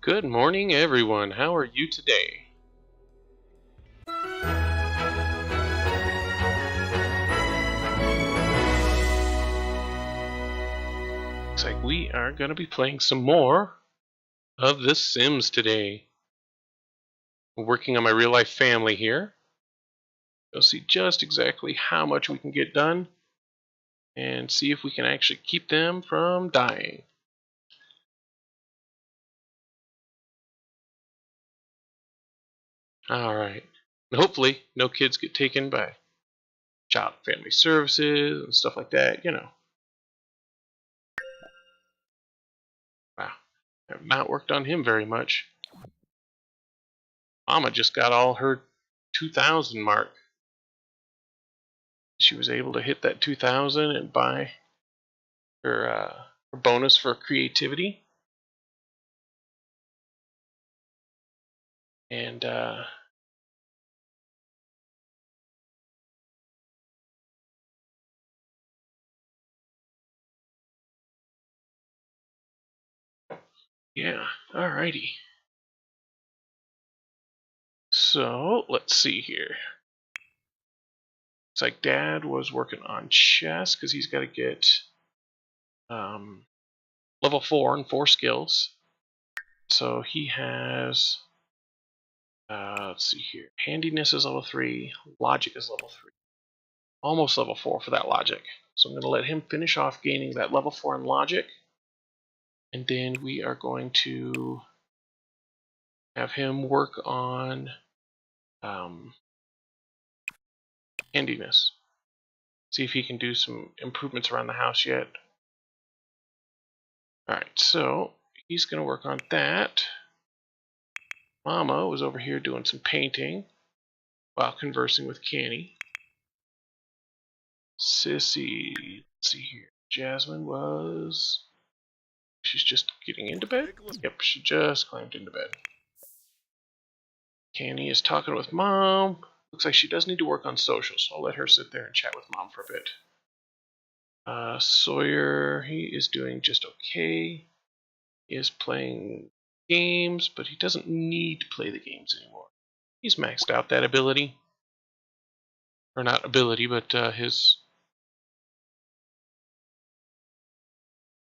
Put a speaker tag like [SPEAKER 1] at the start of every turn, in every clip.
[SPEAKER 1] Good morning, everyone. How are you today? Looks like we are going to be playing some more of The Sims today. We're working on my real-life family here. We'll see just exactly how much we can get done and see if we can actually keep them from dying. Alright. And hopefully, no kids get taken by Child and Family Services and stuff like that, you know. Wow. I have not worked on him very much. Mama just got all her 2,000 mark. She was able to hit that 2,000 and buy her bonus for creativity. And yeah, alrighty. So let's see here. Looks like Dad was working on chess because he's got to get level 4 and 4 skills. So he has, let's see here, handiness is level 3, logic is level 3. Almost level 4 for that logic. So I'm going to let him finish off gaining that level 4 in logic. And then we are going to have him work on handiness. See if he can do some improvements around the house yet. Alright, so he's going to work on that. Mama was over here doing some painting while conversing with Canny. Sissy, let's see here. Jasmine was... She's just getting into bed? Yep, she just climbed into bed. Canny is talking with Mom. Looks like she does need to work on social, so I'll let her sit there and chat with Mom for a bit. Sawyer, he is doing just okay. He is playing games, but he doesn't need to play the games anymore. He's maxed out that ability. Or not ability, but his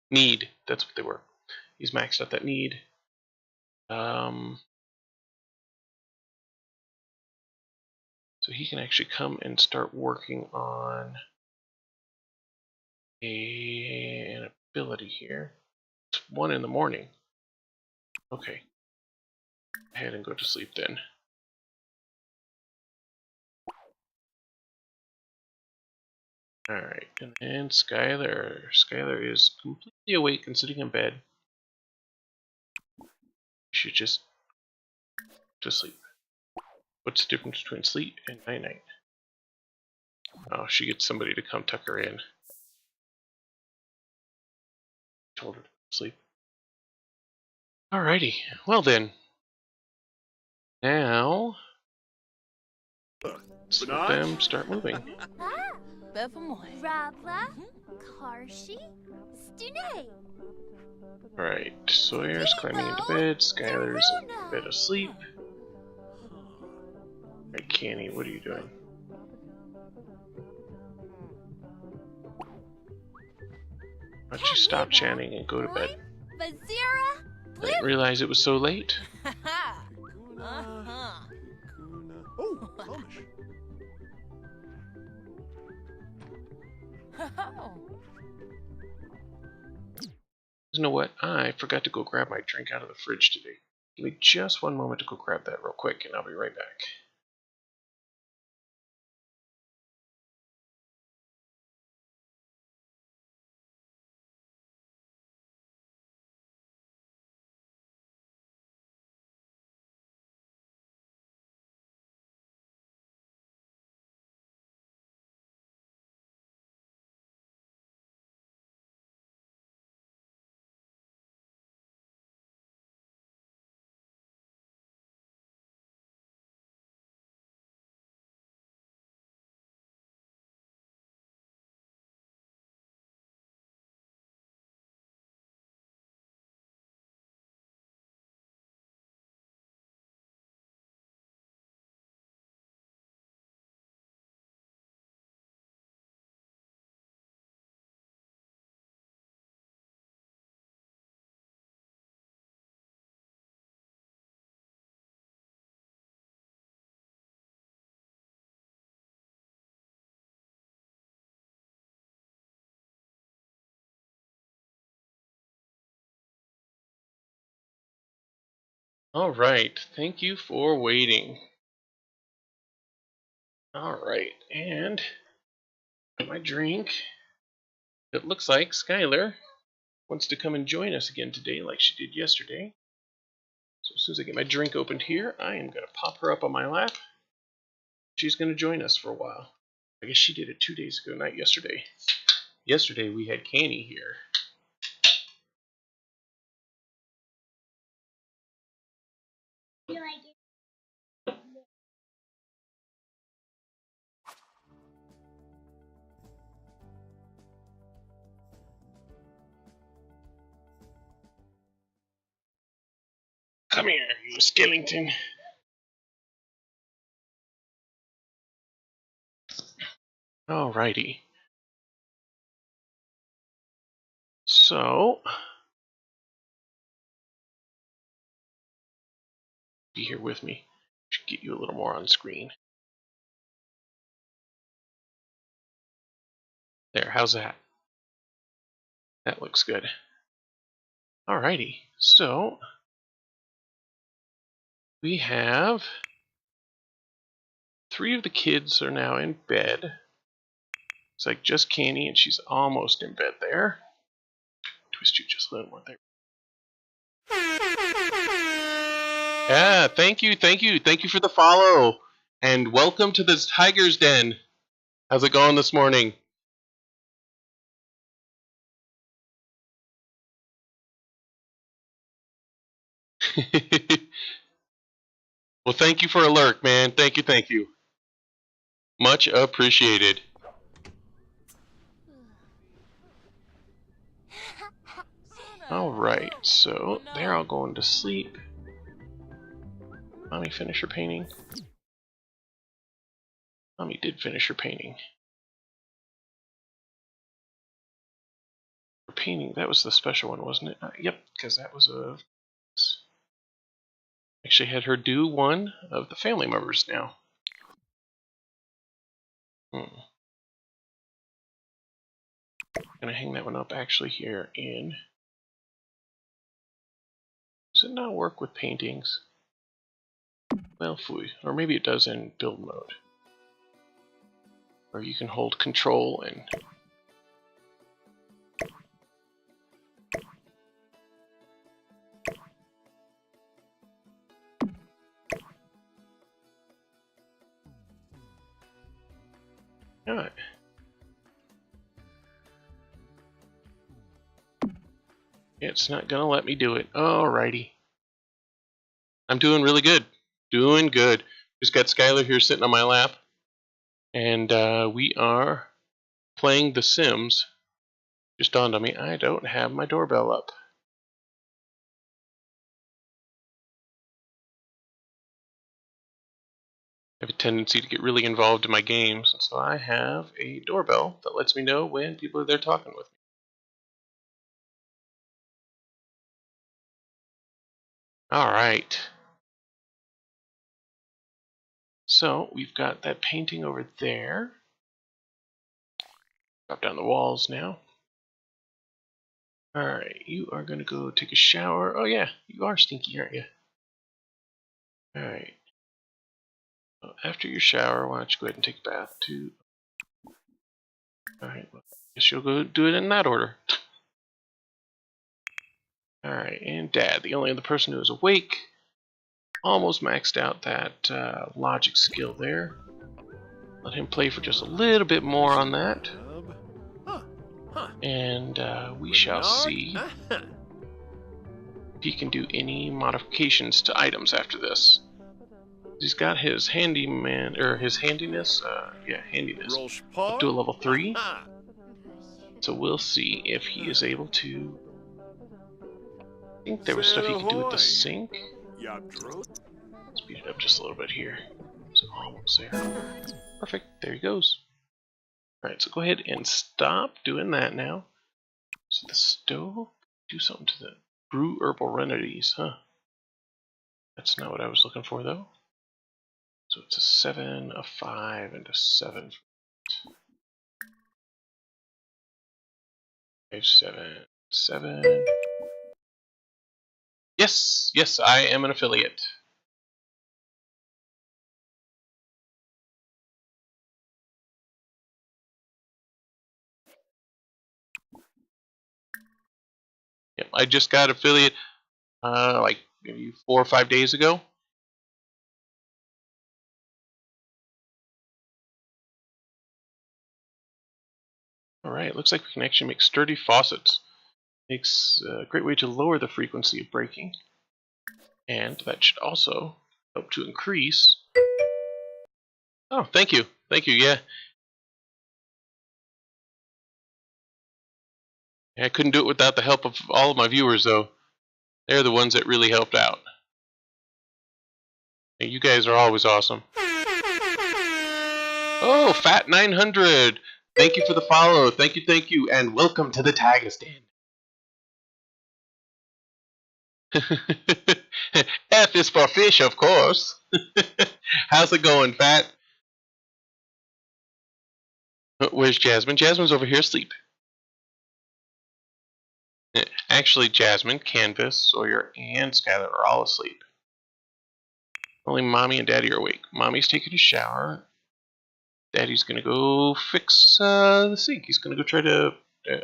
[SPEAKER 1] need. That's what they were. He's maxed out that need. So he can actually come and start working on an ability here. It's 1 in the morning. Okay. Go ahead and go to sleep then. Alright, and then Skylar. Skylar is completely awake and sitting in bed. You should just sleep. What's the difference between sleep and night-night? Oh, she gets somebody to come tuck her in. Told her to sleep. Alrighty, well then. Now, let's let them start moving. Alright, Sawyer's climbing into bed, Skylar's in bed asleep. Alright, Canny, what are you doing? Why don't you stop chanting and go to bed? I didn't realize it was so late. You know what? I forgot to go grab my drink out of the fridge today. Give me just one moment to go grab that real quick, and I'll be right back. Alright, thank you for waiting. Alright, and my drink. It looks like Skylar wants to come and join us again today like she did yesterday. So as soon as I get my drink opened here, I am going to pop her up on my lap. She's going to join us for a while. I guess she did it 2 days ago, not yesterday. Yesterday we had Canny here. You like it? Come here, you skeleton. Alrighty. So, be here with me. Should get you a little more on screen. There, how's that? That looks good. Alrighty, so we have 3 of the kids are now in bed. It's like just Canny, and she's almost in bed there. Twist you just a little more there. Yeah, thank you for the follow, and welcome to the Tiger's Den. How's it going this morning? Well, thank you for a lurk, man. Thank you. Much appreciated. Alright, so they're all going to sleep. Mommy finish her painting. Mommy did finish her painting. Her painting, that was the special one, wasn't it? Yep, because that was a... Actually had her do one of the family members now. I'm gonna hang that one up actually here in... Does it not work with paintings? Well, phooey. Or maybe it does in build mode. Or you can hold control and... Alright. It's not gonna let me do it. Alrighty. I'm doing really good. Doing good. Just got Skylar here sitting on my lap. And we are playing The Sims. Just dawned on me, I don't have my doorbell up. I have a tendency to get really involved in my games, and so I have a doorbell that lets me know when people are there talking with me. Alright. So, we've got that painting over there. Drop down the walls now. Alright, you are going to go take a shower. Oh yeah, you are stinky, aren't you? Alright. Well, after your shower, why don't you go ahead and take a bath too? Alright, well, I guess you'll go do it in that order. Alright, and Dad, the only other person who is awake. Almost maxed out that logic skill there. Let him play for just a little bit more on that. And we shall see if he can do any modifications to items after this. He's got his handyman, or his handiness, handiness, up to a level 3. So we'll see if he is able to... I think there was stuff he could do with the sink. Speed it up just a little bit here. So almost there. Perfect, there he goes. Alright, so go ahead and stop doing that now. So the stove, do something to the brew herbal remedies, huh? That's not what I was looking for though. So it's a 7, a 5, and a 7. 5, 7, 7. Yes, yes, I am an affiliate. Yep, I just got affiliate like maybe 4 or 5 days ago. Alright, looks like we can actually make sturdy faucets. Makes a great way to lower the frequency of breaking. And that should also help to increase. Oh, thank you. Thank you, yeah. I couldn't do it without the help of all of my viewers, though. They're the ones that really helped out. Hey, you guys are always awesome. Oh, Fat 900! Thank you for the follow. Thank you, and welcome to the Tagistan. F is for fish, of course. How's it going, Fat? Where's Jasmine? Jasmine's over here asleep. Actually, Jasmine, Canvas, Sawyer, and Skylar are all asleep. Only Mommy and Daddy are awake. Mommy's taking a shower. Daddy's gonna go fix the sink. He's gonna go try to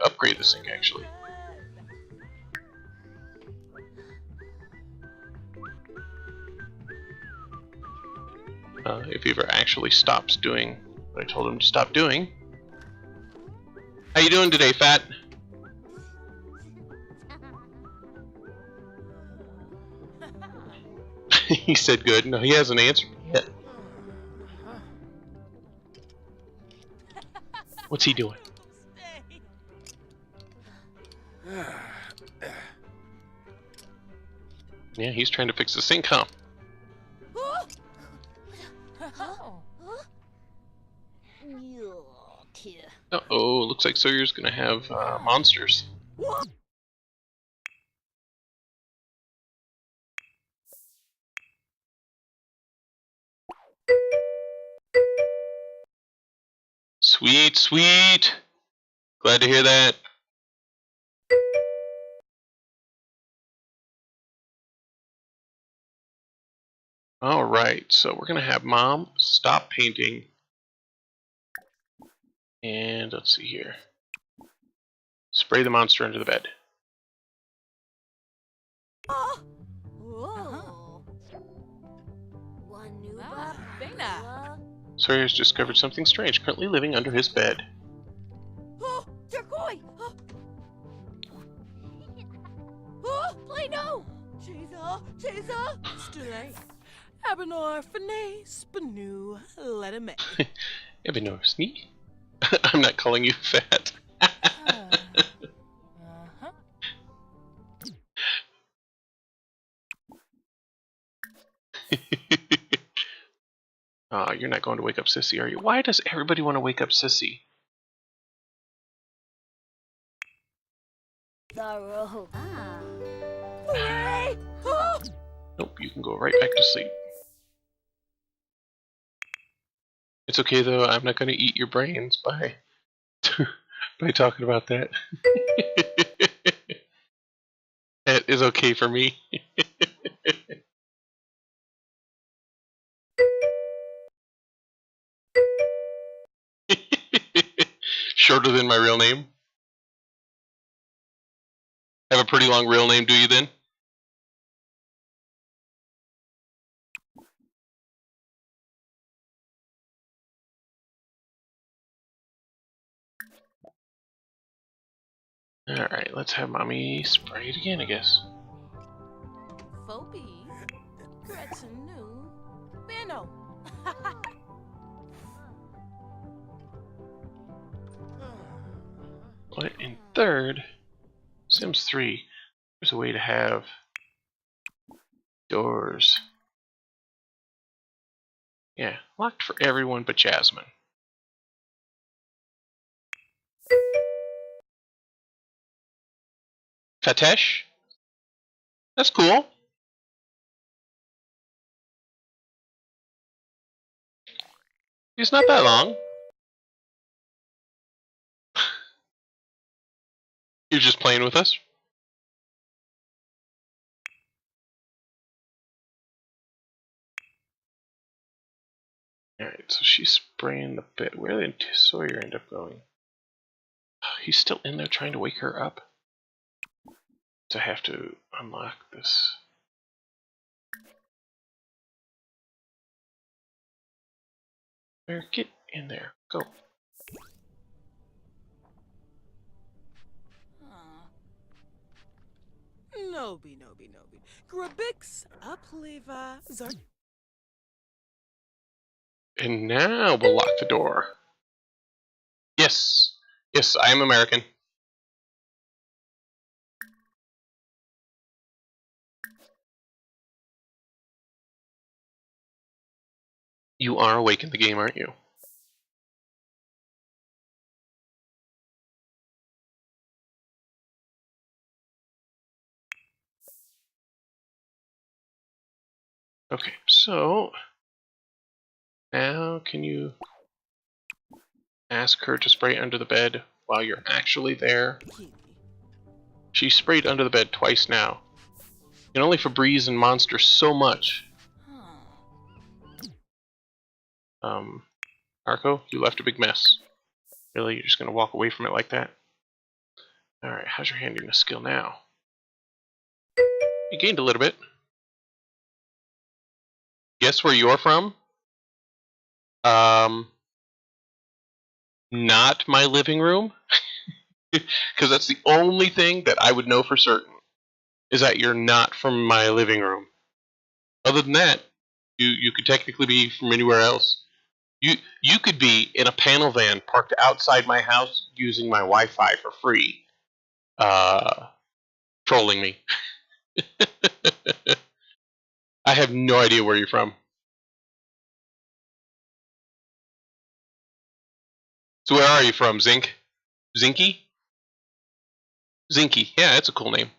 [SPEAKER 1] upgrade the sink, actually. If he ever actually stops doing what I told him to stop doing. How you doing today, Fat? He said good. No, he hasn't answered yet. What's he doing? Yeah, he's trying to fix the sink, huh? Uh-oh, looks like Sawyer's gonna have monsters. Sweet, sweet! Glad to hear that. Alright, so we're gonna have Mom stop painting. And let's see here. Spray the monster under the bed. Sawyer's discovered something strange, currently living under his bed. Ebenor, sneak? I'm not calling you fat. Oh, you're not going to wake up Sissy, are you? Why does everybody want to wake up Sissy? Nope, you can go right back to sleep. It's okay though, I'm not going to eat your brains by by talking about that. That is okay for me. Shorter than my real name? Have a pretty long real name, do you then? Alright, let's have Mommy spray it again, I guess. But in third, Sims 3, there's a way to have doors. Yeah, locked for everyone but Jasmine. Fatesh? That's cool. He's not that long. You're just playing with us? Alright, so she's spraying the bed. Where did Sawyer end up going? He's still in there trying to wake her up. So I have to unlock this. Where? Get in there. Go.
[SPEAKER 2] Nobi. Grabix upliva zar.
[SPEAKER 1] And now we'll lock the door. Yes. Yes, I am American. You are awake in the game, aren't you? Okay, so now can you ask her to spray under the bed while you're actually there? She sprayed under the bed twice now. You can only Febreze and Monster so much. Arco, you left a big mess. Really? You're just gonna walk away from it like that? Alright, how's your handiness skill now? You gained a little bit. Guess where you're from? Not my living room. Because that's the only thing that I would know for certain. Is that you're not from my living room. Other than that, you could technically be from anywhere else. You could be in a panel van parked outside my house using my Wi-Fi for free. Trolling me. I have no idea where you're from. So where are you from, Zink? Zinky? Zinky. Yeah, that's a cool name.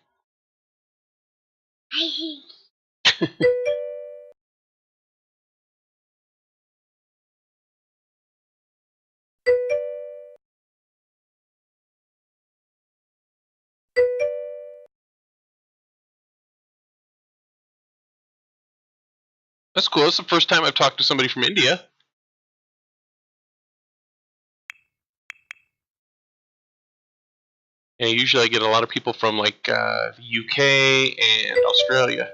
[SPEAKER 1] That's cool. That's the first time I've talked to somebody from India. And usually I get a lot of people from like the UK and Australia.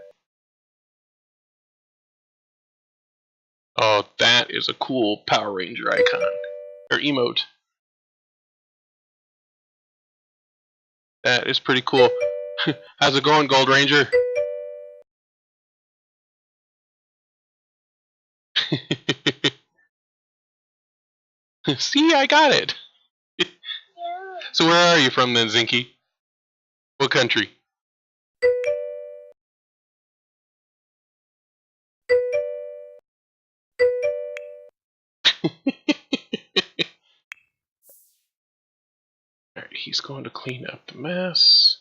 [SPEAKER 1] Oh, that is a cool Power Ranger icon. Or emote. That is pretty cool. How's it going, Gold Ranger? See, I got it. So where are you from then, Zinky? What country? Alright, he's going to clean up the mess.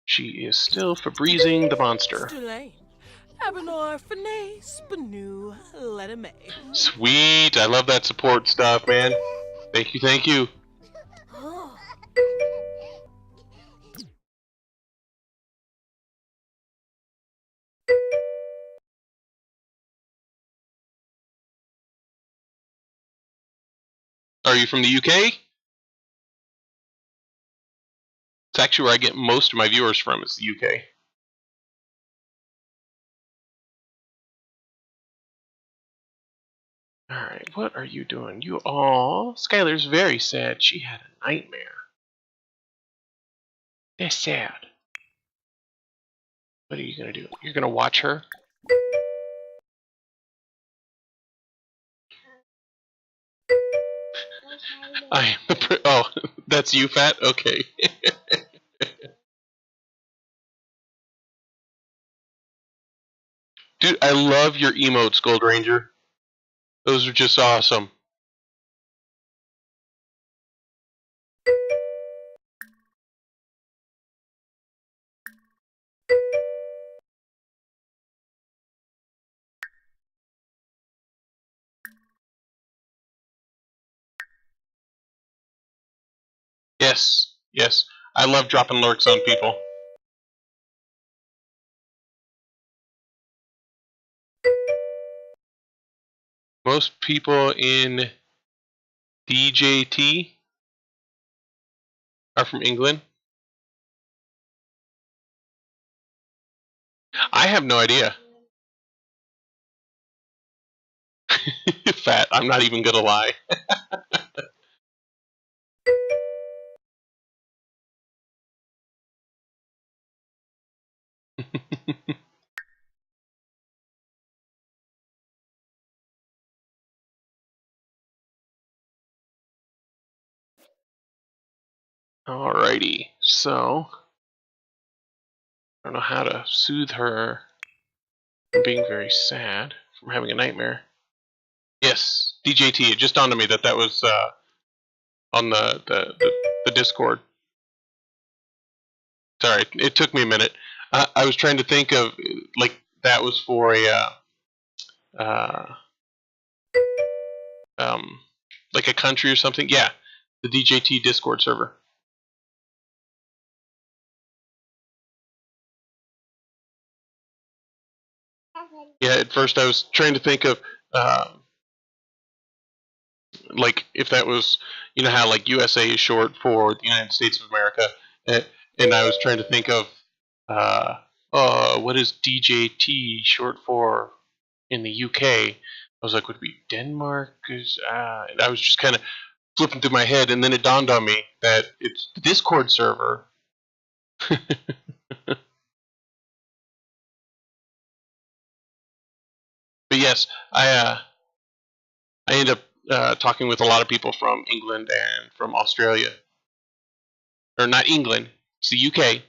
[SPEAKER 1] She is still Febrezing the monster. Sweet, I love that support stuff, man. Thank you, thank you. Are you from the UK? It's actually where I get most of my viewers from, is the UK. Alright, what are you doing? Skylar's very sad. She had a nightmare. That's sad. What are you gonna do? You're gonna watch her? I am the oh, that's you, Fat? Okay. Dude, I love your emotes, Gold Ranger. Those are just awesome. Yes, yes. I love dropping lurks on people. Most people in DJT are from England. I have no idea. Fat. I'm not even gonna lie. Alrighty. So I don't know how to soothe her from being very sad, from having a nightmare. Yes, DJT. It just dawned on me that was on the Discord. Sorry, it took me a minute. I was trying to think of like that was for a uh, um, like a country or something. Yeah, the DJT Discord server. Yeah, at first I was trying to think of like if that was, you know how like USA is short for the United States of America, and I was trying to think of what is DJT short for in the UK. I was like, would it be Denmark? And I was just kind of flipping through my head, and then it dawned on me that it's the Discord server. But yes, I ended up talking with a lot of people from England and from Australia, or not England, it's the UK.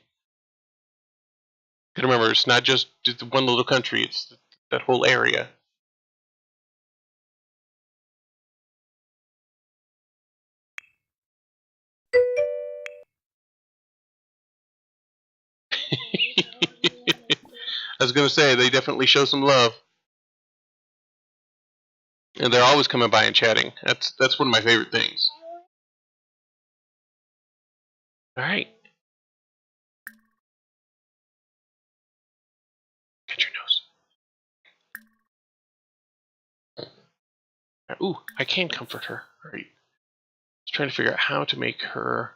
[SPEAKER 1] Gotta remember, it's not just one little country; it's that whole area. I was gonna say they definitely show some love, and they're always coming by and chatting. That's one of my favorite things. All right, get your nose. Ooh, I can comfort her. All right, just trying to figure out how to make her.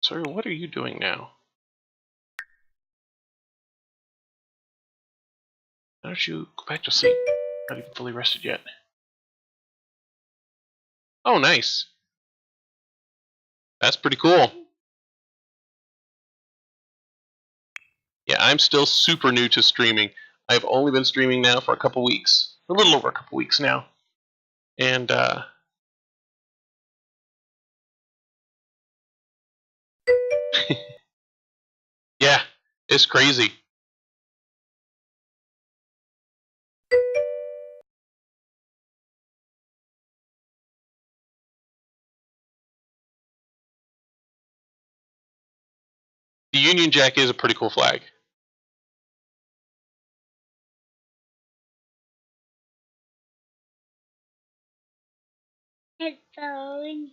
[SPEAKER 1] Sorry, what are you doing now? Why don't you go back to sleep? Not even fully rested yet. Oh, nice. That's pretty cool. Yeah, I'm still super new to streaming. I've only been streaming now for a couple weeks. A little over a couple weeks now. And, yeah, it's crazy. The Union Jack is a pretty cool flag.
[SPEAKER 3] Headphones.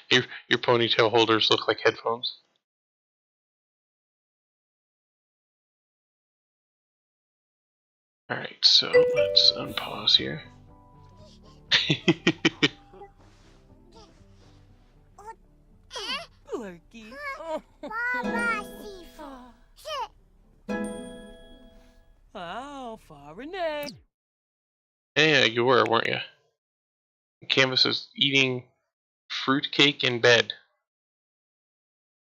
[SPEAKER 1] Your ponytail holders look like headphones. Alright, so let's unpause here.
[SPEAKER 2] Blurky. Oh, Farinay.
[SPEAKER 1] Yeah, you were, weren't you? Canvas is eating fruitcake in bed.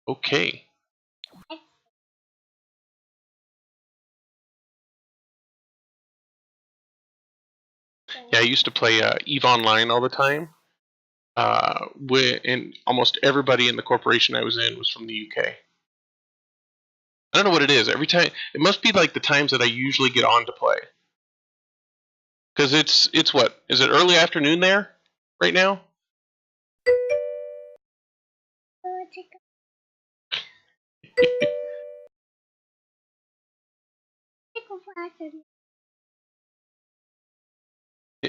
[SPEAKER 1] Okay. Yeah, I used to play EVE Online all the time. And almost everybody in the corporation I was in was from the UK. I don't know what it is. Every time it must be like the times that I usually get on to play. Because it's what is it early afternoon there right now?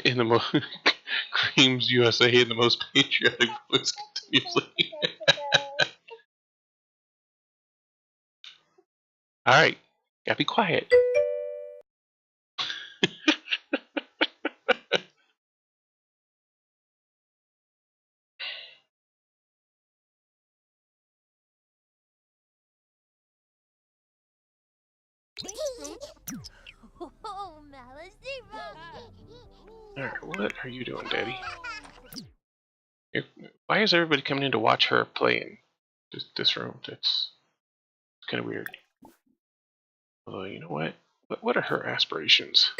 [SPEAKER 1] In the most Creams USA in the most patriotic voice continuously. Alright, gotta be quiet. Alright, what are you doing, Daddy? Why is everybody coming in to watch her play in this room? It's kind of weird. Although, you know what? What are her aspirations?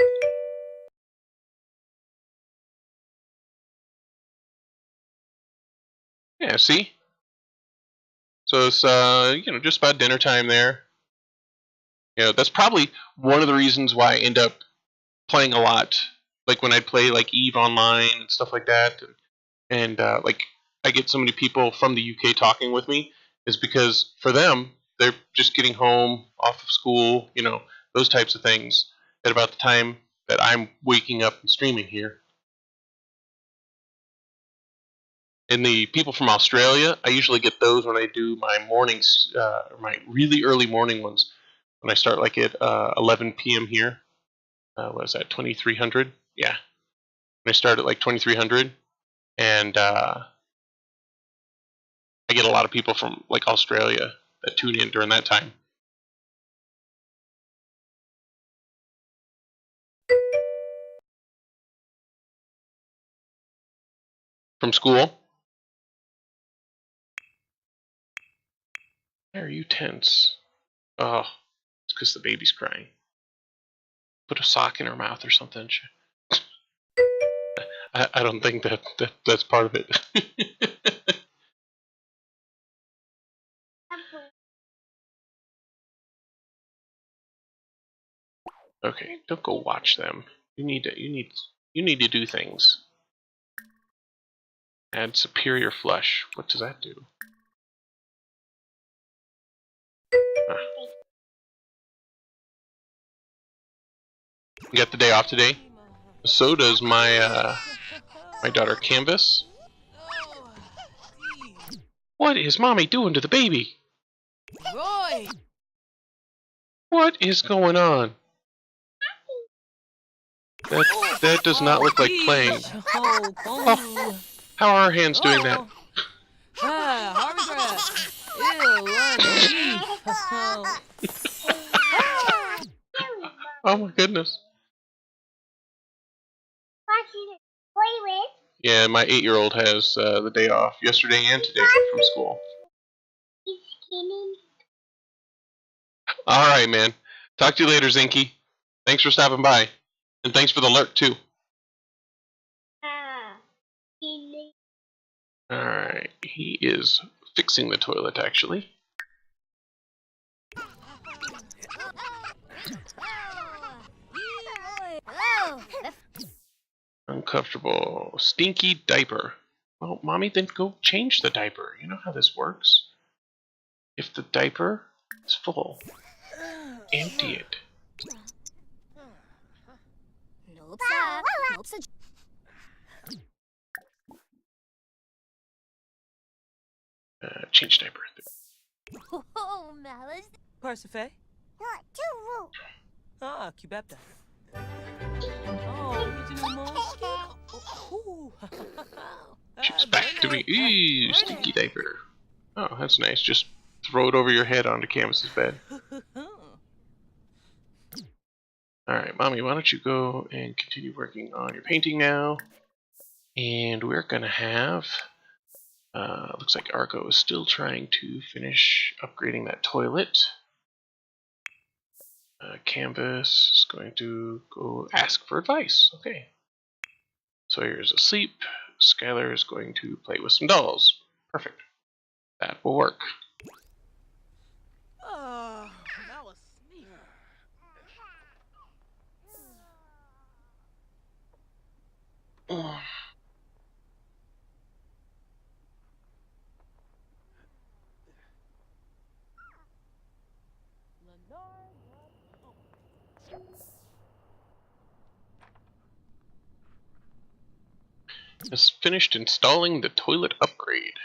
[SPEAKER 1] Yeah, see? So it's, just about dinner time there. That's probably one of the reasons why I end up playing a lot. Like when I play like Eve Online and stuff like that. And like I get so many people from the UK talking with me is because for them, they're just getting home off of school, those types of things at about the time that I'm waking up and streaming here. And the people from Australia, I usually get those when I do my mornings, my really early morning ones, when I start like at 11 p.m. here. What is that, 2300? Yeah. When I start at like 2300. And I get a lot of people from like Australia that tune in during that time. From school. Why are you tense? Oh, it's because the baby's crying. Put a sock in her mouth or something. I don't think that's part of it. Okay, don't go watch them. You need to do things. Add superior flush. What does that do? Ah. You got the day off today? So does my my daughter Canvas. What is Mommy doing to the baby?
[SPEAKER 2] Roy!
[SPEAKER 1] What is going on? That does not look like playing. Oh, how are our hands doing that? Oh my goodness. Yeah, my 8-year-old has the day off yesterday and today from school. Alright, man. Talk to you later, Zinky. Thanks for stopping by. And thanks for the alert, too. Alright, he is fixing the toilet, actually. Uncomfortable. Stinky diaper. Well, Mommy, then go change the diaper. You know how this works. If the diaper is full, empty it. Change diaper.
[SPEAKER 2] Persefe? Ah, cubepta. Oh,
[SPEAKER 1] She's back to me. Ooh, stinky diaper. Oh, that's nice. Just throw it over your head onto Canvas's bed. Alright, Mommy, why don't you go and continue working on your painting now. And we're gonna have... looks like Argo is still trying to finish upgrading that toilet. Canvas is going to go ask for advice. Okay. Sawyer's asleep. Skylar is going to play with some dolls. Perfect. That will work.
[SPEAKER 2] Oh, that was sneaky.
[SPEAKER 1] Has finished installing the toilet upgrade.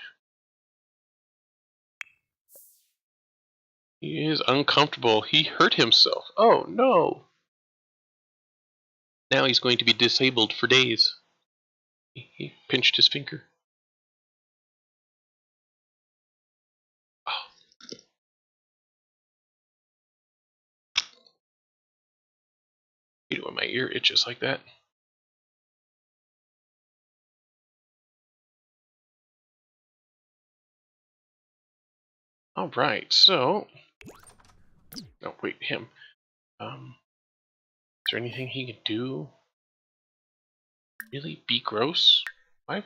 [SPEAKER 1] He is uncomfortable. He hurt himself. Oh no! Now he's going to be disabled for days. He pinched his finger. Oh. I hate it when my ear itches like that. Alright, so... Oh, wait, him. Is there anything he can do? Really? Be gross? Why?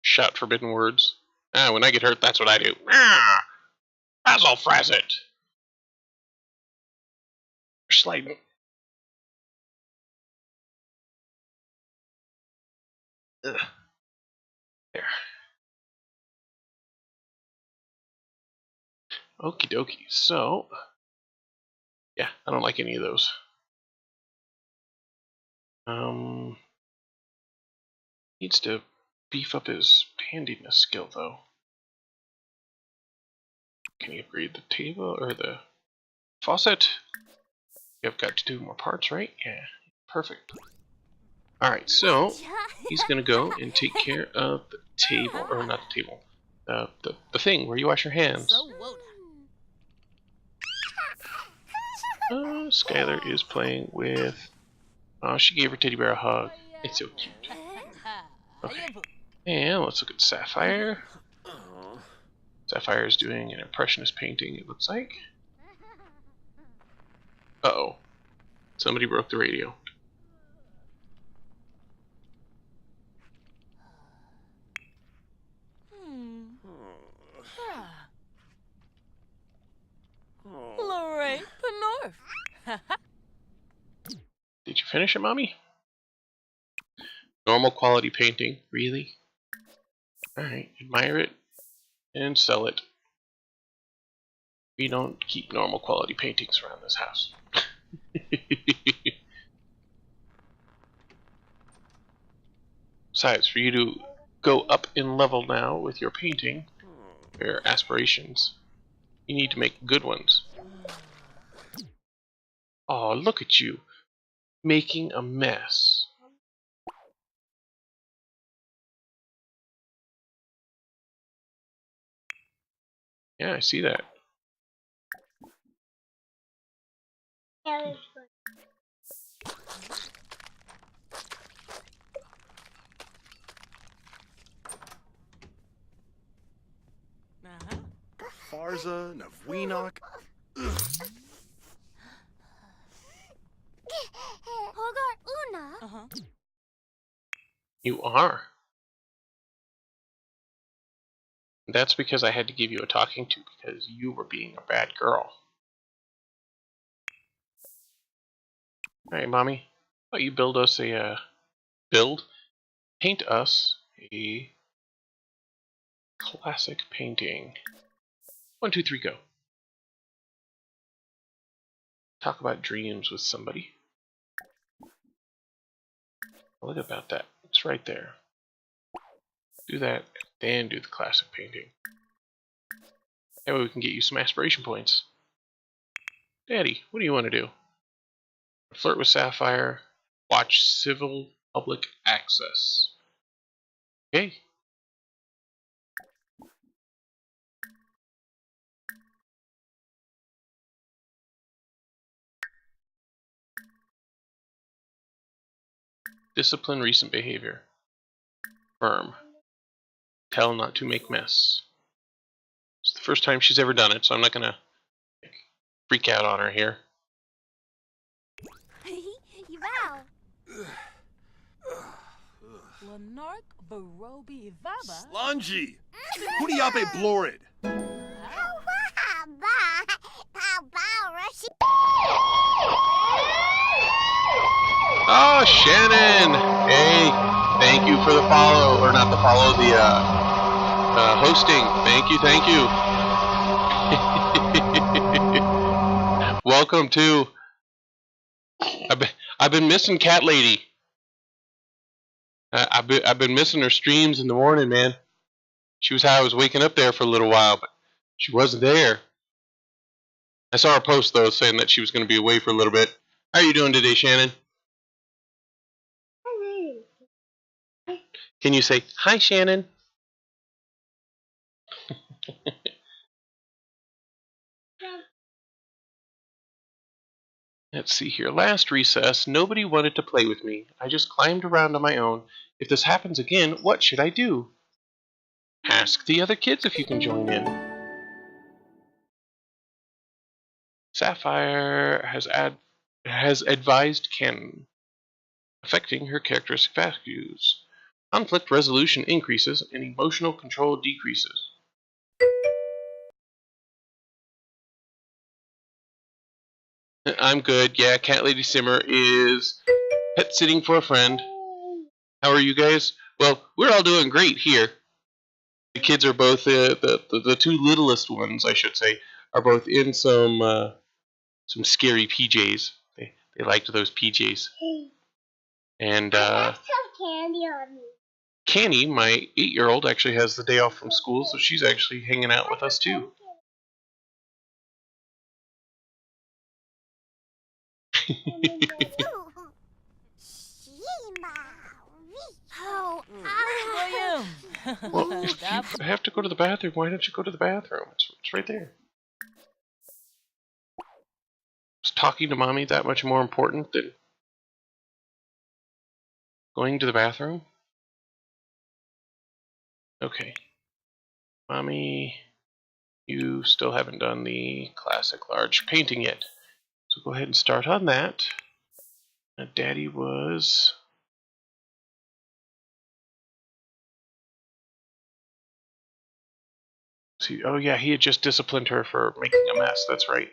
[SPEAKER 1] Shout forbidden words. Ah, when I get hurt, that's what I do. Ah! Basil Frazzit! You're sliding. Ugh. There. Okie dokie. So, yeah, I don't like any of those. Needs to beef up his handiness skill, though. Can he upgrade the table or the faucet? You've got to do more parts, right? Yeah, perfect. Alright, so he's gonna go and take care of the table, or not the table, the thing where you wash your hands. Skylar is playing with... Oh, she gave her teddy bear a hug. It's so cute. Okay. And let's look at Sapphire. Sapphire is doing an impressionist painting, it looks like. Uh-oh. Somebody broke the radio.
[SPEAKER 2] Lorraine Penorf.
[SPEAKER 1] Did you finish it, Mommy? Normal quality painting, really? Alright, admire it and sell it. We don't keep normal quality paintings around this house. Besides, for you to go up in level now with your painting, your aspirations, you need to make good ones. Oh, look at you, making a mess. Yeah, I see that.
[SPEAKER 3] Farza, Navweenok.
[SPEAKER 1] You are. That's because I had to give you a talking to because you were being a bad girl. Alright, Mommy. How about you build us a, paint us a classic painting. 1, 2, 3, go. Talk about dreams with somebody. Look about that. It's right there. Do that, then do the classic painting. That way we can get you some aspiration points. Daddy, what do you want to do? Flirt with Sapphire. Watch Civil Public Access. Okay. Discipline recent behavior. Firm. Tell not to make mess. It's the first time she's ever done it, so I'm not gonna freak out on her here.
[SPEAKER 2] Lanark Barobi Vaba.
[SPEAKER 3] Slangy! Huniape Blorid!
[SPEAKER 1] Oh, Shannon! Hey, thank you for the follow, or not the follow, the hosting. Thank you. Welcome to. I've been missing Cat Lady. I've been missing her streams in the morning, man. She was how I was waking up there for a little while, but she wasn't there. I saw her post, though, saying that she was going to be away for a little bit. How are you doing today, Shannon? Can you say, hi, Shannon? Let's see here. Last recess, nobody wanted to play with me. I just climbed around on my own. If this happens again, what should I do? Ask the other kids if you can join in. Sapphire has advised Ken, affecting her characteristic values. Conflict resolution increases and emotional control decreases. I'm good. Yeah, Cat Lady Simmer is pet sitting for a friend. How are you guys? Well, we're all doing great here. The kids are both the two littlest ones, I should say, are both in some scary PJs. They liked those PJs. And
[SPEAKER 4] I got some candy on me.
[SPEAKER 1] Canny, my 8-year-old, actually has the day off from school, so she's actually hanging out with us too.
[SPEAKER 2] William.
[SPEAKER 1] Well, if you have to go to the bathroom, why don't you go to the bathroom? It's right there. Is talking to mommy that much more important than going to the bathroom? Okay. Mommy, you still haven't done the classic large painting yet. So go ahead and start on that. Daddy was... See, oh yeah, he had just disciplined her for making a mess. That's right.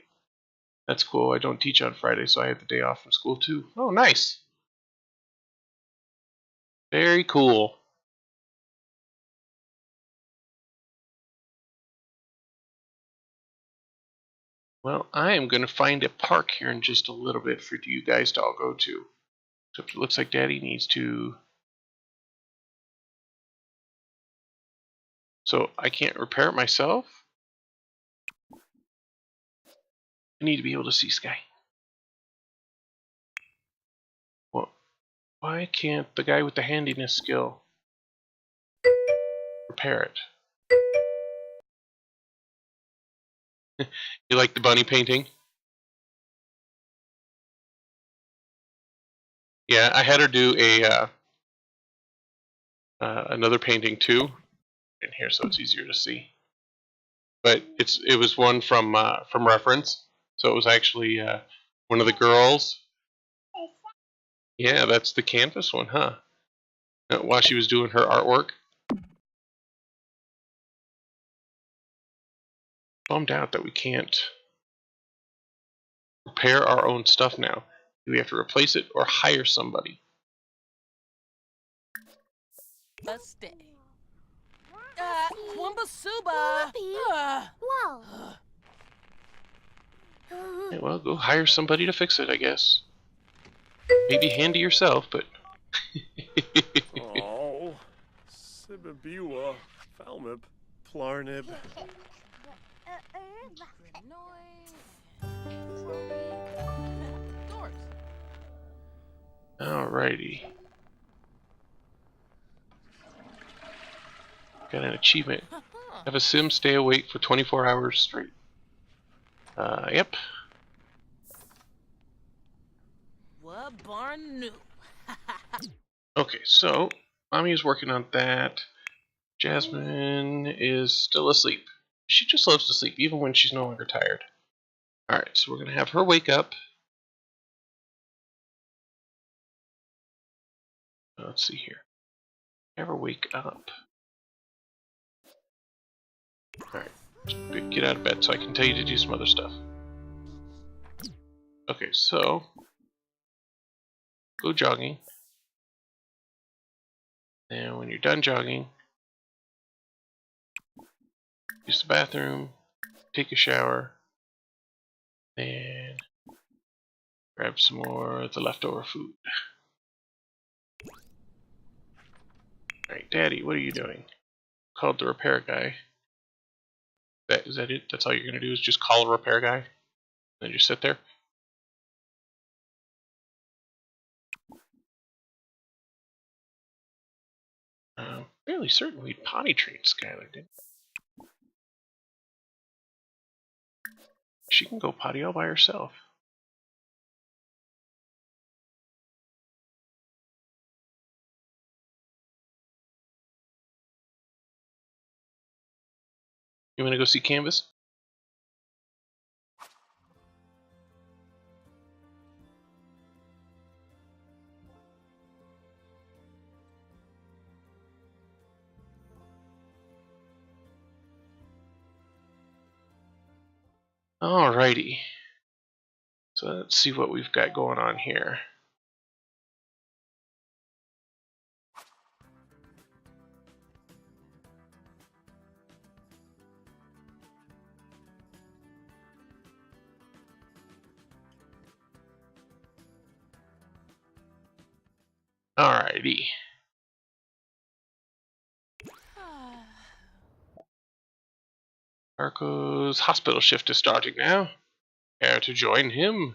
[SPEAKER 1] That's cool. I don't teach on Friday, so I have the day off from school too. Oh, nice. Very cool. Well, I am going to find a park here in just a little bit for you guys to all go to. Except it looks like Daddy needs to... So I can't repair it myself? I need to be able to see Sky. Well, why can't the guy with the handiness skill repair it? You like the bunny painting? Yeah, I had her do a another painting too in here, so it's easier to see. But it was one from reference, so it was actually one of the girls. Yeah, that's the canvas one, huh? While she was doing her artwork. Bummed out that we can't repair our own stuff now. Do we have to replace it or hire somebody?
[SPEAKER 2] Let's stay. Kwambasuba.
[SPEAKER 4] Whoa.
[SPEAKER 1] Yeah, well, go hire somebody to fix it, I guess. Maybe handy yourself, but...
[SPEAKER 3] Oh. Sibabiwa. Falmip. Plarnib.
[SPEAKER 1] Alrighty. Got an achievement. Have a sim stay awake for 24 hours straight. Yep.
[SPEAKER 2] What barn new?
[SPEAKER 1] Okay, so Mommy is working on that. Jasmine is still asleep. She just loves to sleep, even when she's no longer tired. Alright, so we're going to have her wake up. Let's see here. Have her wake up. Alright, get out of bed so I can tell you to do some other stuff. Okay, so go jogging. And when you're done jogging, use the bathroom, take a shower, and grab some more of the leftover food. Alright, Daddy, what are you doing? called the repair guy. Is that it? That's all you're gonna do is just call a repair guy? And then just sit there? Fairly certain we potty trained Skylar, didn't we? She can go potty all by herself. You wanna go see Canvas? Alrighty. So let's see what we've got going on here. Alrighty. Marco's hospital shift is starting now. Care to join him?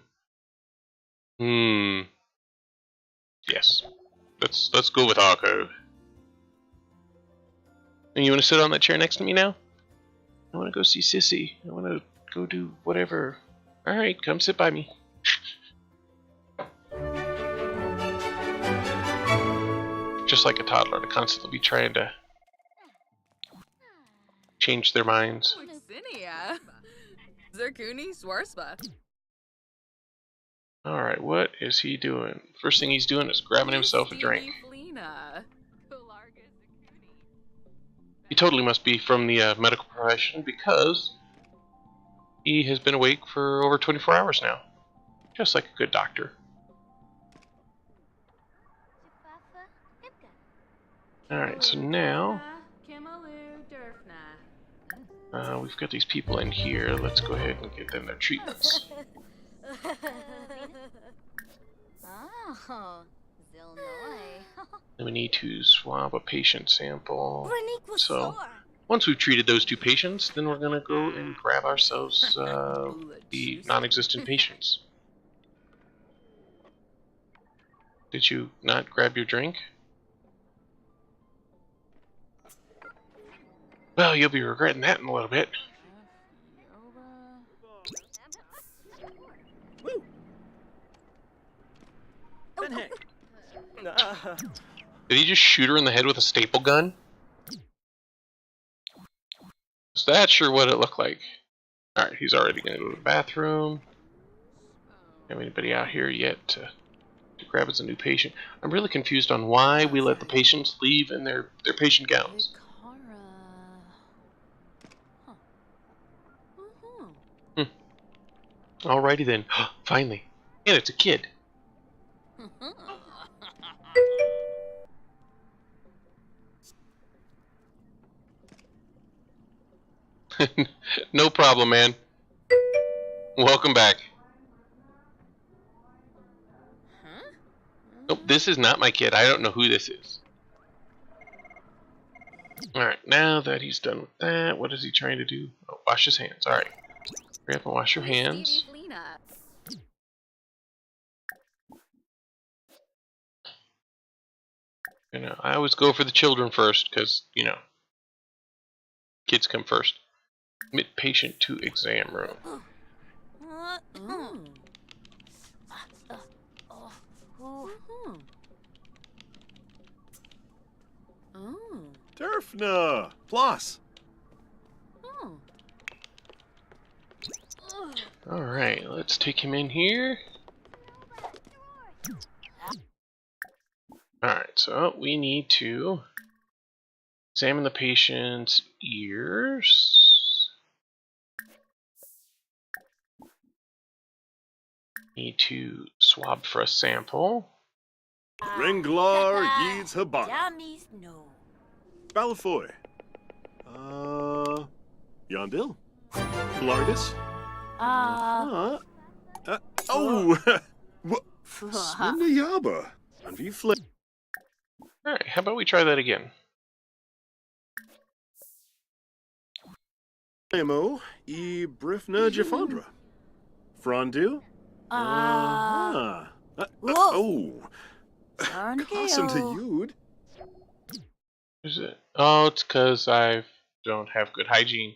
[SPEAKER 1] Yes. Let's go with Arco. And you want to sit on that chair next to me now? I want to go see Sissy. I want to go do whatever. Alright, come sit by me. Just like a toddler to constantly be trying to change their minds.
[SPEAKER 5] Xinia. Zerkuni Swarspa.
[SPEAKER 1] Alright, what is he doing? First thing he's doing is grabbing himself a drink. He totally must be from the medical profession because he has been awake for over 24 hours now. Just like a good doctor. Alright, so now we've got these people in here. Let's go ahead and give them their treatments. Then we need to swab a patient sample. So, once we've treated those two patients, then we're going to go and grab ourselves the non-existent patients. Did you not grab your drink? Well, you'll be regretting that in a little bit. Did he just shoot her in the head with a staple gun? So that's sure what it looked like. Alright, he's already going to go to the bathroom. Have anybody out here yet to grab as a new patient? I'm really confused on why we let the patients leave in their patient gowns. Alrighty then. Finally. And it's a kid. No problem, man. Welcome back. Nope, this is not my kid. I don't know who this is. Alright, now that he's done with that, what is he trying to do? Oh, wash his hands. Alright. Hurry up and wash your hands. You know, I always go for the children first, because, you know, kids come first. Admit patient to exam room.
[SPEAKER 3] Derfna! Plus!
[SPEAKER 1] Alright, let's take him in here. Alright, so we need to examine the patient's ears. Need to swab for a sample.
[SPEAKER 3] Ringlar Yeeds Habana.
[SPEAKER 2] Jammies, no.
[SPEAKER 3] Balafoy. Yondil. Lardis. Oh! What? Sminda Yaba. And V Flip.
[SPEAKER 1] Alright, how about we try that again?
[SPEAKER 3] Emo I Brifna Jafandra. Frondu? Uh-huh. Oh, Carson to Yud.
[SPEAKER 1] Is it? Oh, it's because I don't have good hygiene.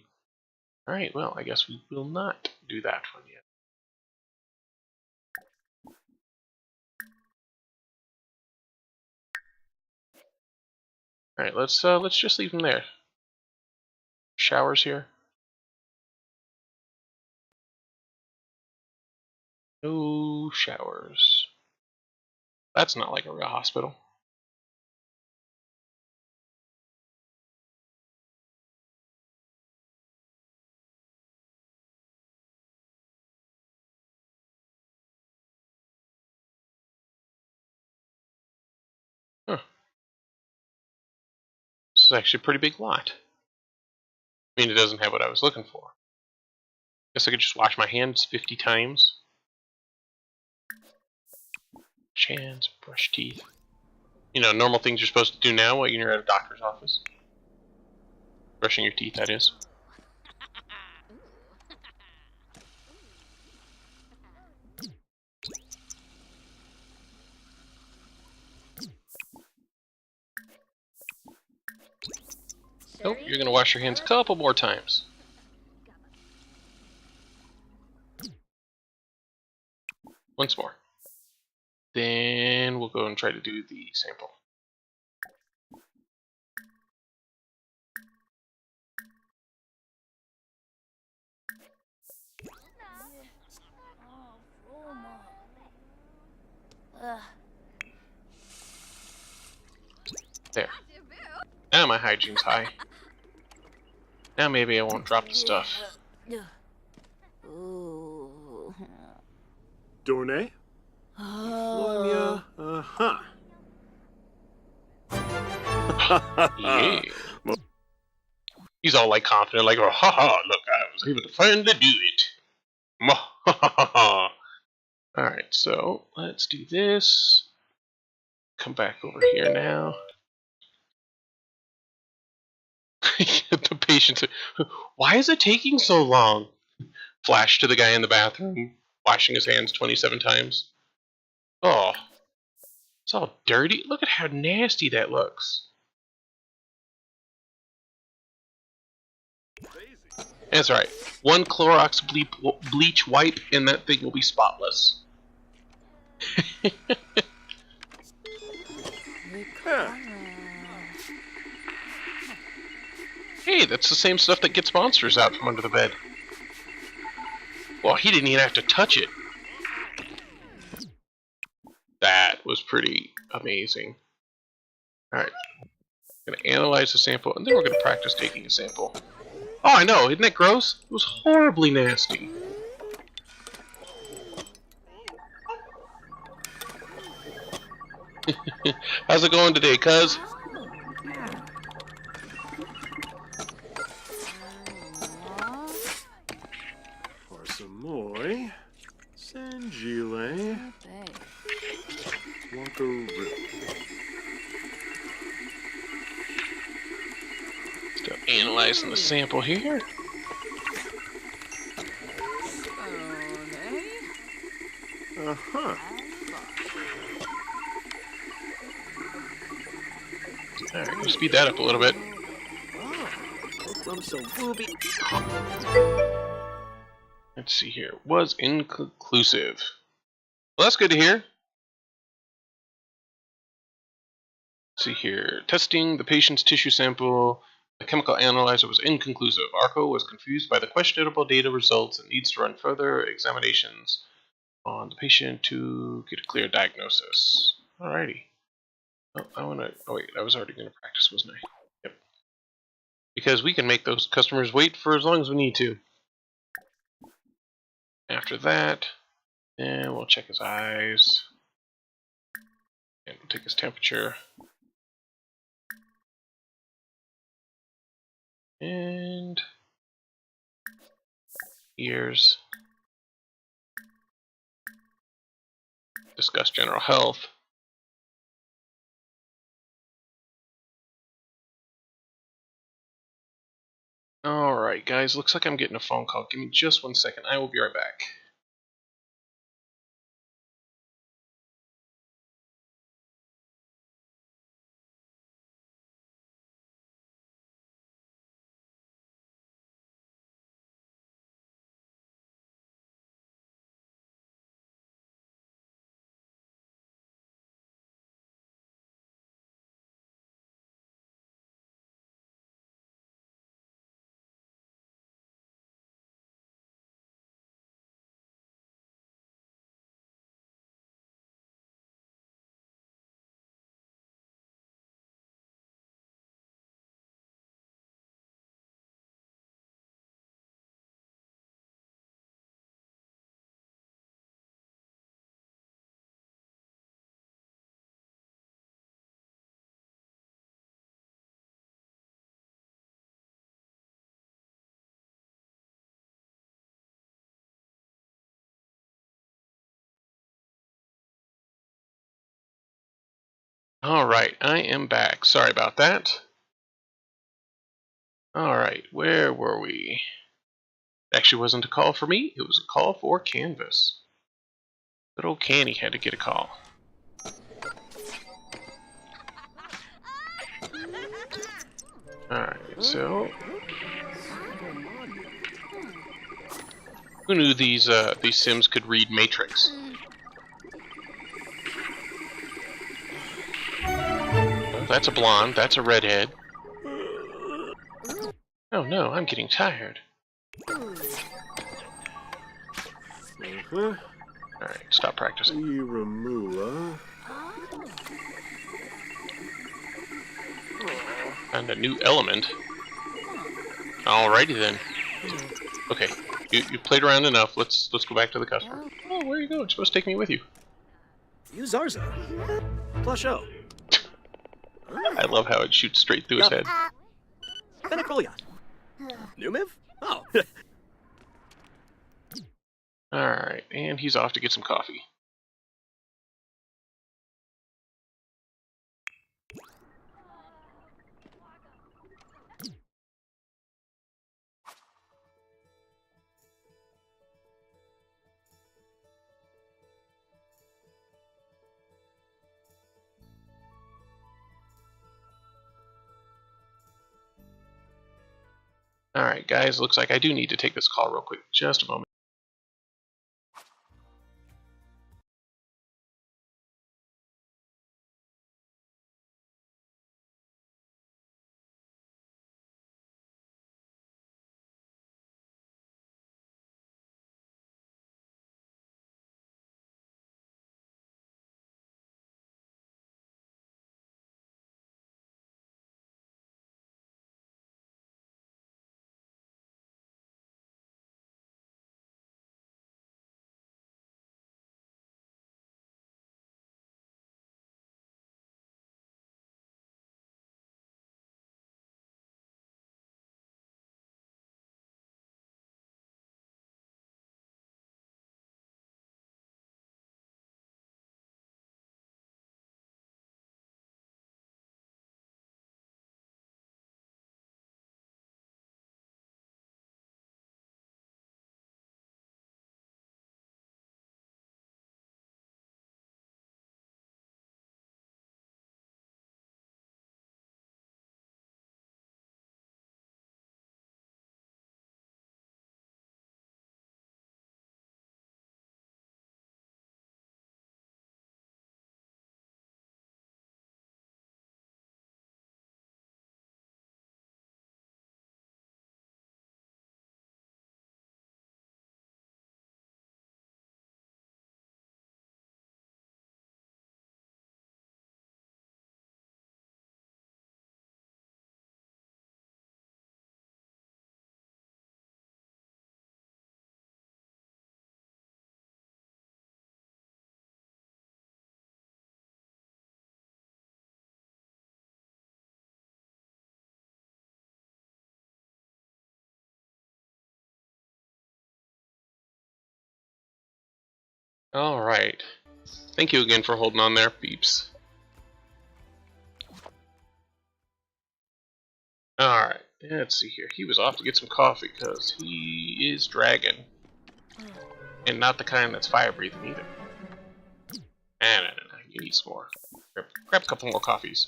[SPEAKER 1] Alright, well, I guess we will not do that one yet. Alright, let's just leave them there. Showers here. No showers. That's not like a real hospital. Huh. This is actually a pretty big lot. I mean, it doesn't have what I was looking for. Guess I could just wash my hands 50 times. Wash hands, brush teeth. You know, normal things you're supposed to do now while you're at a doctor's office. Brushing your teeth, that is. Oh, you're gonna wash your hands a couple more times. Once more. Then we'll go and try to do the sample. There. Now my hygiene's high. Now maybe I won't drop the stuff.
[SPEAKER 3] Dorne? Floimia, uh-huh.
[SPEAKER 1] Yeah. He's all like confident, like, oh, haha, look, I was able to finally do it. Alright, so let's do this. Come back over here now. The patient, why is it taking so long? Flash to the guy in the bathroom, washing his hands 27 times. Oh, it's all dirty. Look at how nasty that looks. That's right. One Clorox bleach wipe and that thing will be spotless. Hey, that's the same stuff that gets monsters out from under the bed. Well, he didn't even have to touch it. That was pretty amazing. Alright. I'm going to analyze the sample, and then we're going to practice taking a sample. Oh, I know. Isn't that gross? It was horribly nasty. How's it going today, cuz?
[SPEAKER 3] Parsamoy, Sangile, Walkaroo.
[SPEAKER 1] Still analyzing the sample here.
[SPEAKER 3] Uh-huh.
[SPEAKER 1] Alright, we'll speed that up a little bit. Let's see here. Was inconclusive. Well, that's good to hear. Let's see here. Testing the patient's tissue sample. The chemical analyzer was inconclusive. ARCO was confused by the questionable data results and needs to run further examinations on the patient to get a clear diagnosis. Alrighty. Oh, oh wait, I was already gonna practice, wasn't I? Yep. Because we can make those customers wait for as long as we need to. After that, then we'll check his eyes. And we'll take his temperature. And ears. Discuss general health. Alright, guys, looks like I'm getting a phone call. Give me just 1 second. I will be right back. Alright, I am back. Sorry about that. Alright, where were we? It actually wasn't a call for me, it was a call for Canvas. Good old Canny had to get a call. Alright, so... who knew these Sims could read Matrix? Well, that's a blonde, that's a redhead. Oh no, I'm getting tired.
[SPEAKER 3] Uh-huh.
[SPEAKER 1] Alright, stop practicing.
[SPEAKER 3] Iramua.
[SPEAKER 1] And a new element. Alrighty then. Okay, you played around enough. Let's go back to the customer. Oh, where are you going? You're supposed to take me with you.
[SPEAKER 3] You Zarza. Plusho.
[SPEAKER 1] I love how it shoots straight through his head.
[SPEAKER 3] Benecolia. Numiv? Oh.
[SPEAKER 1] Alright, and he's off to get some coffee. Alright, guys, looks like I do need to take this call real quick. Just a moment. Alright. Thank you again for holding on there, peeps. Alright, let's see here. He was off to get some coffee because he is dragon. And not the kind that's fire breathing either. No. You need some more. Grab a couple more coffees.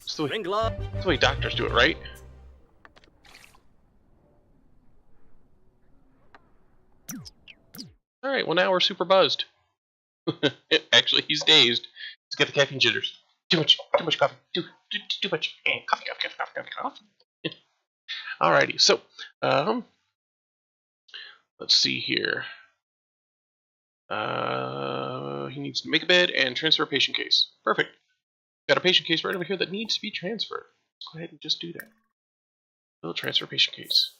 [SPEAKER 1] That's the
[SPEAKER 3] Ring glove.
[SPEAKER 1] way doctors do it, right? Alright, well now we're super buzzed. Actually, he's dazed. He's got the caffeine jitters. Too much coffee. Too much. Coffee. Alrighty, so, let's see here. He needs to make a bed and transfer a patient case. Perfect. Got a patient case right over here that needs to be transferred. Let's go ahead and just do that. We'll transfer patient case.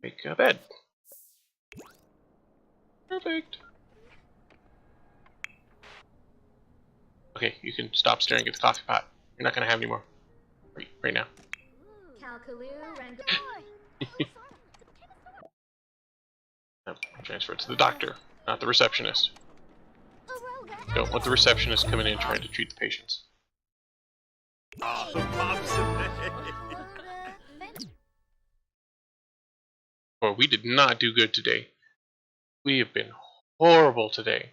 [SPEAKER 1] Make a bed. Perfect. Okay, you can stop staring at the coffee pot. You're not gonna have any more. Right now. No, transfer it to the doctor, not the receptionist. Don't want the receptionist coming in trying to treat the patients.
[SPEAKER 3] Oh, Bob's
[SPEAKER 1] Boy, we did not do good today. We have been horrible today.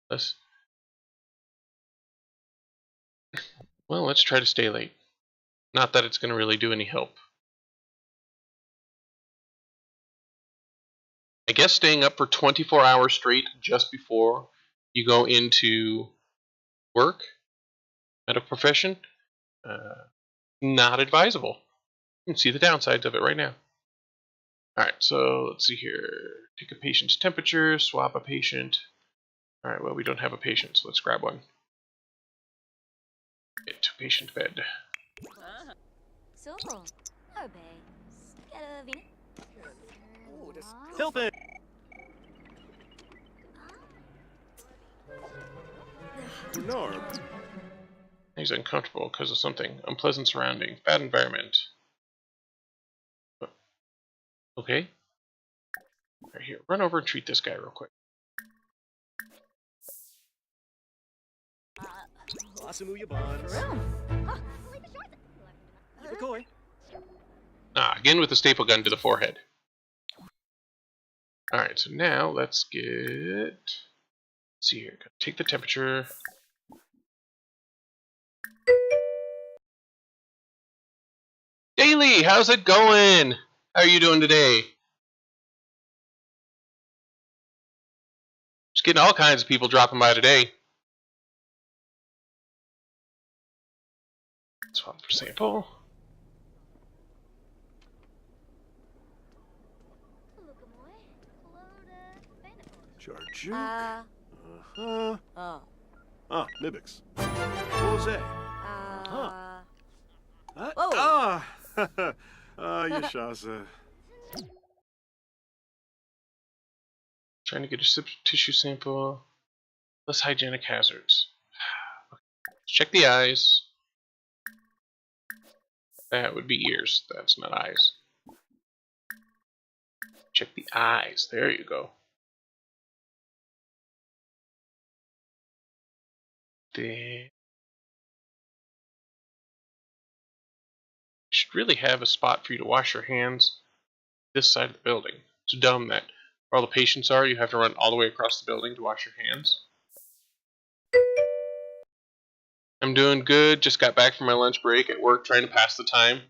[SPEAKER 1] Let's try to stay late. Not that it's going to really do any help. I guess staying up for 24 hours straight just before you go into work at a profession, not advisable. You can see the downsides of it right now. Alright, so let's see here. Take a patient's temperature, swap a patient. Alright, well, we don't have a patient, so let's grab one. Get to patient bed.
[SPEAKER 3] Tilpin. Norb.
[SPEAKER 1] He's uncomfortable because of something. Unpleasant surrounding. Bad environment. Okay. Right here. Run over and treat this guy real quick. Again with the staple gun to the forehead. Alright, so now let's let's see here. Take the temperature. Daily, how's it going? How are you doing today? Just getting all kinds of people dropping by today. Swap for sample.
[SPEAKER 3] Charge. Mibix. Jose. Yashaza.
[SPEAKER 1] Trying to get a tissue sample. Less hygienic hazards. Okay. Check the eyes. That would be ears. That's not eyes. Check the eyes. There you go. You should really have a spot for you to wash your hands this side of the building. It's dumb that where all the patients are, you have to run all the way across the building to wash your hands. I'm doing good. Just got back from my lunch break at work trying to pass the time.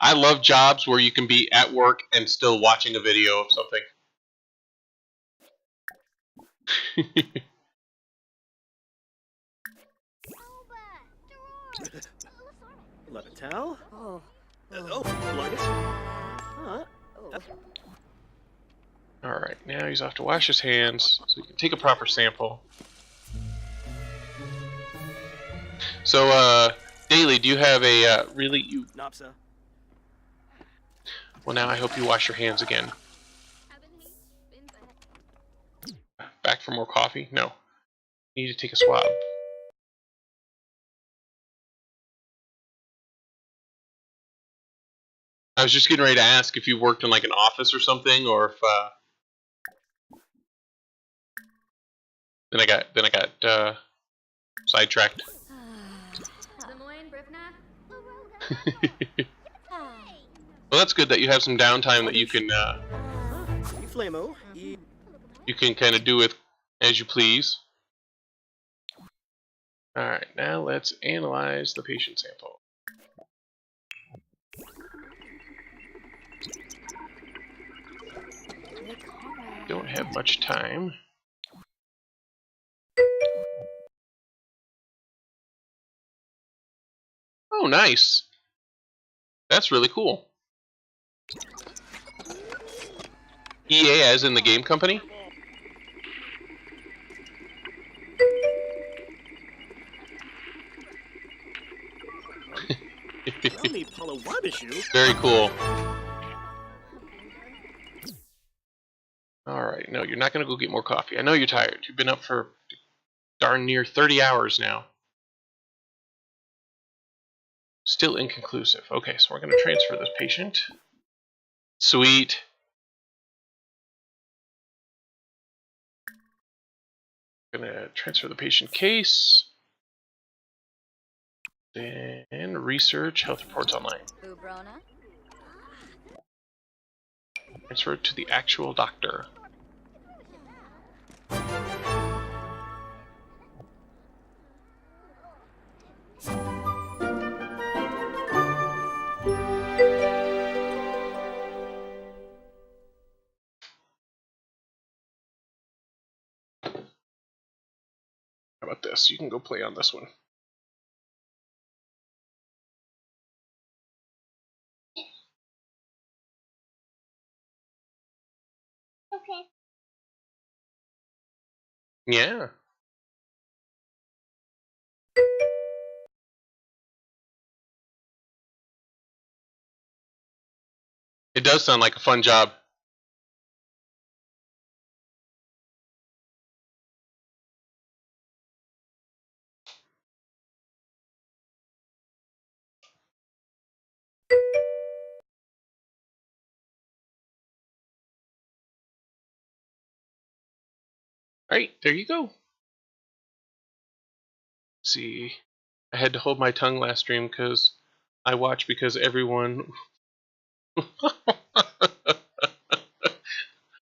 [SPEAKER 1] I love jobs where you can be at work and still watching a video of something.
[SPEAKER 3] Levitel? Linus?
[SPEAKER 1] Alright, now he's off to wash his hands so he can take a proper sample. So, Daily, do you have a,
[SPEAKER 3] Nopsa.
[SPEAKER 1] Well, now I hope you wash your hands again. Back for more coffee? No. You need to take a swab. I was just getting ready to ask if you worked in like an office or something, or if then I got sidetracked. Well, that's good that you have some downtime that you can
[SPEAKER 3] Flamo.
[SPEAKER 1] kind of do it as you please. All right, now let's analyze the patient sample. Don't have much time. Oh, nice. That's really cool. EA as in the game company? Very cool. Alright, no, you're not going to go get more coffee. I know you're tired. You've been up for darn near 30 hours now. Still inconclusive. Okay, so we're going to transfer this patient. Sweet. Going to transfer the patient case. Then research health reports online. Transfer it to the actual doctor. How about this? You can go play on this one.
[SPEAKER 4] Okay.
[SPEAKER 1] Yeah. It does sound like a fun job. Alright, there you go. Let's see. I had to hold my tongue last stream because I watch because everyone...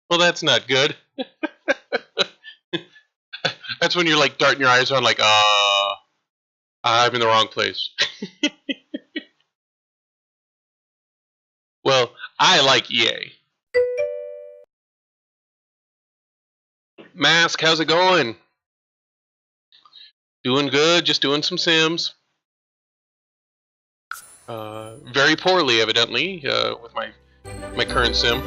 [SPEAKER 1] Well, that's not good. That's when you're like darting your eyes around like, I'm in the wrong place. Well, I like EA. Mask, how's it going? Doing good, just doing some Sims. Very poorly, evidently, with my current Sim.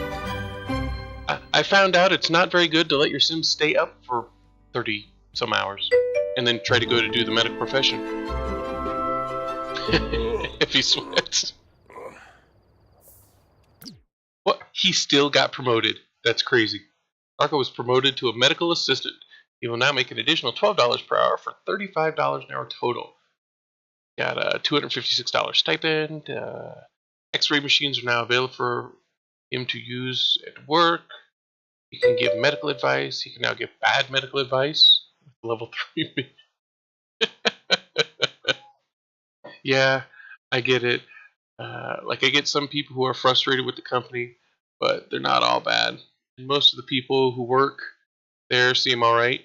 [SPEAKER 1] I found out it's not very good to let your Sims stay up for 30 some hours and then try to go to do the medical profession. If he sweats. What? He still got promoted. That's crazy. Arco was promoted to a medical assistant. He will now make an additional $12 per hour for $35 an hour total. Got a $256 stipend. X-ray machines are now available for him to use at work. He can give medical advice. He can now give bad medical advice. Level 3. Yeah, I get it. Like, I get some people who are frustrated with the company, but they're not all bad. And most of the people who work there seem alright.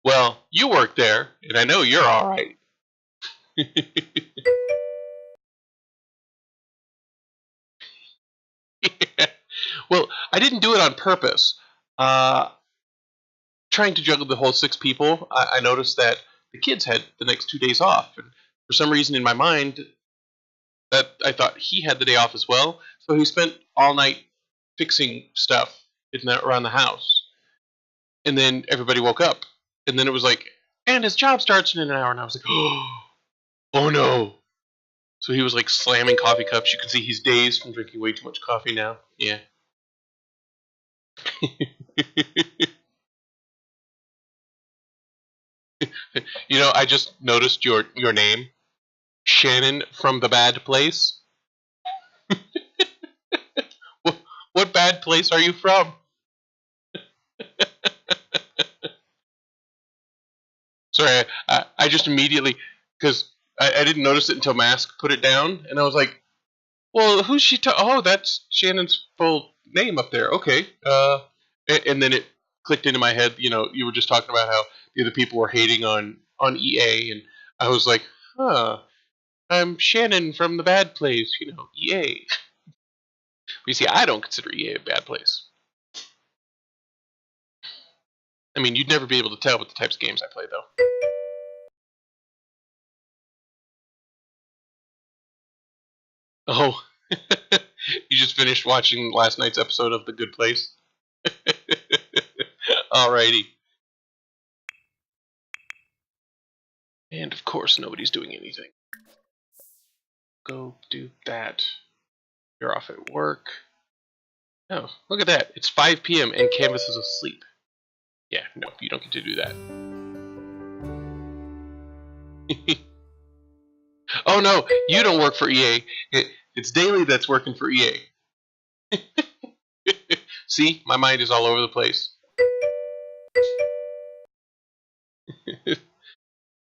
[SPEAKER 1] Well, you work there, and I know you're alright. Yeah. Well, I didn't do it on purpose. Trying to juggle the whole 6 people, I noticed that the kids had the next 2 days off. And for some reason in my mind, that I thought he had the day off as well. So he spent all night fixing stuff around the house. And then everybody woke up. And then it was like, and his job starts in an hour. And I was like, oh no. So he was like slamming coffee cups. You can see he's dazed from drinking way too much coffee now. Yeah. You know, I just noticed your name. Shannon from the bad place. What bad place are you from? Sorry, I just immediately, because I didn't notice it until Mask put it down, and I was like, well, who's she? Oh, that's Shannon's full name up there. Okay. And then it clicked into my head. You know, you were just talking about how the other people were hating on EA, and I was like, huh, I'm Shannon from the bad place. You know, EA. But you see, I don't consider EA a bad place. I mean, you'd never be able to tell with the types of games I play, though. Oh, you just finished watching last night's episode of The Good Place? Alrighty. And of course, nobody's doing anything. Go do that. You're off at work. Oh, look at that. It's 5 p.m. and Canvas is asleep. Yeah, no, you don't get to do that. Oh no, you don't work for EA. It's Daily that's working for EA. See, my mind is all over the place.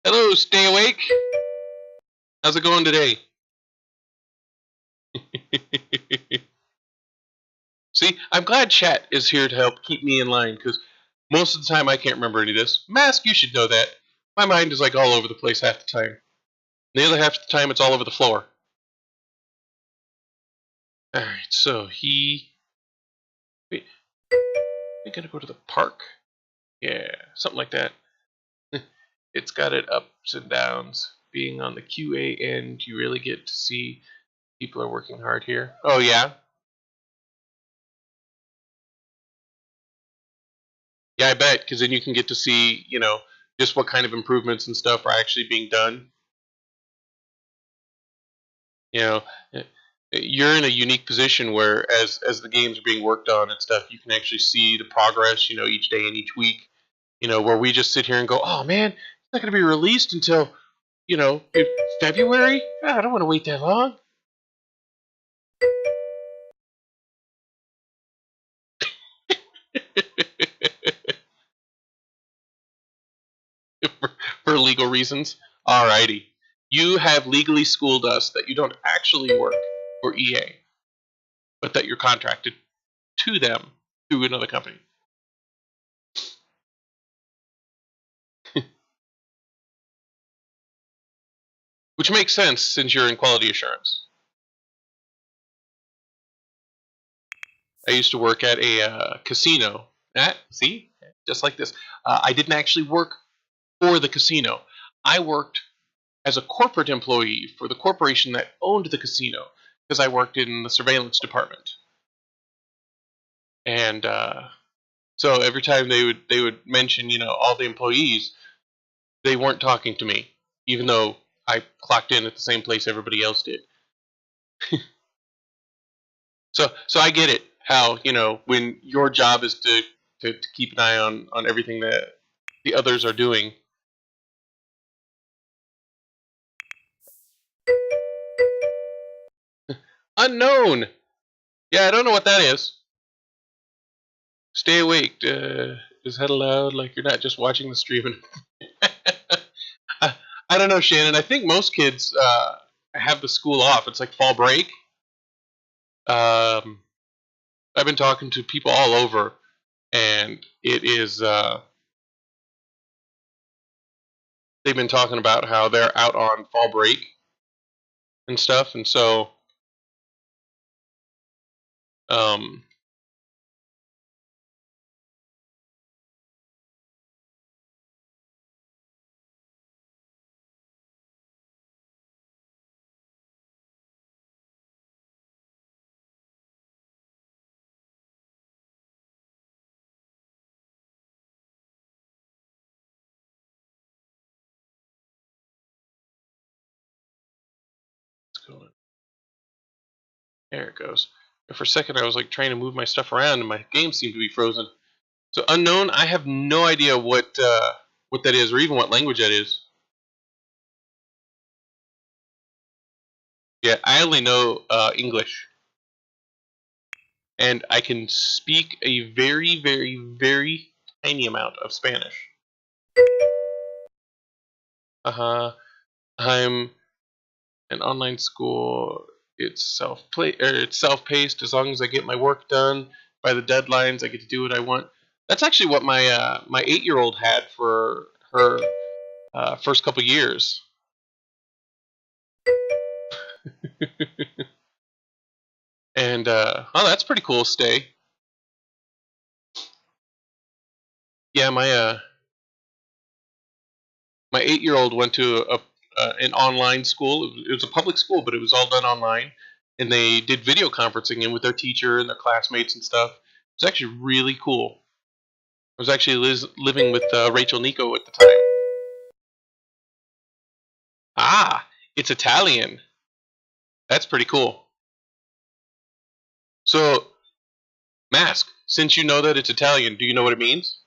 [SPEAKER 1] Hello, stay awake. How's it going today? See, I'm glad chat is here to help keep me in line, because most of the time I can't remember any of this. Mask, you should know that. My mind is like all over the place half the time. The other half of the time, it's all over the floor. Alright, so Wait, we gonna go to the park? Yeah, something like that. It's got it ups and downs. Being on the QA end, you really get to see people are working hard here. Oh, yeah? Yeah, I bet, because then you can get to see, you know, just what kind of improvements and stuff are actually being done. You know, you're in a unique position where as the games are being worked on and stuff, you can actually see the progress, you know, each day and each week. You know, where we just sit here and go, oh man, it's not going to be released until, you know, February? I don't want to wait that long. For legal reasons. Alrighty. You have legally schooled us that you don't actually work for EA, but that you're contracted to them through another company. Which makes sense since you're in quality assurance. I used to work at a casino. See? Just like this. I didn't actually work for the casino. I worked as a corporate employee for the corporation that owned the casino, because I worked in the surveillance department. And so every time they would mention, you know, all the employees, they weren't talking to me, even though I clocked in at the same place everybody else did. So I get it, how, you know, when your job is to keep an eye on everything that the others are doing. Unknown! Yeah, I don't know what that is. Stay awake. Is head aloud like you're not just watching the stream. I don't know, Shannon. I think most kids have the school off. It's like fall break. I've been talking to people all over, and it is. They've been talking about how they're out on fall break and stuff, and so there it goes. For a second, I was like trying to move my stuff around, and my game seemed to be frozen. So unknown, I have no idea what that is, or even what language that is. Yeah, I only know English, and I can speak a very, very, very tiny amount of Spanish. I'm an online school. It's self-paced. As long as I get my work done by the deadlines, I get to do what I want. That's actually what my 8-year-old had for her first couple years. And oh, that's pretty cool. Stay. Yeah, my 8-year-old went to an online school. It was a public school, but it was all done online, and they did video conferencing in with their teacher and their classmates and stuff. It was actually really cool. I was actually living with Rachel Nico at the time. Ah, it's Italian. That's pretty cool. So, Mask, since you know that it's Italian, do you know what it means?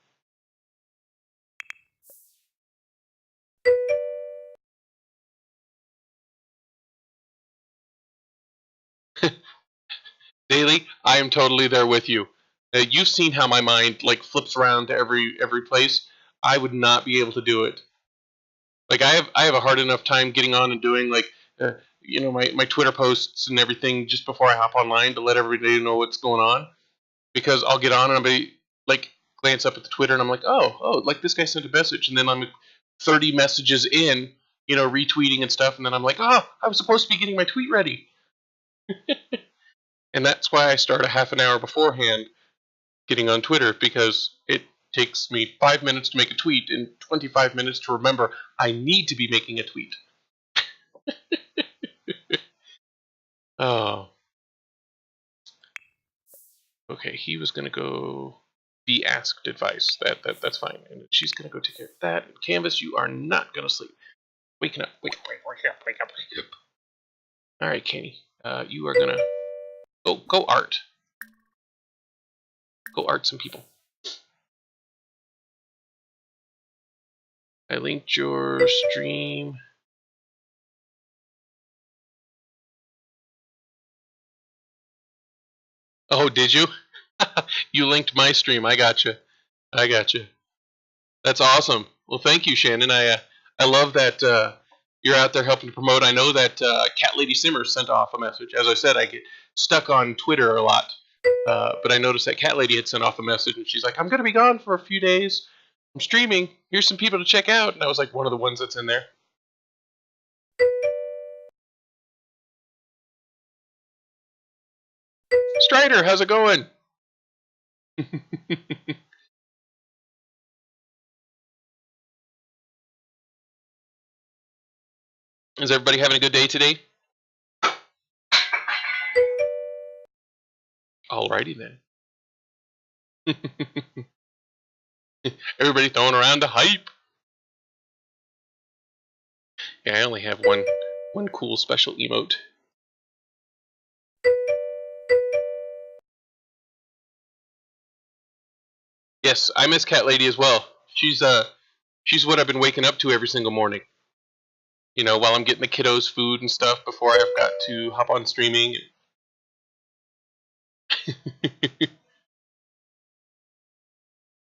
[SPEAKER 1] Daily, I am totally there with you. You've seen how my mind like flips around to every place. I would not be able to do it. Like I have a hard enough time getting on and doing like my Twitter posts and everything just before I hop online to let everybody know what's going on, because I'll get on and I'll be like glance up at the Twitter and I'm like, oh, like this guy sent a message, and then I'm 30 messages in, retweeting and stuff, and then I'm like, oh, I was supposed to be getting my tweet ready. And that's why I start a half an hour beforehand getting on Twitter, because it takes me 5 minutes to make a tweet and 25 minutes to remember I need to be making a tweet. Oh. Okay, he was gonna go be asked advice. That's fine. And she's gonna go take care of that. And Canvas, you are not gonna sleep. Waking up. Wake up. Alright, Kenny. You are gonna go art. Go art some people. I linked your stream. Oh, did you? You linked my stream. I gotcha. That's awesome. Well, thank you, Shannon. I love that you're out there helping to promote. I know that Cat Lady Simmer sent off a message. As I said, I get stuck on Twitter a lot. But I noticed that Cat Lady had sent off a message, and she's like, I'm going to be gone for a few days. I'm streaming. Here's some people to check out. And I was like one of the ones that's in there. Strider, how's it going? Is everybody having a good day today? Alrighty then. Everybody throwing around the hype. Yeah, I only have one cool special emote. Yes, I miss Cat Lady as well. She's what I've been waking up to every single morning. While I'm getting the kiddos food and stuff before I've got to hop on streaming.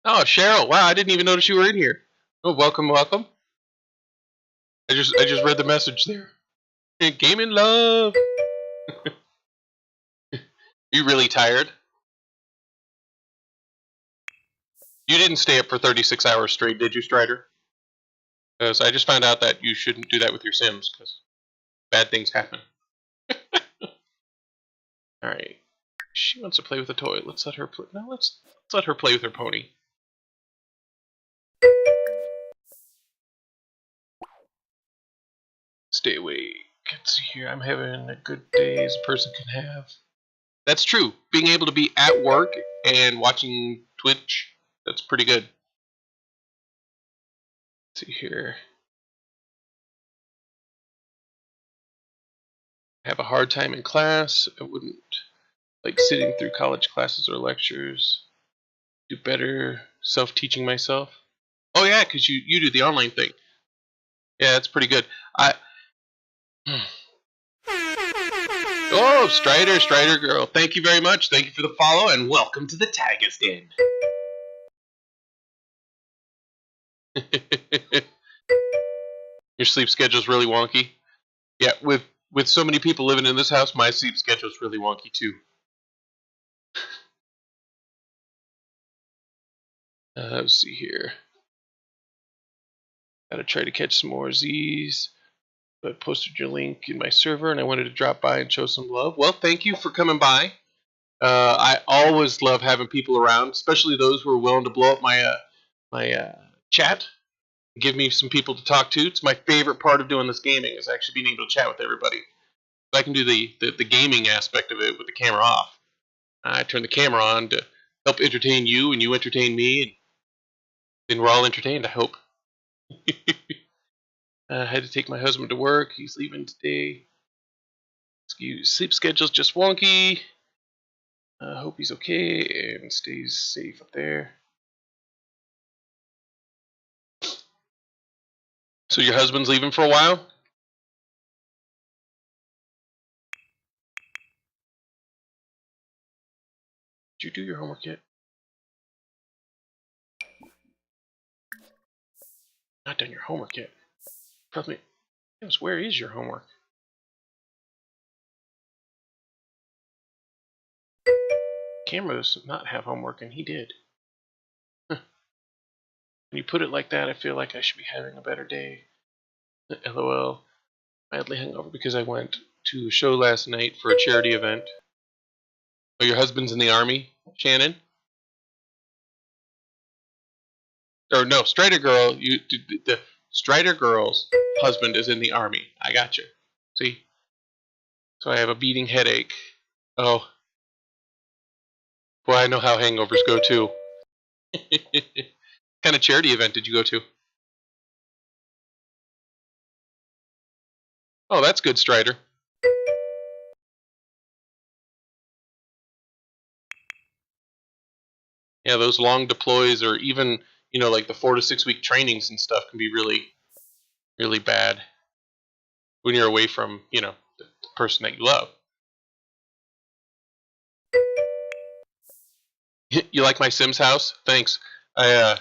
[SPEAKER 1] Oh, Cheryl! Wow, I didn't even notice you were in here. Oh, welcome. I just read the message there. Gaming love. You really tired? You didn't stay up for 36 hours straight, did you, Strider? Because I just found out that you shouldn't do that with your Sims, because bad things happen. Alright. She wants to play with a toy. Let's let her play. No, let's let her play with her pony. Stay awake. Let's see here. I'm having a good day as a person can have. That's true. Being able to be at work and watching Twitch, that's pretty good. Let's see here. I have a hard time in class. I wouldn't like sitting through college classes or lectures. Do better self-teaching myself. Oh yeah, because you do the online thing. Yeah, that's pretty good. Oh, Strider girl. Thank you very much. Thank you for the follow, and welcome to the Tigers Den. Your sleep schedule's really wonky. Yeah, with with so many people living in this house, my sleep schedule is really wonky too. Let's see here. Gotta try to catch some more Z's. I posted your link in my server, and I wanted to drop by and show some love. Well, thank you for coming by. I always love having people around, especially those who are willing to blow up my chat. Give me some people to talk to. It's my favorite part of doing this gaming is actually being able to chat with everybody. I can do the gaming aspect of it with the camera off. I turn the camera on to help entertain you, and you entertain me, and then we're all entertained, I hope. I had to take my husband to work. He's leaving today. Sleep schedule's just wonky. I hope he's okay and stays safe up there. So your husband's leaving for a while? Did you do your homework yet? Not done your homework yet. Probably. Where is your homework? Camera does not have homework, and he did. Huh. When you put it like that, I feel like I should be having a better day. LOL. Madly hungover because I went to a show last night for a charity event. Oh, your husband's in the army, Shannon? Or no, Strider Girl. The Strider Girl's husband is in the army. I got you. See? So I have a beating headache. Oh. Boy, I know how hangovers go too. What kind of charity event did you go to? Oh, that's good, Strider. Yeah, those long deploys or even, like the 4 to 6 week trainings and stuff can be really, really bad when you're away from, the person that you love. You like my Sims house? Thanks. I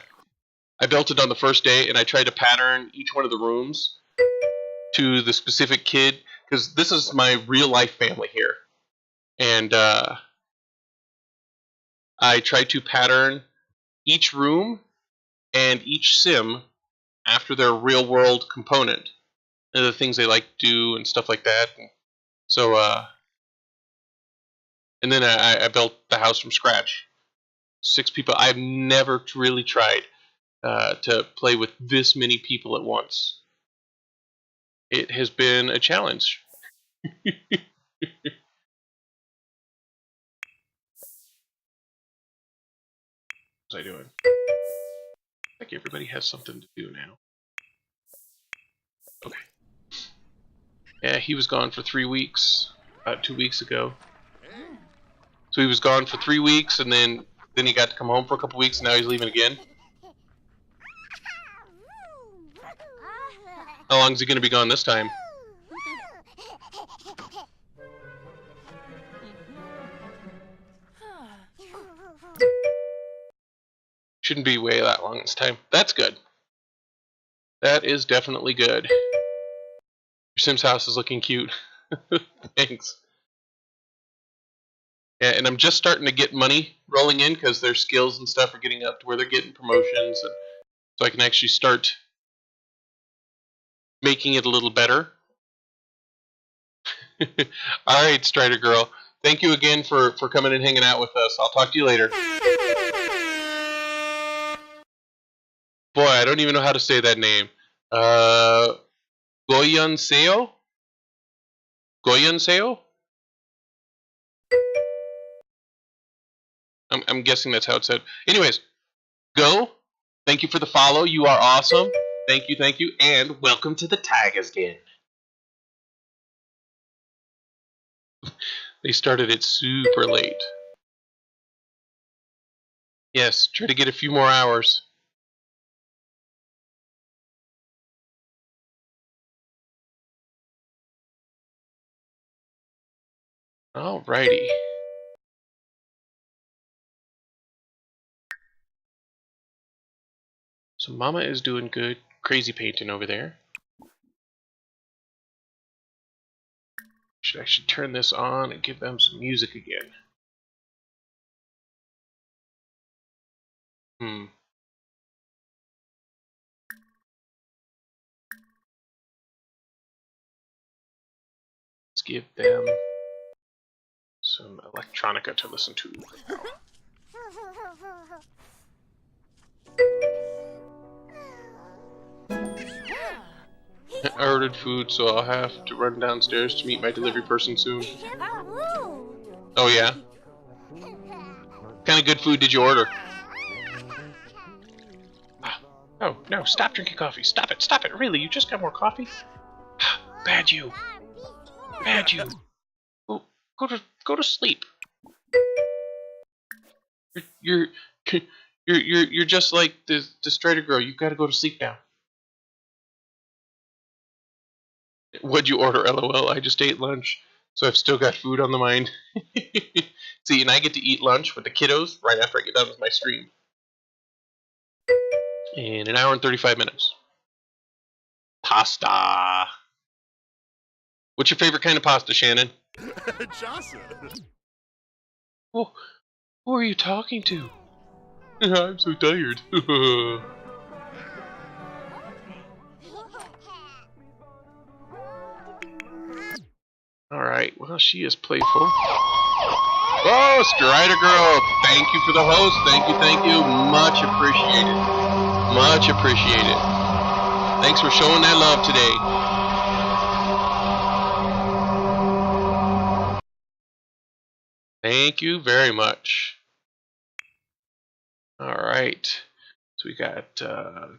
[SPEAKER 1] built it on the first day, and I tried to pattern each one of the rooms to the specific kid, because this is my real life family here. And I tried to pattern each room and each sim after their real world component. And the things they like to do and stuff like that. And so, and then I built the house from scratch. 6 people. I've never really tried to play with this many people at once. It has been a challenge. What's I doing? I think everybody has something to do now. Okay. Yeah, he was gone for 3 weeks, about 2 weeks ago. So he was gone for 3 weeks, and then he got to come home for a couple weeks, and now he's leaving again. How long is he going to be gone this time? Shouldn't be way that long this time. That's good. That is definitely good. Your Sims house is looking cute. Thanks. Yeah, and I'm just starting to get money rolling in because their skills and stuff are getting up to where they're getting promotions, and so I can actually start making it a little better. Alright, Strider Girl. Thank you again for coming and hanging out with us. I'll talk to you later. Boy, I don't even know how to say that name. Goyan Seo? Goyan Seo? I'm guessing that's how it's said. Anyways, go. Thank you for the follow. You are awesome. Thank you, and welcome to the Tigers Den. They started it super late. Yes, try to get a few more hours. Alrighty. So Mama is doing good. Crazy painting over there. Should actually turn this on and give them some music again. Let's give them some electronica to listen to. I ordered food, so I'll have to run downstairs to meet my delivery person soon. Oh yeah? What kind of good food did you order? Oh, no, stop drinking coffee. Stop it, really, you just got more coffee? Bad you. Bad you. Go to sleep. You're you're just like the straighter girl. You've got to go to sleep now. What'd you order? LOL. I just ate lunch, so I've still got food on the mind. See, and I get to eat lunch with the kiddos right after I get done with my stream. In an hour and 35 minutes. Pasta. What's your favorite kind of pasta, Shannon?
[SPEAKER 6] Johnson.
[SPEAKER 1] Oh, who are you talking to? I'm so tired. Alright, well, she is playful. Oh, Strider Girl, thank you for the host. Thank you. Much appreciated. Much appreciated. Thanks for showing that love today. Thank you very much. Alright, so we got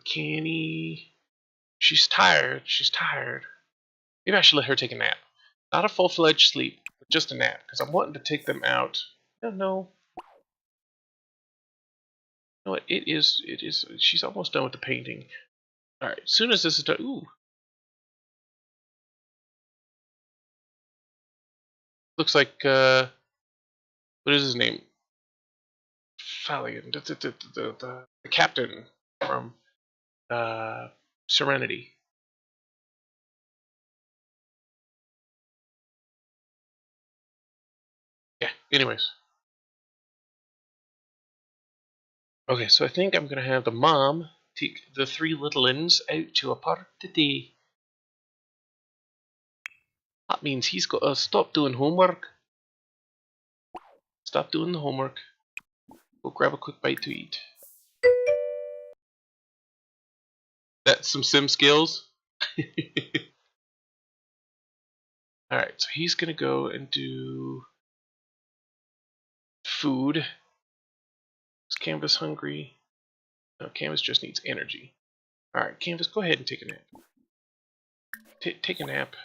[SPEAKER 1] Canny. She's tired. Maybe I should let her take a nap. Not a full-fledged sleep, but just a nap, because I'm wanting to take them out. No. No, it is. She's almost done with the painting. Alright, as soon as this is done. Ooh. Looks like, what is his name? Fallion. The captain from Serenity. Yeah, anyways. Okay, so I think I'm going to have the mom take the three little uns out to a park today. That means he's got to stop doing homework. Stop doing the homework. Go grab a quick bite to eat. That's some sim skills. Alright, so he's going to go and do food. Is Canvas hungry? No, Canvas just needs energy. Alright, Canvas, go ahead and take a nap. Take a nap.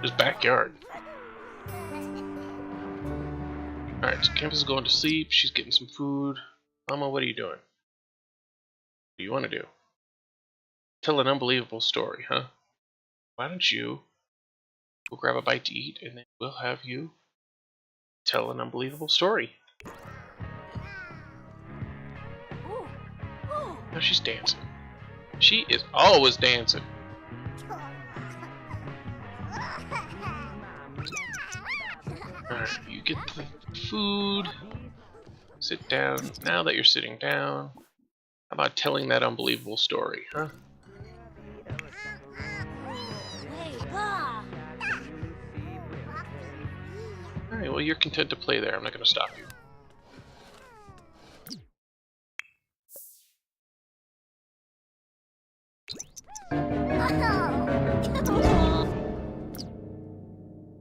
[SPEAKER 1] His backyard. Alright, so Canvas is going to sleep. She's getting some food. Mama, what are you doing? What do you want to do? Tell an unbelievable story, huh? Why don't you go grab a bite to eat, and then we'll have you tell an unbelievable story. Now she's dancing. She is always dancing. Alright, you get the food. Sit down. Now that you're sitting down, how about telling that unbelievable story, huh? Alright, well, you're content to play there. I'm not going to stop you.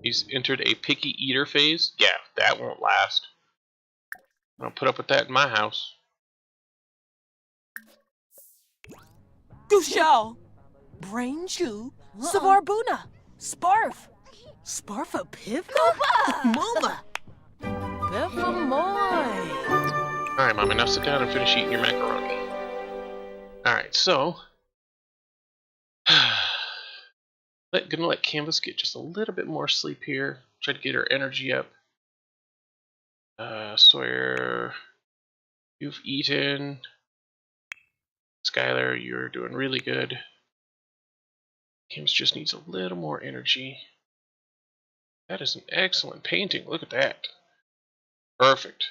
[SPEAKER 1] He's entered a picky eater phase. Yeah, that won't last. I don't put up with that in my house.
[SPEAKER 2] Dushao, Brain Chew, Savarbuna, Sparf, Sparfa Pivka, Muma, Befamoy.
[SPEAKER 1] Alright, Mommy, now sit down and finish eating your macaroni. Alright, so gonna let Canvas get just a little bit more sleep here. Try to get her energy up. Sawyer, you've eaten. Skylar, you're doing really good. Kim's just needs a little more energy. That is an excellent painting. Look at that. Perfect.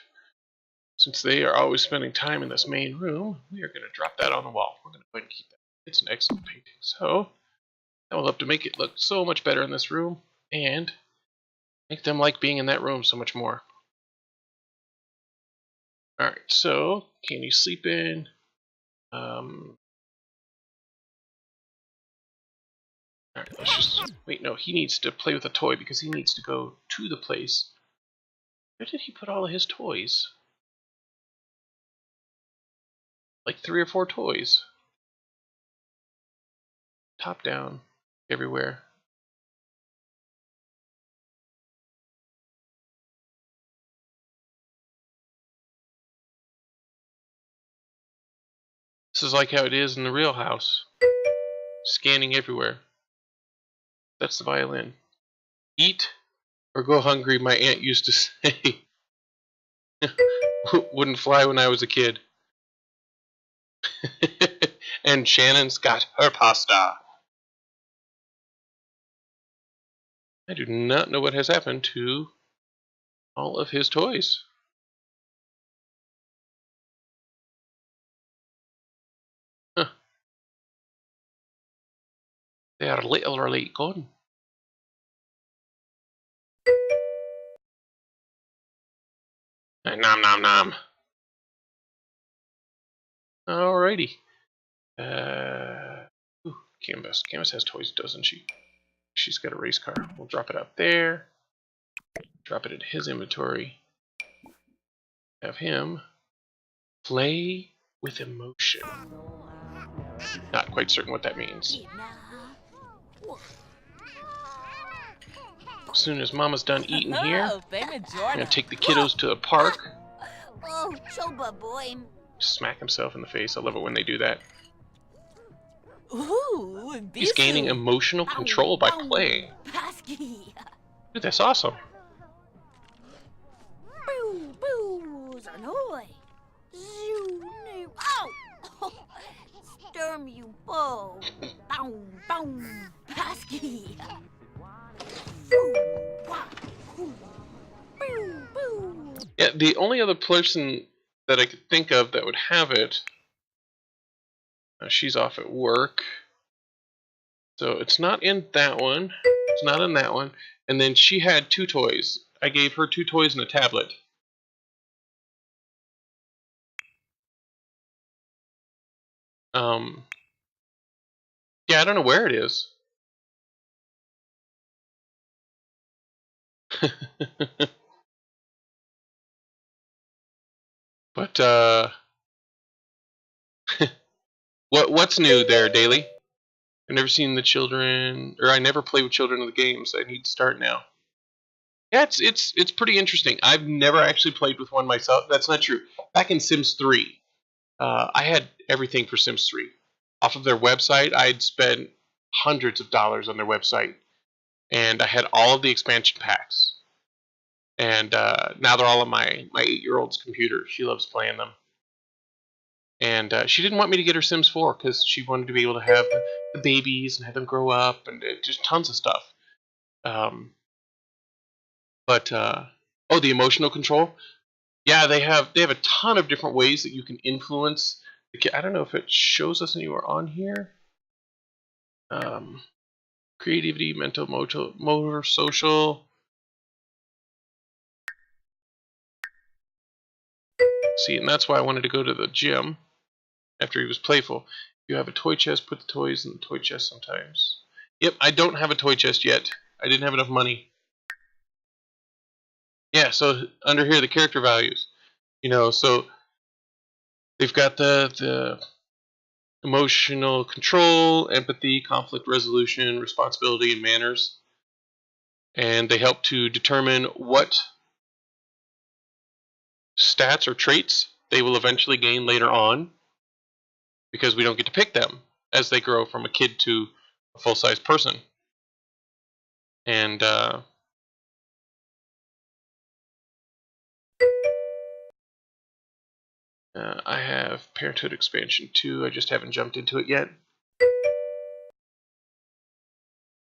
[SPEAKER 1] Since they are always spending time in this main room, we are going to drop that on the wall. We're going to go ahead and keep that. It's an excellent painting. So, that will help to make it look so much better in this room and make them like being in that room so much more. Alright, so, can you sleep in? Alright, let's just... Wait, no, he needs to play with a toy because he needs to go to the place. Where did he put all of his toys? Like 3 or 4 toys. Top down, everywhere. This is like how it is in the real house. Scanning everywhere. That's the violin. Eat or go hungry, my aunt used to say. Wouldn't fly when I was a kid. And Shannon's got her pasta. I do not know what has happened to all of his toys. Huh. They are literally gone. Nom nom nom. Alrighty. Ooh, Canvas. Canvas has toys, doesn't she? She's got a race car. We'll drop it out there. Drop it in his inventory. Have him play with emotion. Not quite certain what that means. As soon as Mama's done eating here, I'm gonna take the kiddos to a park.
[SPEAKER 4] Oh, Choba boy.
[SPEAKER 1] Smack himself in the face. I love it when they do that.
[SPEAKER 2] Ooh,
[SPEAKER 1] He's gaining emotional control by playing. Dude, that's awesome.
[SPEAKER 4] Boo, boo, Zanoy. Zoo, no. Ow! Sturm, you bow. Bow, bow, Pasky.
[SPEAKER 1] Yeah, the only other person that I could think of that would have it, she's off at work, so it's not in that one. It's not in that one. And then she had 2 toys. I gave her 2 toys and a tablet. Yeah, I don't know where it is. But what's new there, Daily? I've never seen the children, or I never play with children in the games. I need to start now. Yeah, it's pretty interesting. I've never actually played with one myself. That's not true. Back in Sims 3, I had everything for Sims 3. Off of their website, I'd spent hundreds of dollars on their website, and I had all of the expansion packs. And now they're all on my 8-year-old's computer. She loves playing them. And she didn't want me to get her Sims 4 because she wanted to be able to have the babies and have them grow up and just tons of stuff. Oh, the emotional control. Yeah, they have a ton of different ways that you can influence the kid. I don't know if it shows us anywhere on here. Creativity, mental, motor, social. See, and that's why I wanted to go to the gym after he was playful. If you have a toy chest, put the toys in the toy chest sometimes. Yep, I don't have a toy chest yet. I didn't have enough money. Yeah, so under here, the character values. You know, so they've got the emotional control, empathy, conflict resolution, responsibility, and manners. And they help to determine what stats or traits they will eventually gain later on, because we don't get to pick them as they grow from a kid to a full-size person. And I have Parenthood Expansion 2. I just haven't jumped into it yet.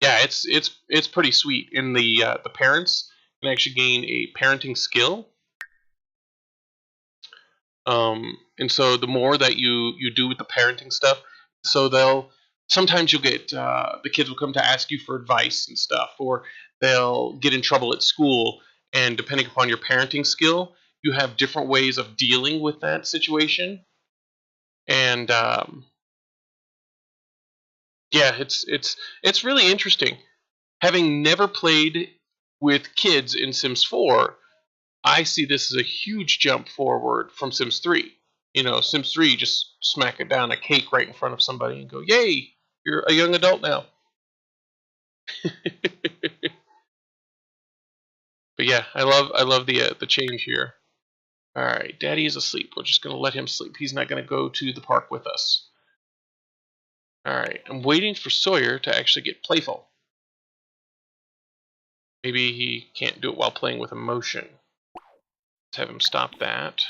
[SPEAKER 1] Yeah, it's pretty sweet. In the parents can actually gain a parenting skill. And so the more that you do with the parenting stuff, so sometimes you'll get the kids will come to ask you for advice and stuff, or they'll get in trouble at school, and depending upon your parenting skill, you have different ways of dealing with that situation. And yeah, it's really interesting. Having never played with kids in Sims 4, I see this as a huge jump forward from Sims 3. You know, Sims 3, just smack it down a cake right in front of somebody and go, "Yay, you're a young adult now." But yeah, I love the change here. All right, Daddy is asleep. We're just gonna let him sleep. He's not gonna go to the park with us. All right, I'm waiting for Sawyer to actually get playful. Maybe he can't do it while playing with emotion. Let's have him stop that.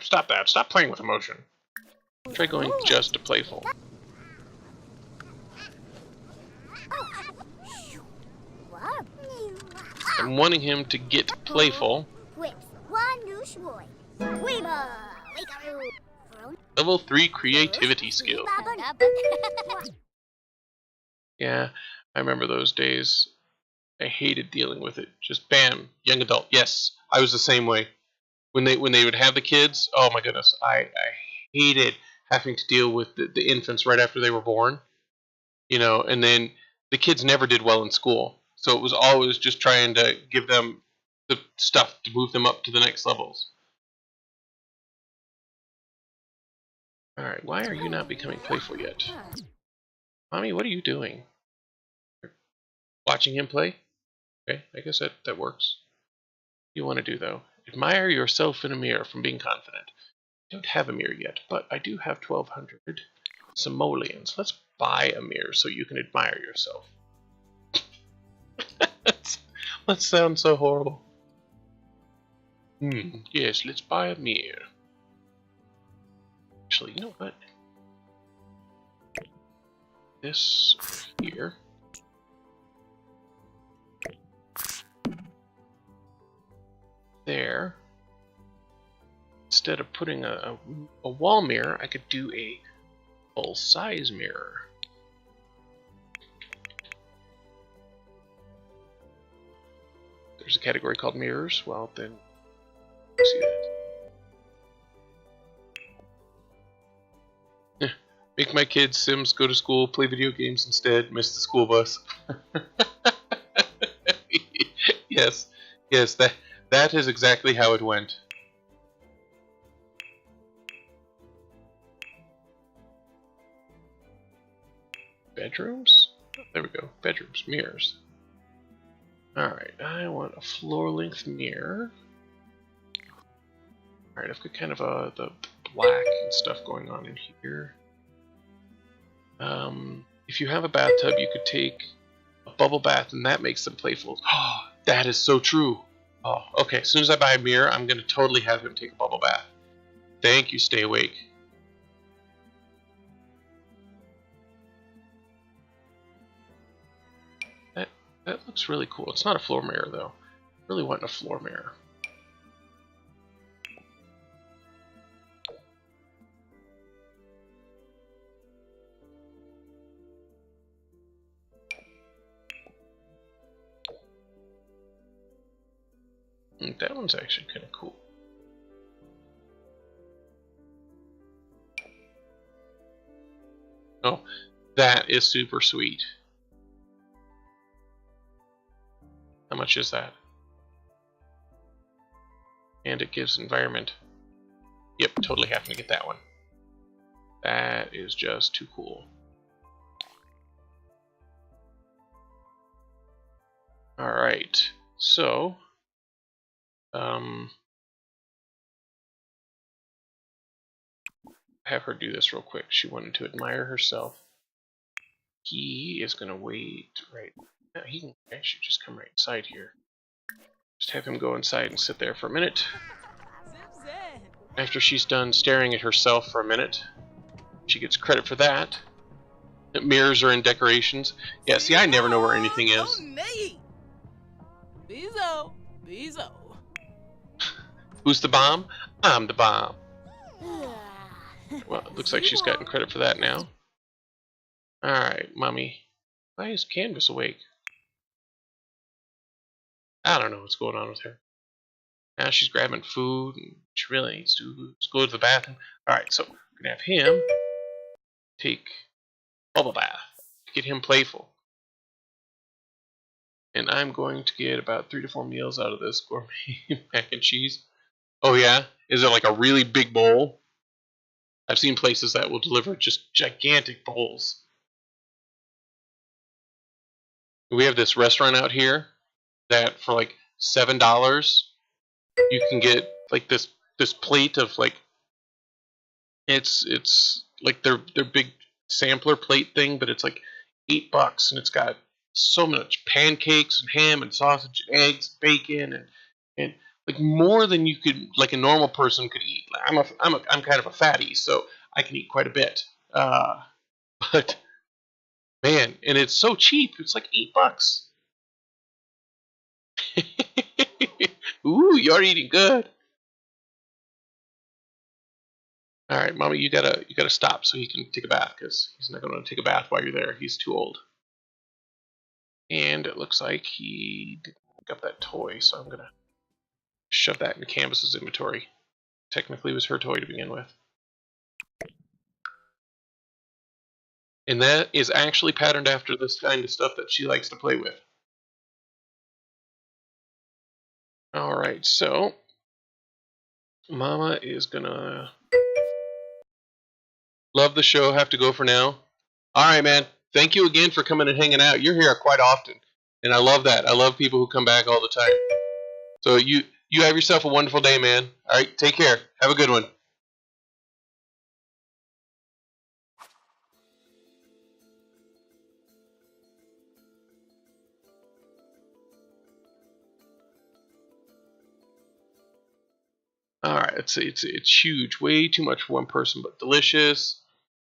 [SPEAKER 1] Stop that. Stop playing with emotion. Try going just to playful. I'm wanting him to get playful. Level 3 creativity skill. Yeah, I remember those days. I hated dealing with it. Just bam, young adult. Yes, I was the same way. When they would have the kids, oh my goodness, I hated having to deal with the infants right after they were born. You know, and then the kids never did well in school. So it was always just trying to give them the stuff to move them up to the next levels. Alright, why are you not becoming playful yet? Mommy, what are you doing? Watching him play? Okay, I guess that works. What do you want to do, though? Admire yourself in a mirror from being confident. I don't have a mirror yet, but I do have 1,200 simoleons. Let's buy a mirror so you can admire yourself. That sounds so horrible. Yes, let's buy a mirror. Actually, you know what? This here. There. Instead of putting a wall mirror, I could do a full-size mirror. There's a category called mirrors. Well, then, see that. Make my kids Sims go to school, play video games instead, miss the school bus. Yes, that is exactly how it went. Bedrooms? There we go. Bedrooms, mirrors. Alright, I want a floor-length mirror. Alright, I've got kind of the black and stuff going on in here. If you have a bathtub, you could take a bubble bath, and that makes them playful. Oh, that is so true. Oh, okay, as soon as I buy a mirror, I'm going to totally have him take a bubble bath. Thank you, Stay Awake. That looks really cool. It's not a floor mirror, though. I really want a floor mirror. That one's actually kind of cool. Oh, that is super sweet. How much is that? And it gives environment. Yep, totally having to get that one. That is just too cool. Alright, so have her do this real quick. She wanted to admire herself. He is gonna wait right now. He can actually just come right inside here. Just have him go inside and sit there for a minute. After she's done staring at herself for a minute, she gets credit for that. It mirrors her in decorations. Yeah, see, I never know where anything is.
[SPEAKER 2] Oh, Nate. Bezo. Bezo.
[SPEAKER 1] Who's the bomb? I'm the bomb. Well, it looks like she's gotten credit for that now. Alright, Mommy. Why is Canvas awake? I don't know what's going on with her. Now she's grabbing food, and she really needs to go to the bathroom. Alright, so we're going to have him take bubble bath to get him playful. And I'm going to get about 3 to 4 meals out of this gourmet mac and cheese. Oh yeah? Is it like a really big bowl? I've seen places that will deliver just gigantic bowls. We have this restaurant out here that for like $7 you can get like this plate of like it's like their big sampler plate thing, but it's like $8 and it's got so much pancakes and ham and sausage and eggs, bacon and like more than you could like a normal person could eat. I'm kind of a fatty, so I can eat quite a bit. But man, and it's so cheap. It's like $8. Ooh, you're eating good. All right, Mommy, you gotta stop so he can take a bath because he's not gonna take a bath while you're there. He's too old. And it looks like he didn't pick up that toy, so I'm gonna shove that in Canvas's inventory. Technically, it was her toy to begin with. And that is actually patterned after this kind of stuff that she likes to play with. Alright, so Mama is gonna love the show, have to go for now. Alright, man. Thank you again for coming and hanging out. You're here quite often. And I love that. I love people who come back all the time. So you have yourself a wonderful day, man. Alright, take care. Have a good one. Alright, it's huge. Way too much for one person, but delicious.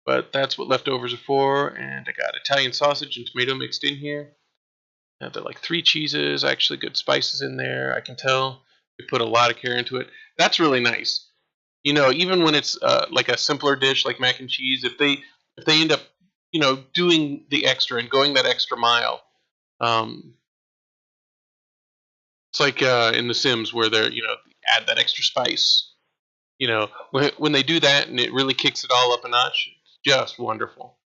[SPEAKER 1] But that's what leftovers are for. And I got Italian sausage and tomato mixed in here. They're like 3 cheeses, actually good spices in there. I can tell we put a lot of care into it. That's really nice. You know, even when it's like a simpler dish like mac and cheese, if they end up, you know, doing the extra and going that extra mile, it's like in The Sims where they're, you know, add that extra spice. You know, when they do that and it really kicks it all up a notch, it's just wonderful.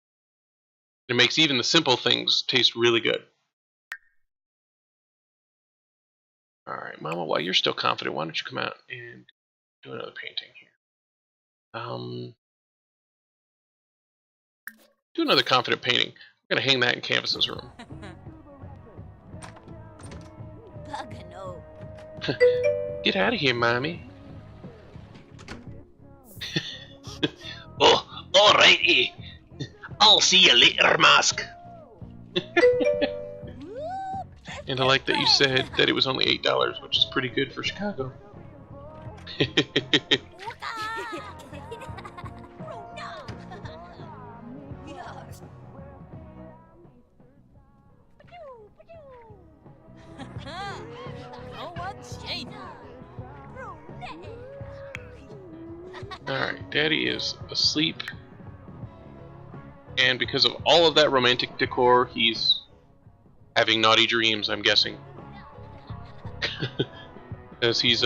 [SPEAKER 1] It makes even the simple things taste really good. All right, Mama, while you're still confident, why don't you come out and do another painting here? Do another confident painting. I'm gonna hang that in Canvas's room.
[SPEAKER 4] Bugano.
[SPEAKER 1] Get out of here, Mommy. Oh, alrighty. I'll see you later, Mask. And I like that you said that it was only $8, which is pretty good for Chicago. Alright, Daddy is asleep. And because of all of that romantic decor, he's having naughty dreams, I'm guessing. Because he's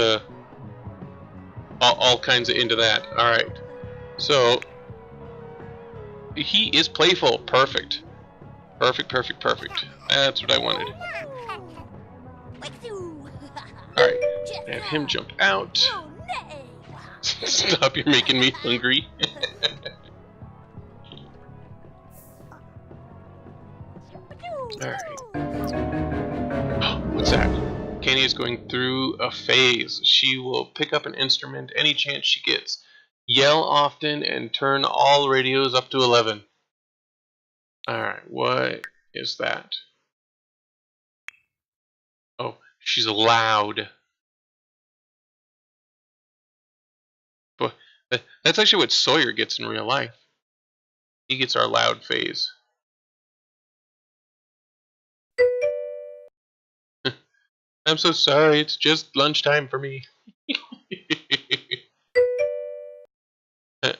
[SPEAKER 1] all kinds of into that. Alright. So he is playful. Perfect. Perfect. That's what I wanted. Alright. Have him jump out. Stop, you're making me hungry. Alright. What's that? Kenny is going through a phase. She will pick up an instrument any chance she gets, yell often, and turn all radios up to 11. Alright, what is that? Oh, she's loud. That's actually what Sawyer gets in real life. He gets our loud phase. I'm so sorry, it's just lunchtime for me.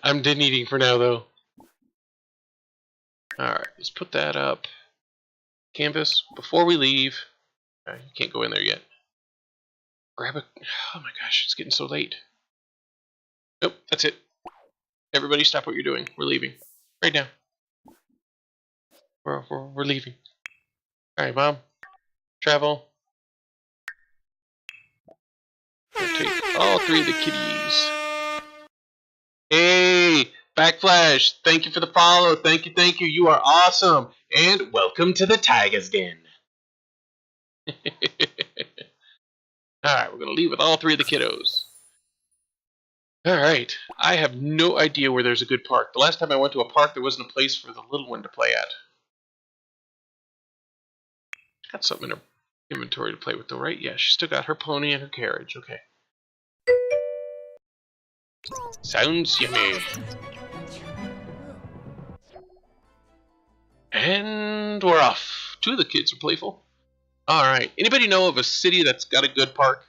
[SPEAKER 1] I'm done eating for now, though. Alright, let's put that up. Canvas, before we leave. You can't go in there yet. Grab a... Oh my gosh, it's getting so late. Nope, that's it. Everybody stop what you're doing. We're leaving. Right now. We're leaving. Alright, Mom. Travel. We'll take all 3 of the kitties. Hey! Backflash! Thank you for the follow. Thank you, thank you. You are awesome. And welcome to the Tiger's Den. Alright, we're going to leave with all 3 of the kiddos. Alright, I have no idea where there's a good park. The last time I went to a park, there wasn't a place for the little one to play at. Got something in her inventory to play with though, right? Yeah, she's still got her pony and her carriage. Okay. Sounds yummy. And we're off. 2 of the kids are playful. Alright, anybody know of a city that's got a good park?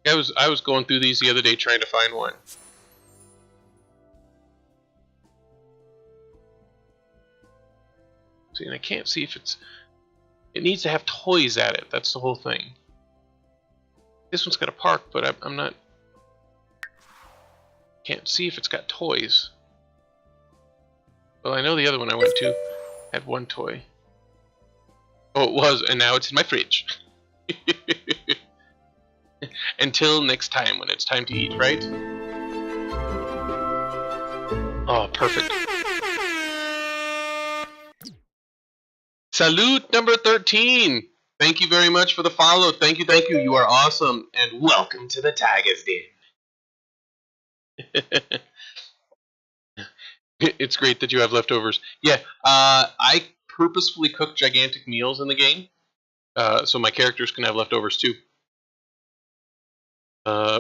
[SPEAKER 1] I was going through these the other day trying to find one. See, and I can't see if it's... It needs to have toys at it. That's the whole thing. This one's got a park, but I'm not... Can't see if it's got toys. Well, I know the other one I went to had 1 toy. Oh, it was, and now it's in my fridge. Until next time, when it's time to eat, right? Oh, perfect. Salute number 13! Thank you very much for the follow. Thank you, thank you. You are awesome. And welcome to the Tiger's Den. It's great that you have leftovers. Yeah, I purposefully cook gigantic meals in the game, so my characters can have leftovers too.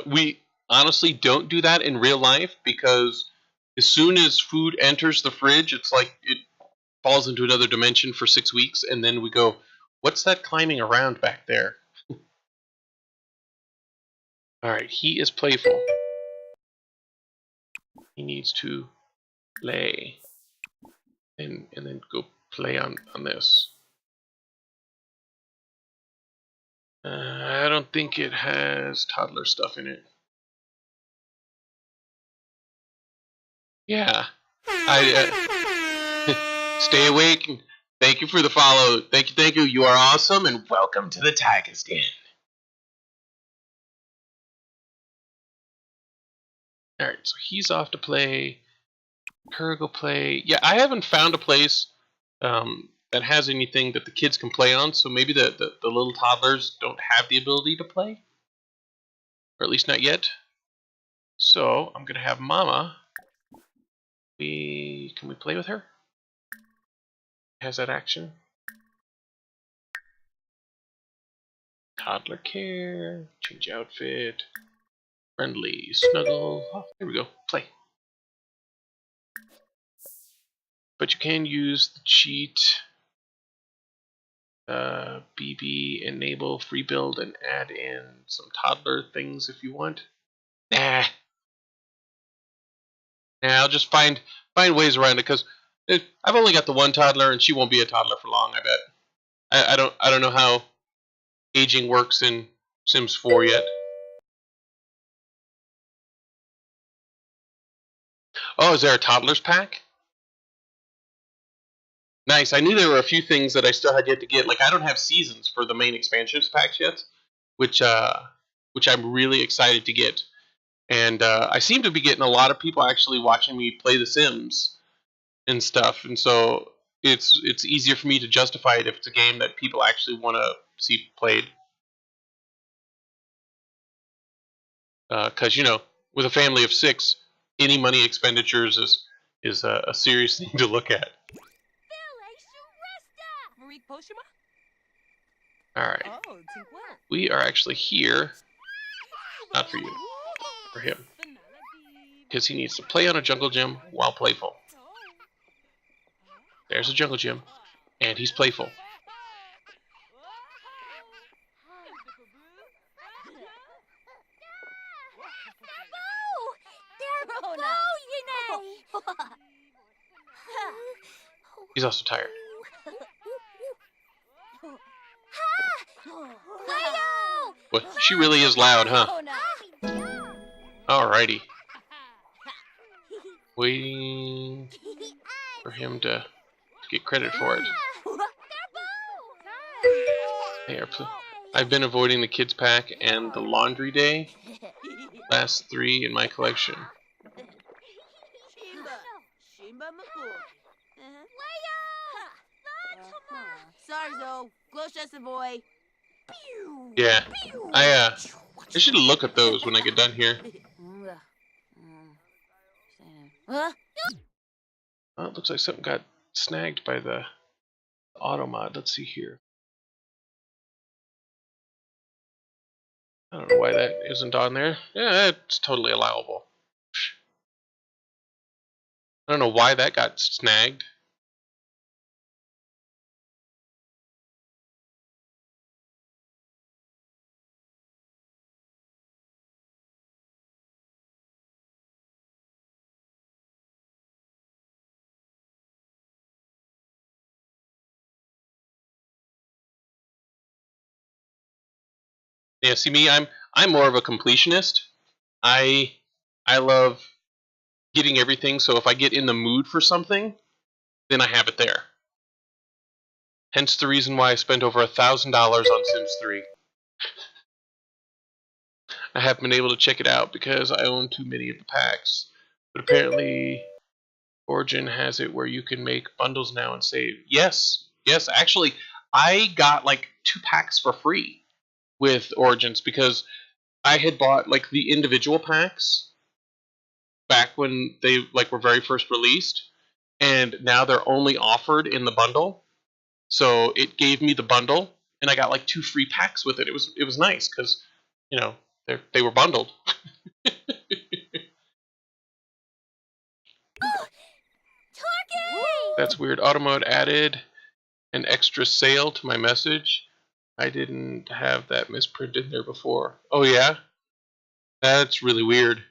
[SPEAKER 1] We honestly don't do that in real life because as soon as food enters the fridge, it's like it falls into another dimension for 6 weeks, and then we go, what's that climbing around back there? Alright, he is playful. He needs to play. And then go play on this. I don't think it has toddler stuff in it. Yeah. Stay awake. And thank you for the follow. Thank you, thank you. You are awesome, and welcome to the Tiger's Den. Alright, so he's off to play. Her go play. Yeah, I haven't found a place that has anything that the kids can play on, so maybe the little toddlers don't have the ability to play. Or at least not yet. So, I'm going to have Mama. Can we play with her? Has that action? Toddler care. Change outfit. Friendly. Snuggle. Oh, there we go. Play. But you can use the cheat. BB, enable, free build, and add in some toddler things if you want. Nah. I'll just find ways around it because I've only got the 1 toddler, and she won't be a toddler for long. I bet. I don't know how aging works in Sims 4 yet. Oh, is there a toddlers pack? Nice. I knew there were a few things that I still had yet to get. Like I don't have seasons for the main expansions packs yet, which I'm really excited to get. And I seem to be getting a lot of people actually watching me play The Sims and stuff, and so it's easier for me to justify it if it's a game that people actually want to see played. Because with a family of 6, any money expenditures is a serious thing to look at. Alright. We are actually here. Not for you. For him. because he needs to play on a jungle gym while playful. There's a jungle gym, and he's playful. He's also tired. Well, she really is loud, huh? Alrighty. Waiting for him to get credit for it. I've been avoiding the kids pack and the laundry day. Last 3 in my collection.
[SPEAKER 4] Sorry, Zoe. Gloucester boy.
[SPEAKER 1] Yeah, I should look at those when I get done here.
[SPEAKER 4] Huh?
[SPEAKER 1] Oh, it looks like something got snagged by the auto mod. Let's see here. I don't know why that isn't on there. Yeah, it's totally allowable. I don't know why that got snagged. Yeah, see me, I'm more of a completionist. I love getting everything, so if I get in the mood for something, then I have it there. Hence the reason why I spent over $1,000 on Sims 3. I haven't been able to check it out because I own too many of the packs. But apparently Origin has it where you can make bundles now and save. Yes, actually, I got like 2 packs for free with Origins because I had bought like the individual packs back when they like were very first released, and now they're only offered in the bundle. So it gave me the bundle, and I got like 2 free packs with it. It was nice because, you know, they were bundled. That's weird. Automode added an extra sale to my message. I didn't have that misprint in there before. Oh yeah? That's really weird.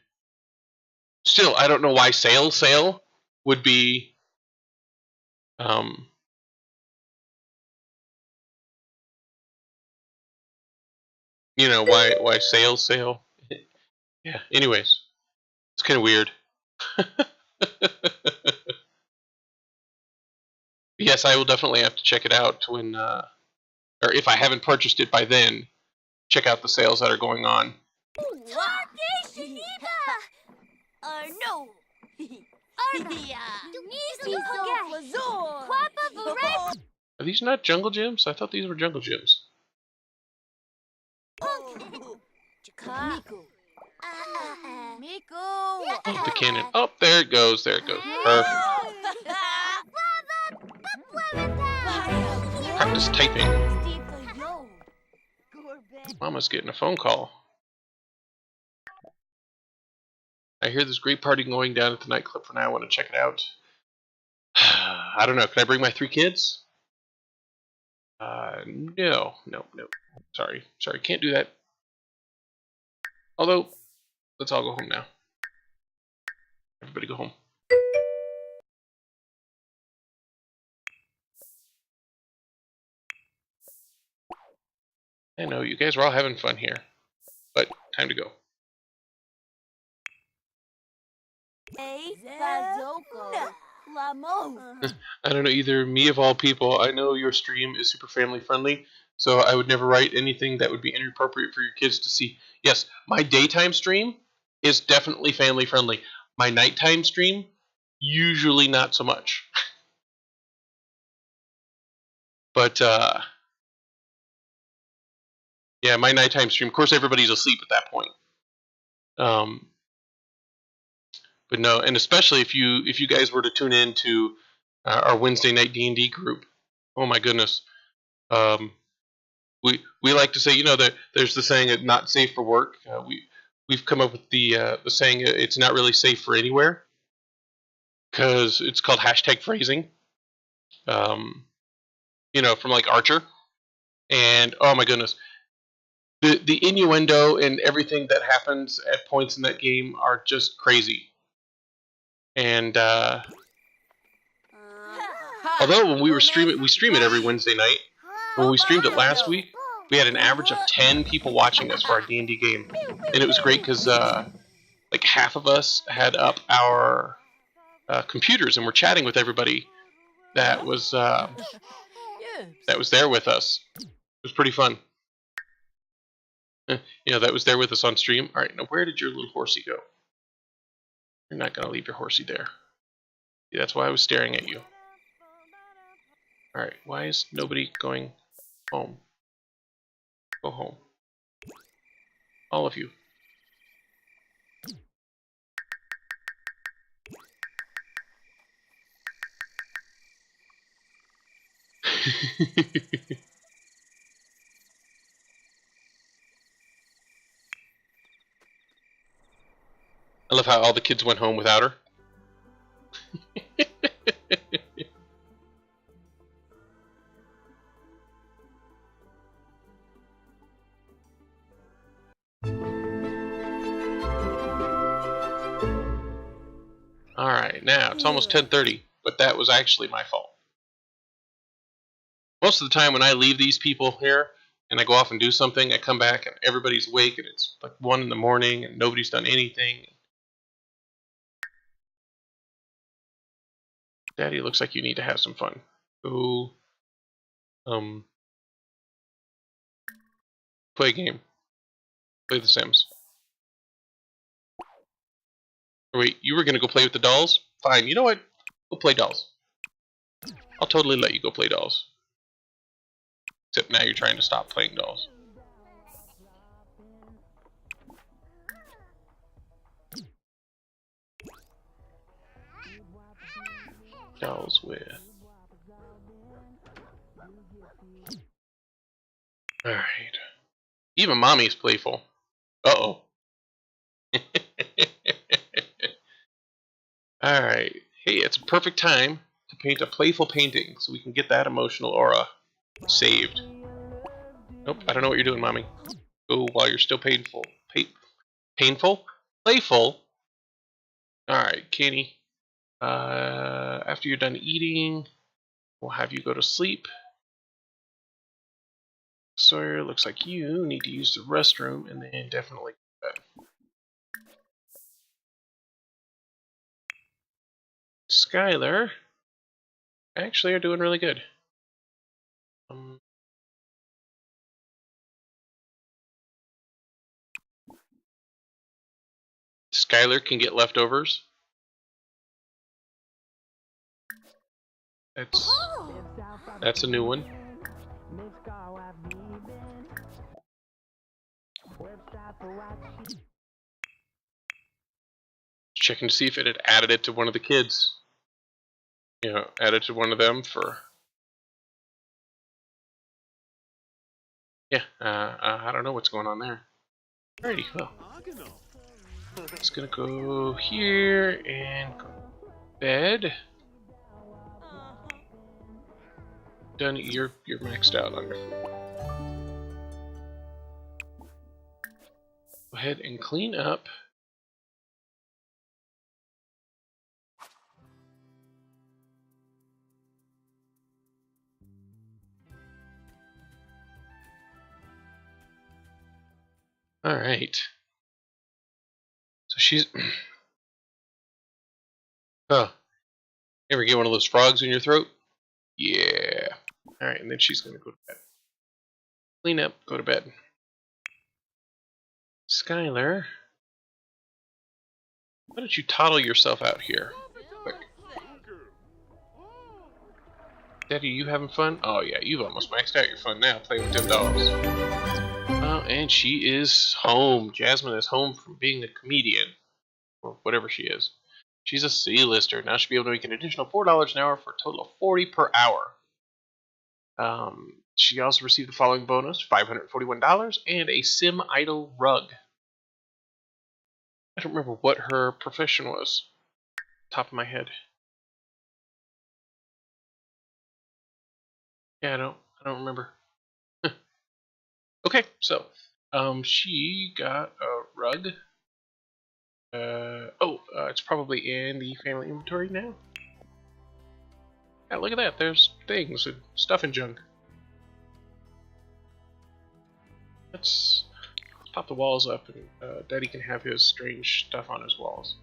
[SPEAKER 1] Still, I don't know why sale would be you know, why sale. Yeah, anyways. It's kind of weird. Yes, I will definitely have to check it out when or if I haven't purchased it by then, check out the sales that are going on.
[SPEAKER 4] No.
[SPEAKER 1] Are these not jungle gyms? I thought these were jungle gyms. Oh, the cannon. Oh, there it goes. Perfect. Practice typing. Mama's getting a phone call. I hear there's great party going down at the nightclub for now. I want to check it out. I don't know. Can I bring my 3 kids? No. Sorry, can't do that. Although, let's all go home now. Everybody go home. I know, you guys are all having fun here. But, time to go. I don't know either. Me of all people, I know your stream is super family friendly, so I would never write anything that would be inappropriate for your kids to see. Yes, my daytime stream is definitely family friendly. My nighttime stream, usually not so much. But, yeah, my nighttime stream, of course everybody's asleep at that point. But no, and especially if you guys were to tune in to our Wednesday night D&D group, oh my goodness, we like to say, you know, that there's the saying that not safe for work. we've come up with the saying it's not really safe for anywhere because it's called hashtag phrasing. You know, from like Archer, and oh my goodness, the innuendo and everything that happens at points in that game are just crazy. And although when we stream it every Wednesday night. When we streamed it last week, we had an average of 10 people watching us for our D&D game, and it was great because like half of us had up our computers and were chatting with everybody that was there with us. It was pretty fun. You know, that was there with us on stream. All right, now where did your little horsey go? You're not gonna leave your horsey there. See, that's why I was staring at you. All right, why is nobody going home? Go home. All of you. I love how all the kids went home without her. Alright, now it's almost 10:30, but that was actually my fault. Most of the time when I leave these people here and I go off and do something, I come back and everybody's awake and it's like 1 in the morning and nobody's done anything. Daddy, it looks like you need to have some fun. Go, play a game. Play The Sims. Or wait, you were gonna go play with the dolls? Fine, you know what? Go play dolls. I'll totally let you go play dolls. Except now you're trying to stop playing dolls. Dolls with. Alright. Even mommy's playful. Uh-oh. Alright. Hey, it's a perfect time to paint a playful painting so we can get that emotional aura saved. Nope, I don't know what you're doing, mommy. Go while you're still painful. Painful? Playful? Alright, Kenny. After you're done eating, we'll have you go to sleep. Sawyer, looks like you need to use the restroom and then definitely go to bed. Skylar, actually are doing really good. Skylar can get leftovers. That's a new one. Checking to see if it had added it to one of the kids. You know, added to one of them for. Yeah, I don't know what's going on there. Alrighty, well. It's gonna go here and go to bed. Done. You're maxed out on your food. Go ahead and clean up. All right. So she's. Oh, ever get one of those frogs in your throat? Yeah. All right, and then she's gonna go to bed. Clean up, go to bed. Skylar, why don't you toddle yourself out here? Quick. Daddy, you having fun? Oh yeah, you've almost maxed out your fun now, playing with them dogs. Oh, and she is home. Jasmine is home from being a comedian. Or whatever she is. She's a C-lister. Now she'll be able to make an additional $4 an hour for a total of $40 per hour. She also received the following bonus: $541 and a Sim Idol rug. I don't remember what her profession was. Top of my head. Yeah, I don't remember. Okay, so she got a rug. It's probably in the family inventory now. Yeah, look at that. There's things and stuff and junk. Let's pop the walls up, and Daddy can have his strange stuff on his walls.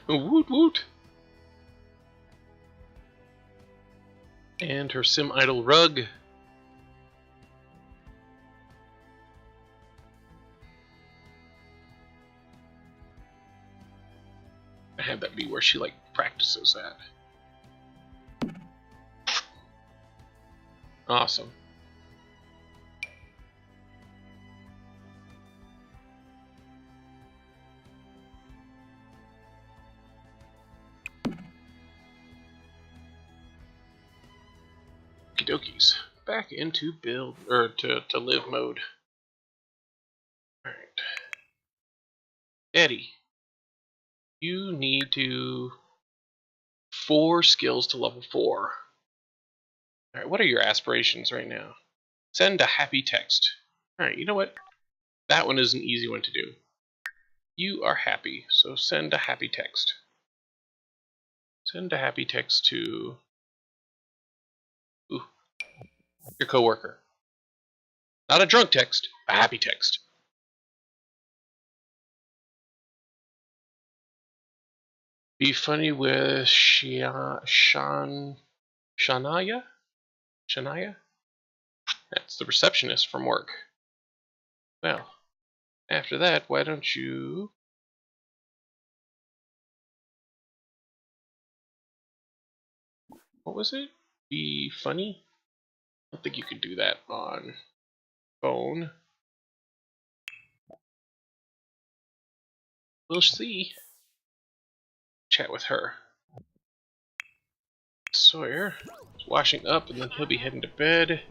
[SPEAKER 1] Woot woot! And her sim idol rug. I had that be where she like practices at. Awesome. Okie dokies. Back into build or to live mode. Alright. Eddie. You need to 4 skills to level 4. Alright, what are your aspirations right now? Send a happy text. Alright, you know what? That one is an easy one to do. You are happy, so send a happy text. Send a happy text to your coworker. Not a drunk text, a happy text. Be funny with Shania? Shania? That's the receptionist from work. Well, after that, why don't you... What was it? Be funny? I don't think you can do that on phone. We'll see. Chat with her. Sawyer is washing up, and then he'll be heading to bed.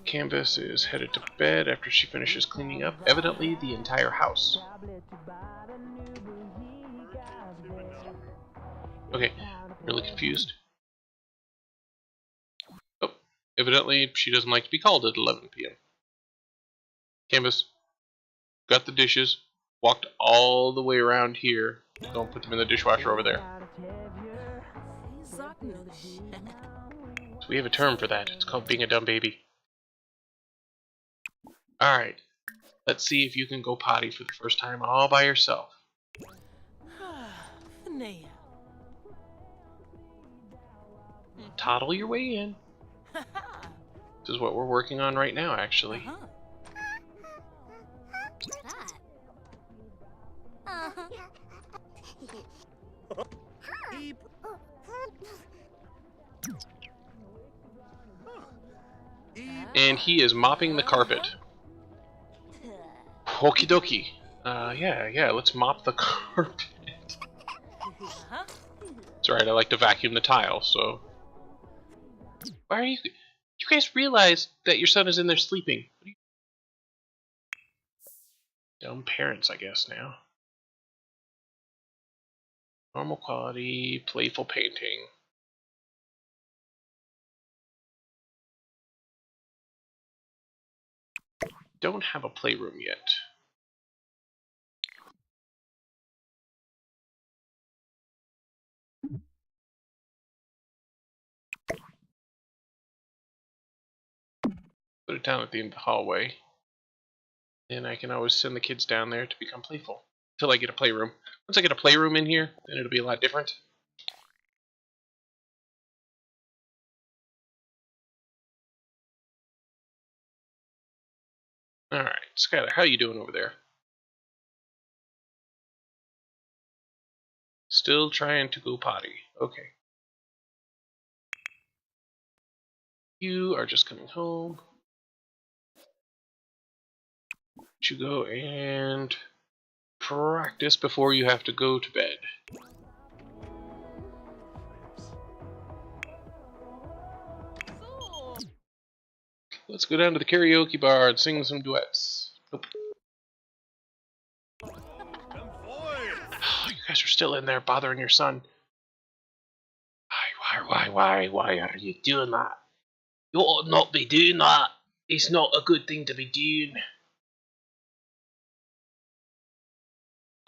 [SPEAKER 1] Canvas is headed to bed after she finishes cleaning up, evidently the entire house. Okay, really confused. Oh, evidently she doesn't like to be called at 11 p.m. Canvas, got the dishes, walked all the way around here. Don't put them in the dishwasher over there. So we have a term for that. It's called being a dumb baby. Alright, let's see if you can go potty for the first time all by yourself. Toddle your way in. This is what we're working on right now, actually. And he is mopping the carpet. Okie dokie. Yeah, let's mop the carpet. It's alright, I like to vacuum the tile, so... Why are you... You guys realize that your son is in there sleeping. What are you... Dumb parents, I guess, now. Normal quality, playful painting. Don't have a playroom yet. Put it down at the end of the hallway. And I can always send the kids down there to become playful. Until I get a playroom. Once I get a playroom in here, then it'll be a lot different. Alright, Skylar, how you doing over there? Still trying to go potty. Okay. You are just coming home. You go and practice before you have to go to bed. Let's go down to the karaoke bar and sing some duets. Nope. Oh, you guys are still in there bothering your son. Why are you doing that? You ought not be doing that. It's not a good thing to be doing.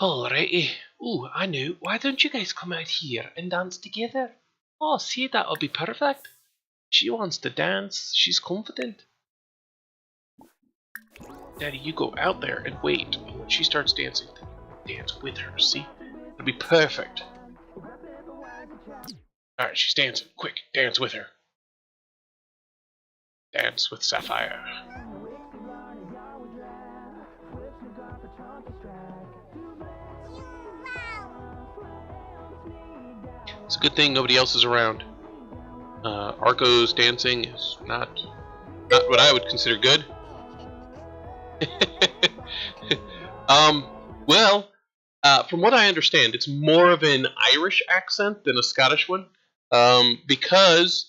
[SPEAKER 1] Alrighty. Oh, I know. Why don't you guys come out here and dance together? Oh, see, that'll be perfect. She wants to dance. She's confident. Daddy, you go out there and wait. And when she starts dancing, dance with her, see? It'll be perfect. Alright, she's dancing. Quick, dance with her. Dance with Sapphire. It's a good thing nobody else is around. Arco's dancing is not what I would consider good. Well, from what I understand, it's more of an Irish accent than a Scottish one, because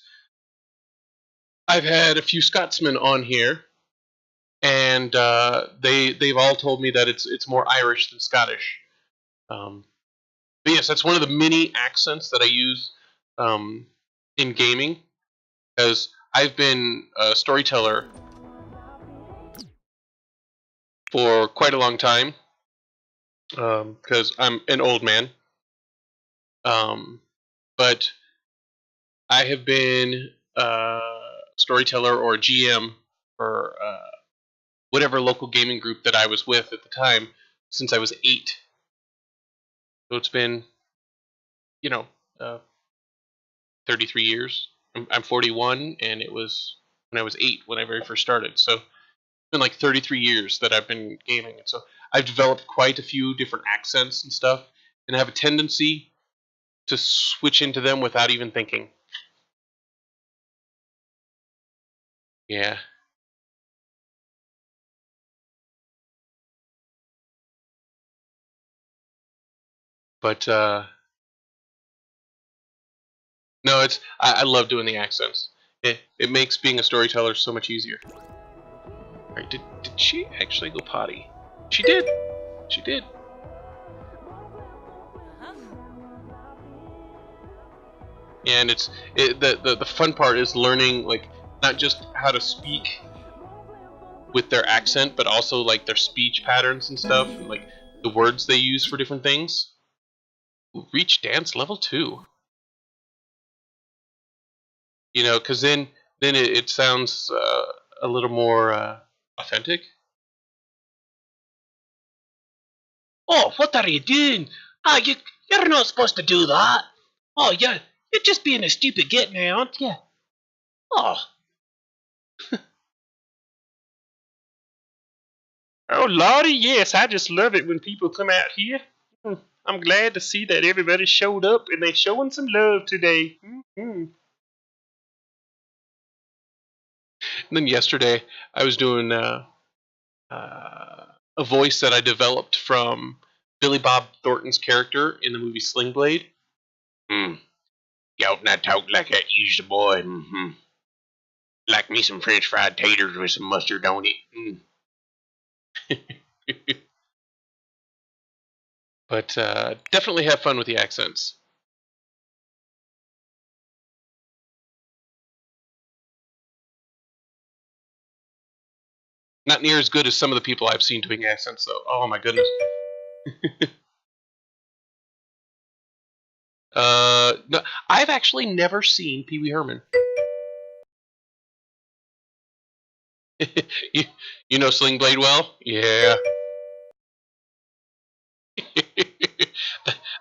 [SPEAKER 1] I've had a few Scotsmen on here, and they've all told me that it's more Irish than Scottish. But yes, that's one of the many accents that I use in gaming, because I've been a storyteller for quite a long time, because I'm an old man. But I have been a storyteller or a GM for whatever local gaming group that I was with at the time since I was 8. So it's been, 33 years. I'm 41, and it was when I was 8 when I very first started. So it's been like 33 years that I've been gaming. And so I've developed quite a few different accents and stuff, and I have a tendency to switch into them without even thinking. Yeah. But no, I love doing the accents. It makes being a storyteller so much easier. Alright, did she actually go potty? She did. She did. And the fun part is learning, like, not just how to speak with their accent, but also like their speech patterns and stuff, and like the words they use for different things. Reach dance level 2. Because then it sounds a little more authentic. Oh, what are you doing? Ah, you're not supposed to do that. Oh, you're just being a stupid git now, aren't you? Oh. Oh, Lordy, yes, I just love it when people come out here. I'm glad to see that everybody showed up and they're showing some love today. And then yesterday, I was doing a voice that I developed from Billy Bob Thornton's character in the movie Sling Blade. You ought not talk like that, use the boy. Like me some French fried taters with some mustard on it. But definitely have fun with the accents. Not near as good as some of the people I've seen doing accents, though. Oh my goodness. No, I've actually never seen Pee Wee Herman. you know Sling Blade well? Yeah.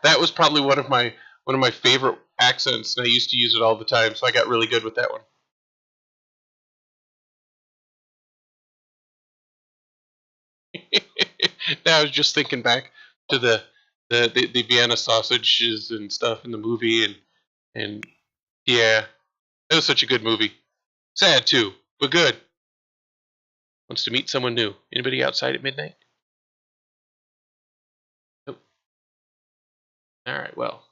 [SPEAKER 1] That was probably one of my favorite accents, and I used to use it all the time, so I got really good with that one. Now I was just thinking back to the Vienna sausages and stuff in the movie, and yeah, it was such a good movie. Sad too, but good. Wants to meet someone new. Anybody outside at midnight? Nope. All right. Well,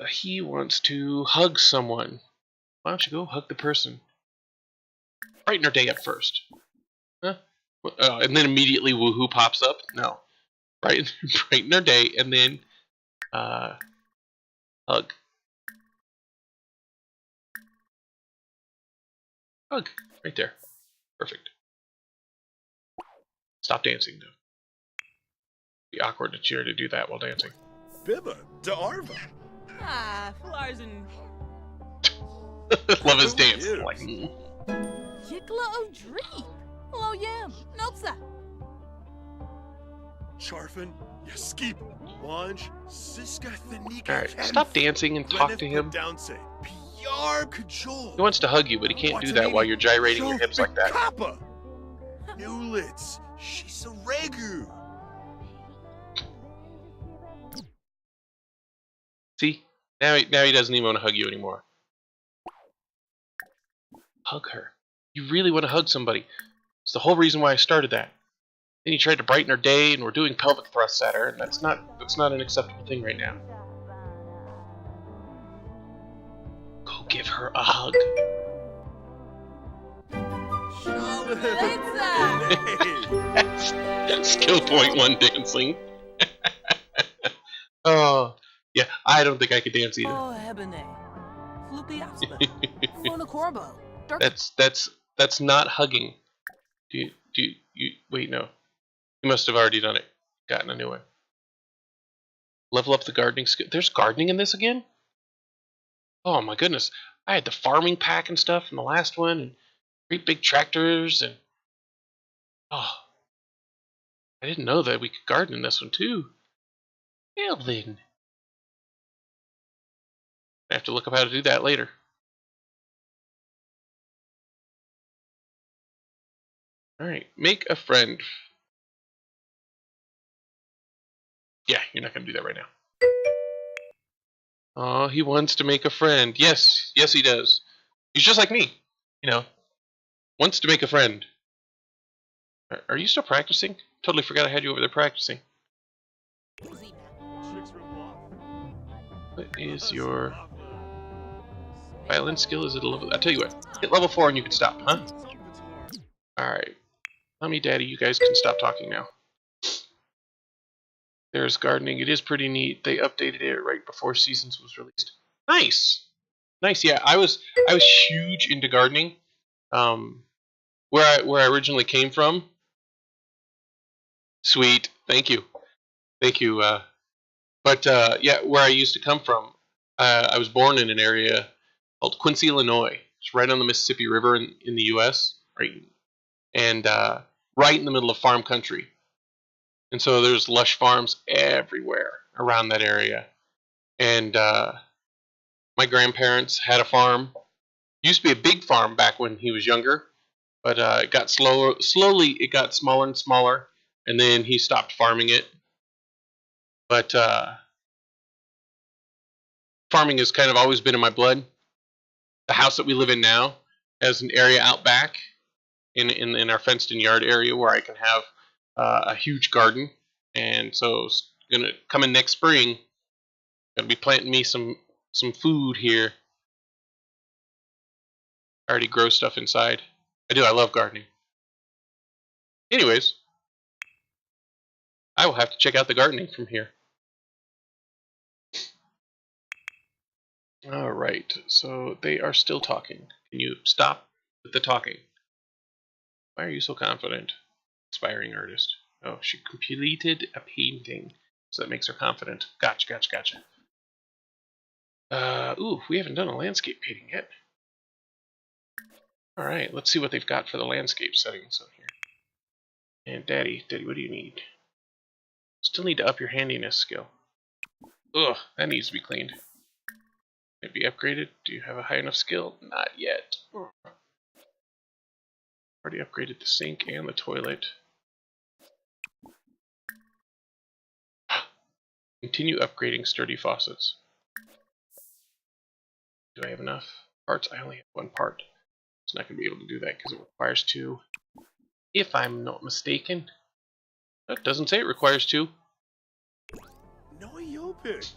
[SPEAKER 1] he wants to hug someone. Why don't you go hug the person? Brighten her day up first. Huh? And then immediately woohoo pops up? No. Brighten her day and then hug. Hug. Right there. Perfect. Stop dancing, though. Be awkward to cheer to do that while dancing.
[SPEAKER 3] Bibba to Arva.
[SPEAKER 2] Ah, Flarzen.
[SPEAKER 1] Love his dance.
[SPEAKER 3] Yes.
[SPEAKER 1] Like,
[SPEAKER 2] Yikla of Dream. Hello, Yam. Nopsa.
[SPEAKER 3] Charfin, Yaskip, Wanj, Siska Thanika.
[SPEAKER 1] alright, stop dancing and talk to him. He wants to hug you, but he can't do that while you're gyrating your hips like that.
[SPEAKER 3] Newlitz, Shisaregu.
[SPEAKER 1] See? Now he doesn't even want to hug you anymore. Hug her. You really want to hug somebody. It's the whole reason why I started that. Then you tried to brighten her day, and we're doing pelvic thrusts at her, and that's not an acceptable thing right now. Go give her a hug. That's skill point 1 dancing. Oh, yeah, I don't think I could dance either.
[SPEAKER 2] Oh, Hebene. Floopy Aspa. Fona Corbo.
[SPEAKER 1] That's not hugging. Do you wait, no. You must have already done it. Gotten a new one. Level up the gardening skill. There's gardening in this again? Oh my goodness. I had the farming pack and stuff in the last one, and great big tractors, and oh, I didn't know that we could garden in this one too. Well then. I have to look up how to do that later. Alright, make a friend. Yeah, you're not going to do that right now. Oh, he wants to make a friend. Yes, yes he does. He's just like me. You know, wants to make a friend. Are you still practicing? Totally forgot I had you over there practicing. What is your violin skill? Is it a level? I'll tell you what. Hit level 4 and you can stop, huh? Alright. Mommy, Daddy, you guys can stop talking now. There's gardening. It is pretty neat. They updated it right before Seasons was released. Nice! Nice, yeah. I was huge into gardening. Where I originally came from. Sweet. Thank you. Thank you. Yeah, where I used to come from, I was born in an area called Quincy, Illinois. It's right on the Mississippi River in the U.S. Right, and right in the middle of farm country. And so there's lush farms everywhere around that area. And my grandparents had a farm. Used to be a big farm back when he was younger, but it got slowly it got smaller and smaller, and then he stopped farming it. But farming has kind of always been in my blood. The house that we live in now has an area out back in our fenced-in yard area where I can have a huge garden. And so gonna come in next spring. Gonna be planting me some food here. I already grow stuff inside. I do. I love gardening. Anyways, I will have to check out the gardening from here. Alright, so they are still talking. Can you stop with the talking? Why are you so confident? Aspiring artist. Oh, she completed a painting, so that makes her confident. Gotcha. Ooh, we haven't done a landscape painting yet. Alright, let's see what they've got for the landscape settings on here. And Daddy, what do you need? Still need to up your handiness skill. Ugh, that needs to be cleaned. Can it be upgraded? Do you have a high enough skill? Not yet. Already upgraded the sink and the toilet. Continue upgrading sturdy faucets. Do I have enough parts? I only have 1 part. It's not going to be able to do that because it requires 2. If I'm not mistaken. That doesn't say it requires 2.
[SPEAKER 3] No Yopic.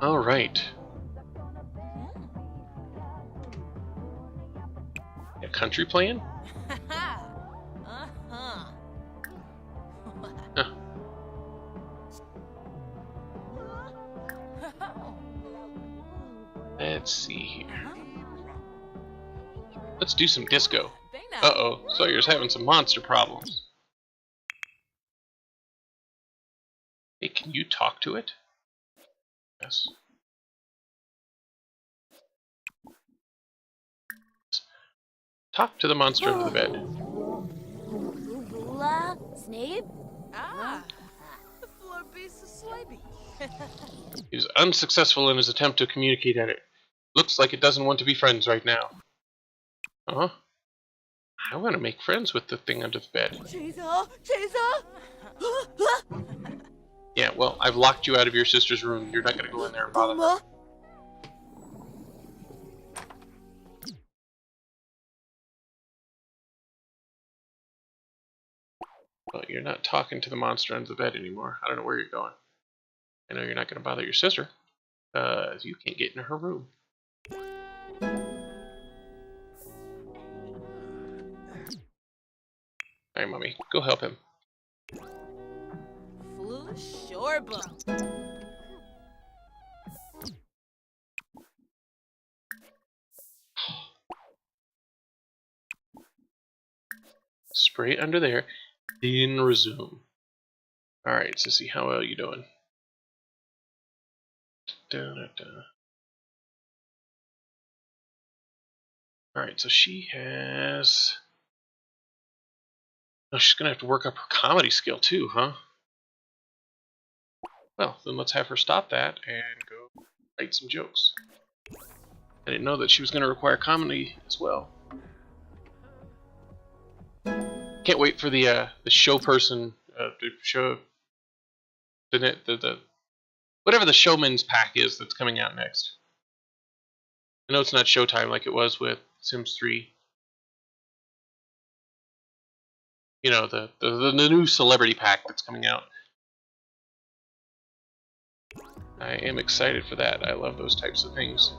[SPEAKER 1] Alright. A country playing?
[SPEAKER 2] Uh-huh.
[SPEAKER 1] Huh. Let's see here. Let's do some disco. Uh-oh, Sawyer's having some monster problems. Hey, can you talk to it? Yes. Talk to the monster under the bed.
[SPEAKER 4] La, Snape?
[SPEAKER 2] Ah, the floor beast is sleepy.
[SPEAKER 1] He was unsuccessful in his attempt to communicate at it. Looks like it doesn't want to be friends right now. Huh? I want to make friends with the thing under the bed.
[SPEAKER 2] Chaser! Chaser!
[SPEAKER 1] Yeah, well, I've locked you out of your sister's room. You're not going to go in there and bother her. Well, you're not talking to the monster under the bed anymore. I don't know where you're going. I know you're not going to bother your sister. You can't get in her room. Alright, Mommy, go help him.
[SPEAKER 2] Foolish shoreba.
[SPEAKER 1] Spray it under there, then resume. Alright, Sissy, how well are you doing? Alright, so she has... Oh, she's going to have to work up her comedy skill too, huh? Well, then let's have her stop that and go write some jokes. I didn't know that she was going to require comedy as well. Can't wait for the show person to show the whatever the showman's pack is that's coming out next. I know it's not Showtime like it was with Sims 3. You know, the new celebrity pack that's coming out. I am excited for that. I love those types of things.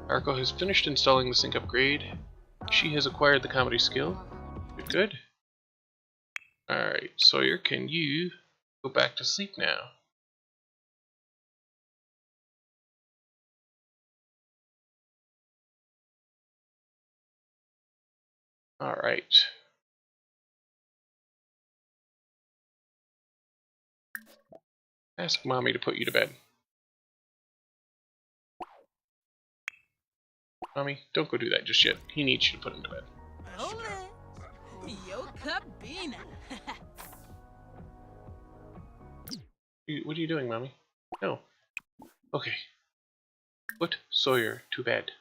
[SPEAKER 1] Arco has finished installing the sync upgrade. She has acquired the comedy skill. Good, good. Alright, Sawyer, can you go back to sleep now? Alright. Ask Mommy to put you to bed. Mommy, don't go do that just yet. He needs you to put him to bed.
[SPEAKER 2] Ole! Yo cabina!
[SPEAKER 1] What are you doing, Mommy? No. Okay. Put Sawyer to bed.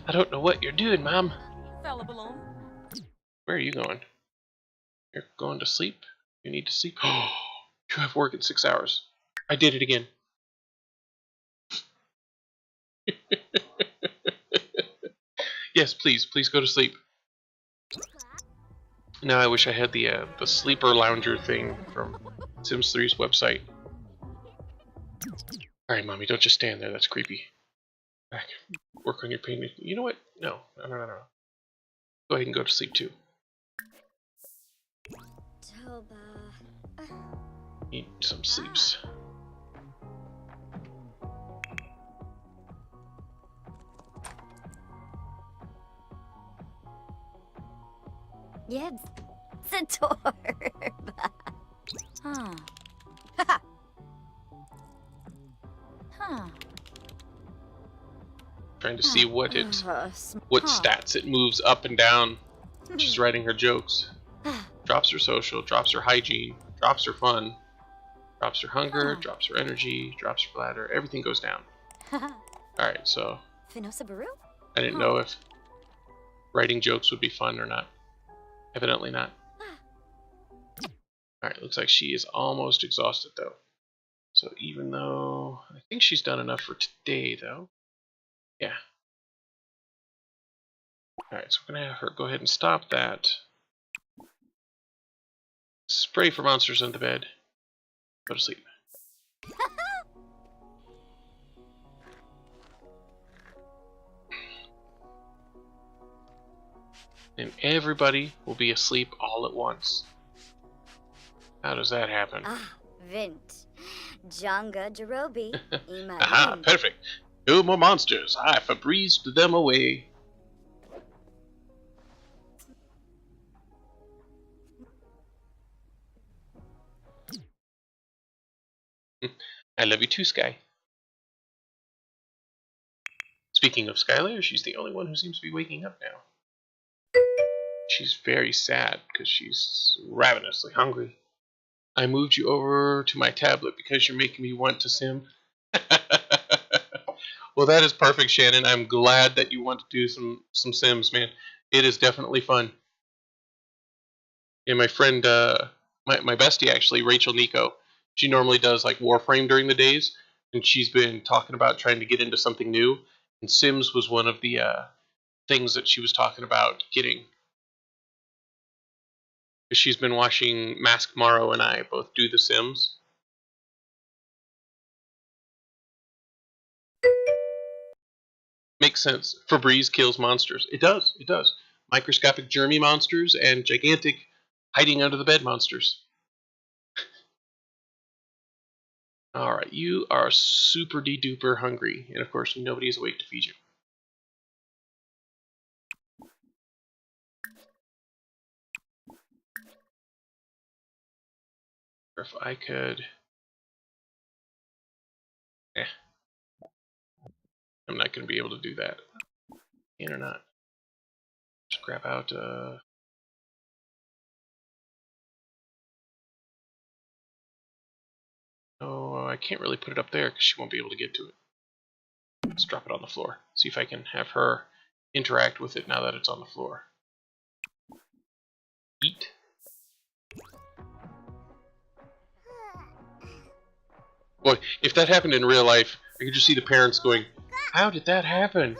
[SPEAKER 1] I don't know what you're doing, Mom.
[SPEAKER 2] Fella balloon.
[SPEAKER 1] Where are you going? You're going to sleep? You need to sleep? Oh, you have work in 6 hours. I did it again. Yes, please go to sleep. Now I wish I had the sleeper lounger thing from Sims 3's website. Alright, Mommy, don't just stand there. That's creepy. Back. Work on your painting. You know what? No. Go ahead and go to sleep, too. Need some sleeps.
[SPEAKER 4] Yebs. Satorba. Huh. Huh.
[SPEAKER 1] Trying to see what stats it moves up and down. She's writing her jokes. Drops her social, drops her hygiene, drops her fun, drops her hunger, drops her energy, drops her bladder. Everything goes down. Alright, so I didn't know if writing jokes would be fun or not. Evidently not. Alright, looks like she is almost exhausted though. So even though I think she's done enough for today though. Yeah. Alright, so we're gonna have her go ahead and stop that. Spray for monsters on the bed. Go to sleep. and everybody will be asleep all at once. How does that happen?
[SPEAKER 4] Ah, Vint. Jonga Jerobi.
[SPEAKER 1] Aha,
[SPEAKER 4] Imahin.
[SPEAKER 1] perfect. No more monsters. I Febrezed them away. I love you too, Sky. Speaking of Skylar, she's the only one who seems to be waking up now. She's very sad because she's ravenously hungry. I moved you over to my tablet because you're making me want to sim. Well, that is perfect, Shannon. I'm glad that you want to do some sims, man. It is definitely fun. And my friend, my bestie actually, Rachel Nico, she normally does like Warframe during the days, and she's been talking about trying to get into something new. And Sims was one of the things that she was talking about getting. She's been watching Mask Morrow and I both do The Sims. Makes sense. Febreze kills monsters. It does. It does. Microscopic germy monsters and gigantic hiding under the bed monsters. Alright, you are super de-duper hungry. And of course, nobody is awake to feed you. If I could... I'm not going to be able to do that. In or not. Just grab out... Oh, I can't really put it up there because she won't be able to get to it. Let's drop it on the floor. See if I can have her interact with it now that it's on the floor. Eat. Boy, if that happened in real life, I could just see the parents going, how did that happen?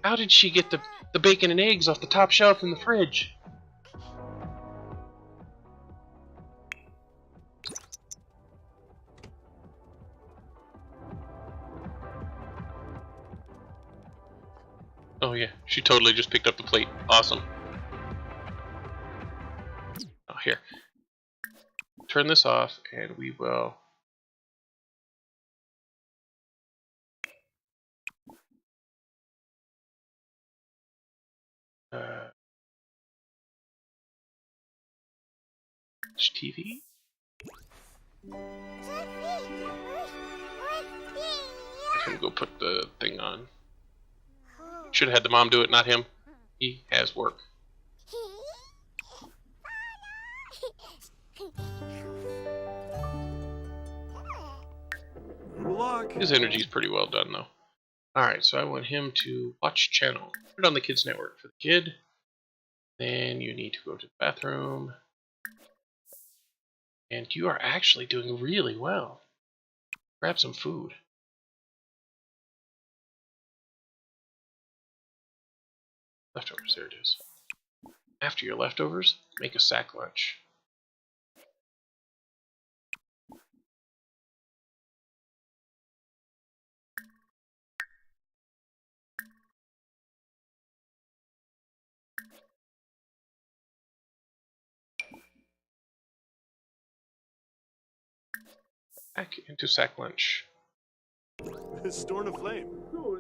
[SPEAKER 1] How did she get the bacon and eggs off the top shelf in the fridge? Oh yeah, she totally just picked up the plate. Awesome. Oh, here. Turn this off and we will... TV? I can go put the thing on. Should have had the mom do it, not him. He has work. His energy's pretty well done, though. Alright, so I want him to watch channel. Put it on the kids' network for the kid. Then you need to go to the bathroom. And you are actually doing really well. Grab some food. Leftovers, there it is. After your leftovers, make a sack lunch. Back into sack lunch.
[SPEAKER 3] Storm of Flame.
[SPEAKER 1] Oh,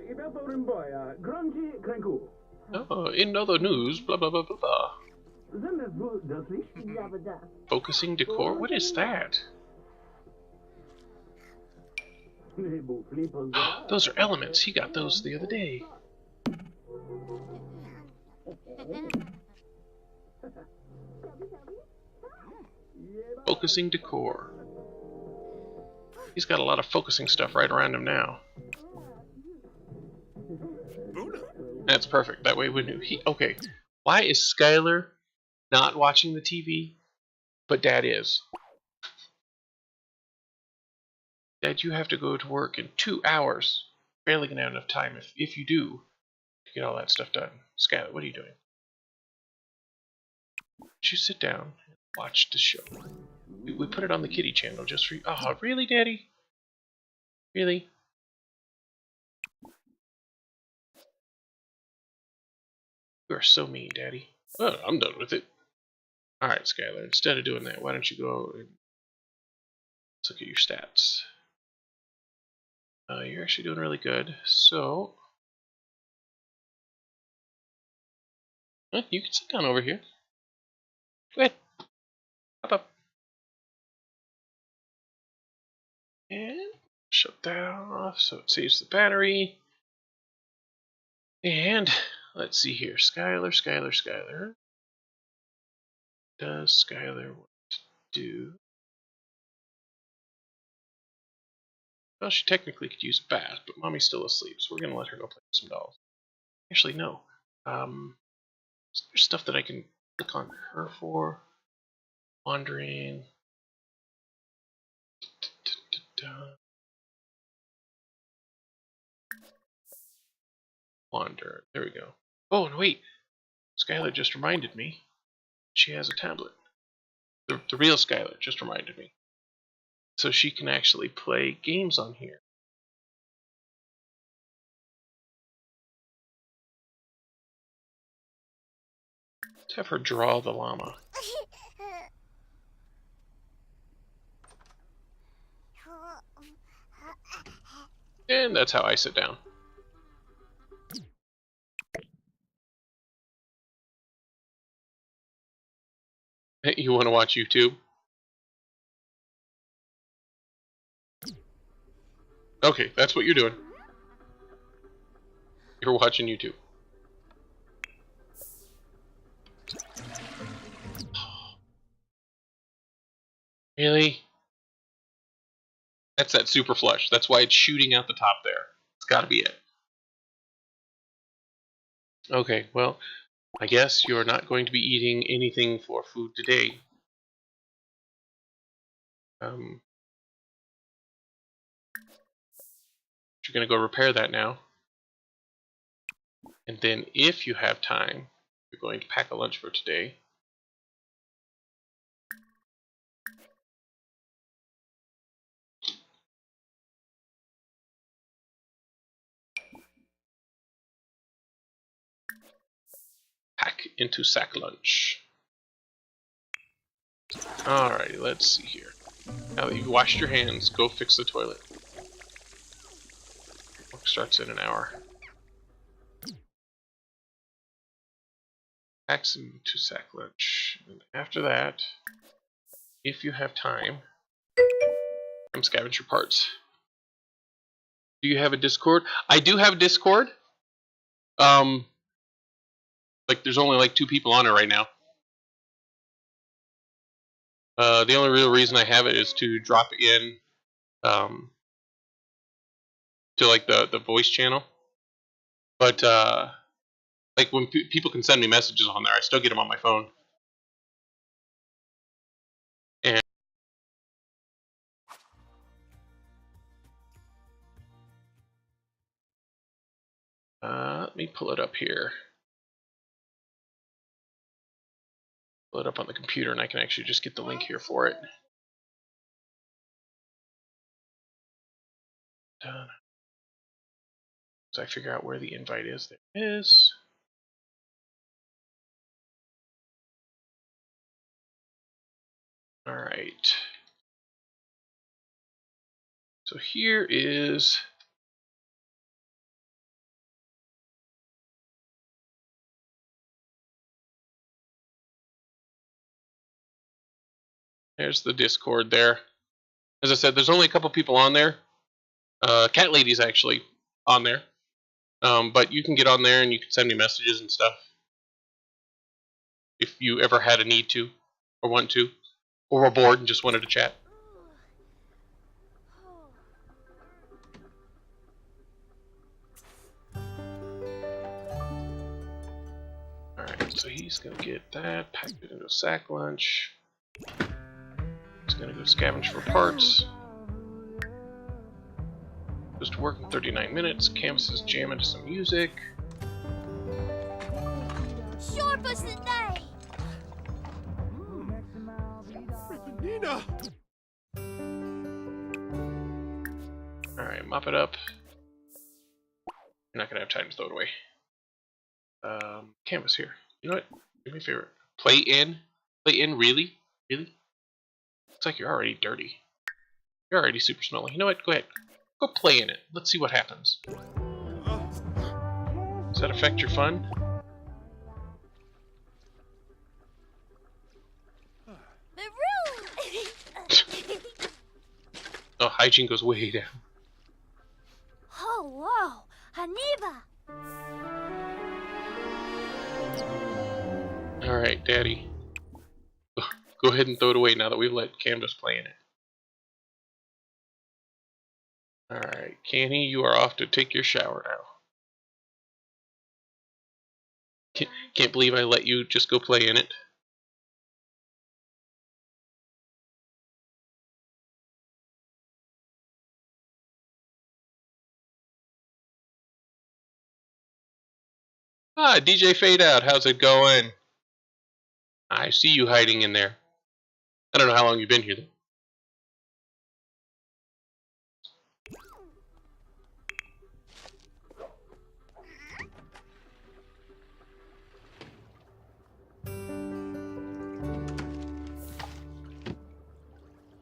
[SPEAKER 1] in other news, blah blah blah blah blah. Focusing decor? What is that? Those are elements. He got those the other day. Focusing decor. He's got a lot of focusing stuff right around him now. That's perfect. That way we knew he... Okay, why is Skylar not watching the TV, but Dad is? Dad, you have to go to work in 2 hours. Barely gonna have enough time if you do to get all that stuff done. Skylar, what are you doing? You sit down and watch the show. We put it on the kiddie channel just for you. Oh, really, Daddy? Really? You are so mean, Daddy. Oh, I'm done with it. Alright, Skylar, instead of doing that, why don't you go and let's look at your stats. You're actually doing really good. So, you can sit down over here. Go ahead. Hop up. And shut that off so it saves the battery. And let's see here. Skylar. Does Skylar want to do? Well, she technically could use a bath, but Mommy's still asleep, so we're going to let her go play with some dolls. Actually, no. There's stuff that I can click on her for. Wandering. Wander. There we go. Oh, and wait. Skylar just reminded me. She has a tablet. The real Skylar just reminded me. So she can actually play games on here. Let's have her draw the llama. And that's how I sit down. Hey, you want to watch YouTube? Okay, that's what you're doing. You're watching YouTube. Really? That's that super flush. That's why it's shooting out the top there. It's got to be it. Okay, well, I guess you're not going to be eating anything for food today. You're going to go repair that now. And then if you have time, you're going to pack a lunch for today. Pack into sack lunch. Alrighty, let's see here. Now that you've washed your hands, go fix the toilet. Work starts in an hour. Pack some to sack lunch. And after that, if you have time, come scavenge your parts. Do you have a Discord? I do have a Discord. Like there's only like 2 people on it right now. The only real reason I have it is to drop in to like the voice channel. But like when people can send me messages on there, I still get them on my phone. And let me pull it up here. Pull it up on the computer, and I can actually just get the link here for it. Done. So I figure out where the invite is. There it is. All right. So here is there's the Discord there. As I said, there's only a couple people on there. Cat Lady's actually on there. But you can get on there and you can send me messages and stuff. If you ever had a need to, or want to, or were bored and just wanted to chat. Alright, so he's going to get that, pack it into a sack lunch. He's going to go scavenge for parts. Just working 39 minutes. Campus is jamming to some music.
[SPEAKER 3] Nina!
[SPEAKER 1] Alright, mop it up. You're not going to have time to throw it away. Canvas here. You know what? Do me a favor. Play in? Play in? Really? Really? Looks like you're already dirty. You're already super smelly. You know what? Go ahead. Go play in it. Let's see what happens. Does that affect your fun? Oh, hygiene goes way down.
[SPEAKER 4] Oh, wow. Haniba.
[SPEAKER 1] Alright, Daddy. Go ahead and throw it away now that we've let Canvas play in it. Alright, Canny, you are off to take your shower now. Can't believe I let you just go play in it. Ah, DJ Fade Out, how's it going? I see you hiding in there. I don't know how long you've been here though.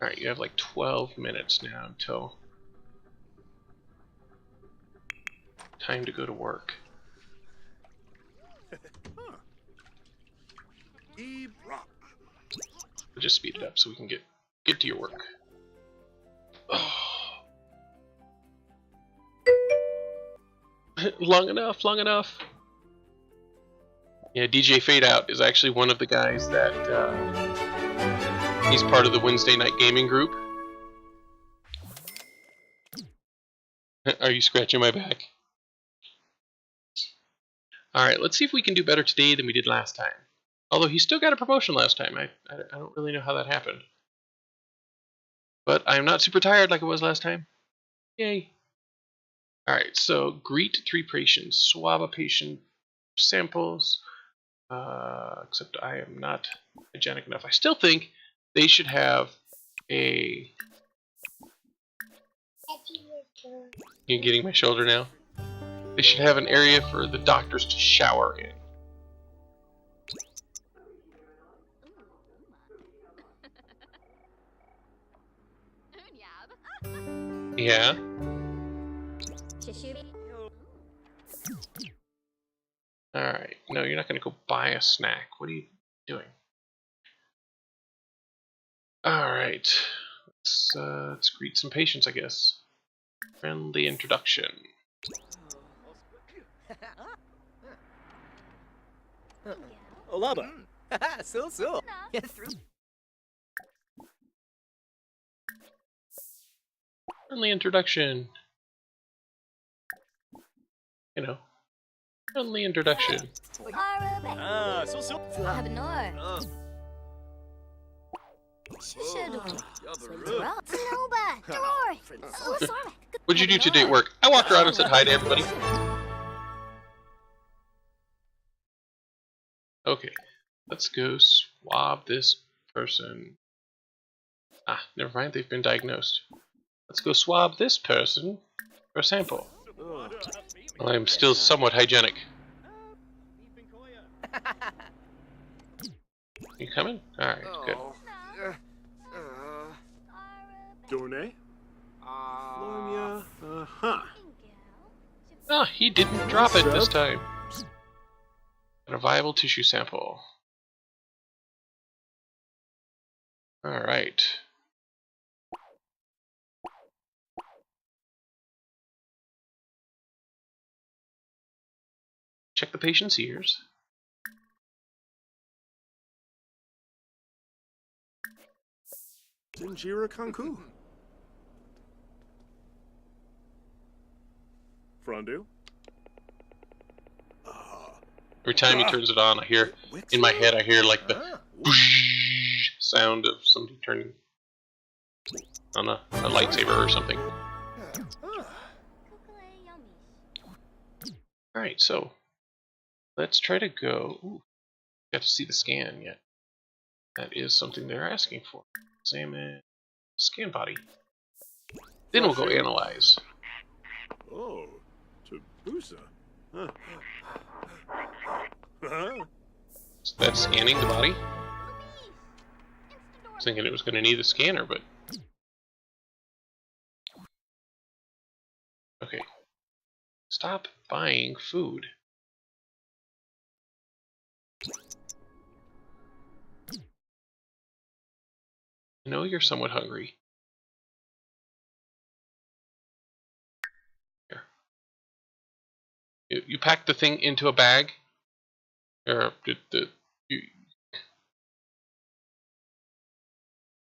[SPEAKER 1] Alright, you have like 12 minutes now until time to go to work. We'll just speed it up so we can get to your work. Oh. Long enough, long enough. Yeah, DJ Fade Out is actually one of the guys that he's part of the Wednesday night gaming group. Are you scratching my back? Alright, let's see if we can do better today than we did last time. Although he still got a promotion last time. I don't really know how that happened. But I'm not super tired like I was last time. Yay. Alright, so greet 3 patients. Swab a patient samples. Except I am not hygienic enough. I still think they should have a... You're getting my shoulder now? They should have an area for the doctors to shower in. Yeah? Alright. No, you're not going to go buy a snack. What are you doing? Alright. Let's greet some patients, I guess. Friendly introduction.
[SPEAKER 6] Olaba. So. Get through.
[SPEAKER 1] Friendly introduction. You know. Friendly introduction.
[SPEAKER 6] So.
[SPEAKER 1] What'd you do today at work? I walked around and said hi to everybody. Okay, let's go swab this person. Ah, never mind, they've been diagnosed. Let's go swab this person for a sample. Well, I'm still somewhat hygienic. You coming? Alright, good.
[SPEAKER 3] Dorne? Lonya?
[SPEAKER 1] Ah, he didn't drop it this time. And a viable tissue sample. Alright. Check the patient's ears.
[SPEAKER 3] Jinjira Kanku. Frondu?
[SPEAKER 1] Every time he turns it on, I hear, in my head, I hear like the whoosh sound of somebody turning on a lightsaber or something. Alright, so let's try to go. Ooh, got to see the scan yet. That is something they're asking for. Examine scan body. Then we'll go analyze.
[SPEAKER 3] Oh, Tabusa. Huh.
[SPEAKER 1] Is that scanning the body? I was thinking it was going to need a scanner, but... Okay. Stop buying food. I know you're somewhat hungry. Here. You packed the thing into a bag? Or did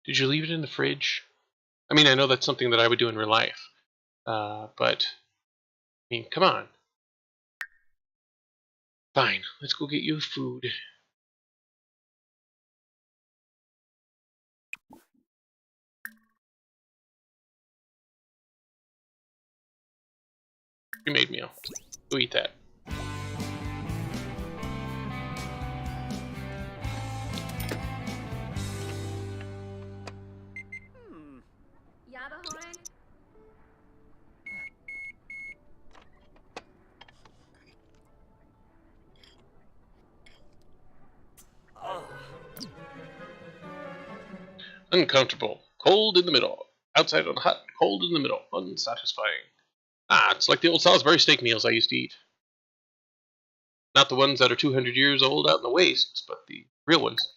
[SPEAKER 1] you leave it in the fridge? I mean, I know that's something that I would do in real life. But, I mean, come on. Fine, let's go get you food. Pre-made meal. Go eat that. Uncomfortable. Cold in the middle. Outside on hot, cold in the middle. Unsatisfying. Ah, it's like the old Salisbury steak meals I used to eat. Not the ones that are 200 years old out in the wastes, but the real ones.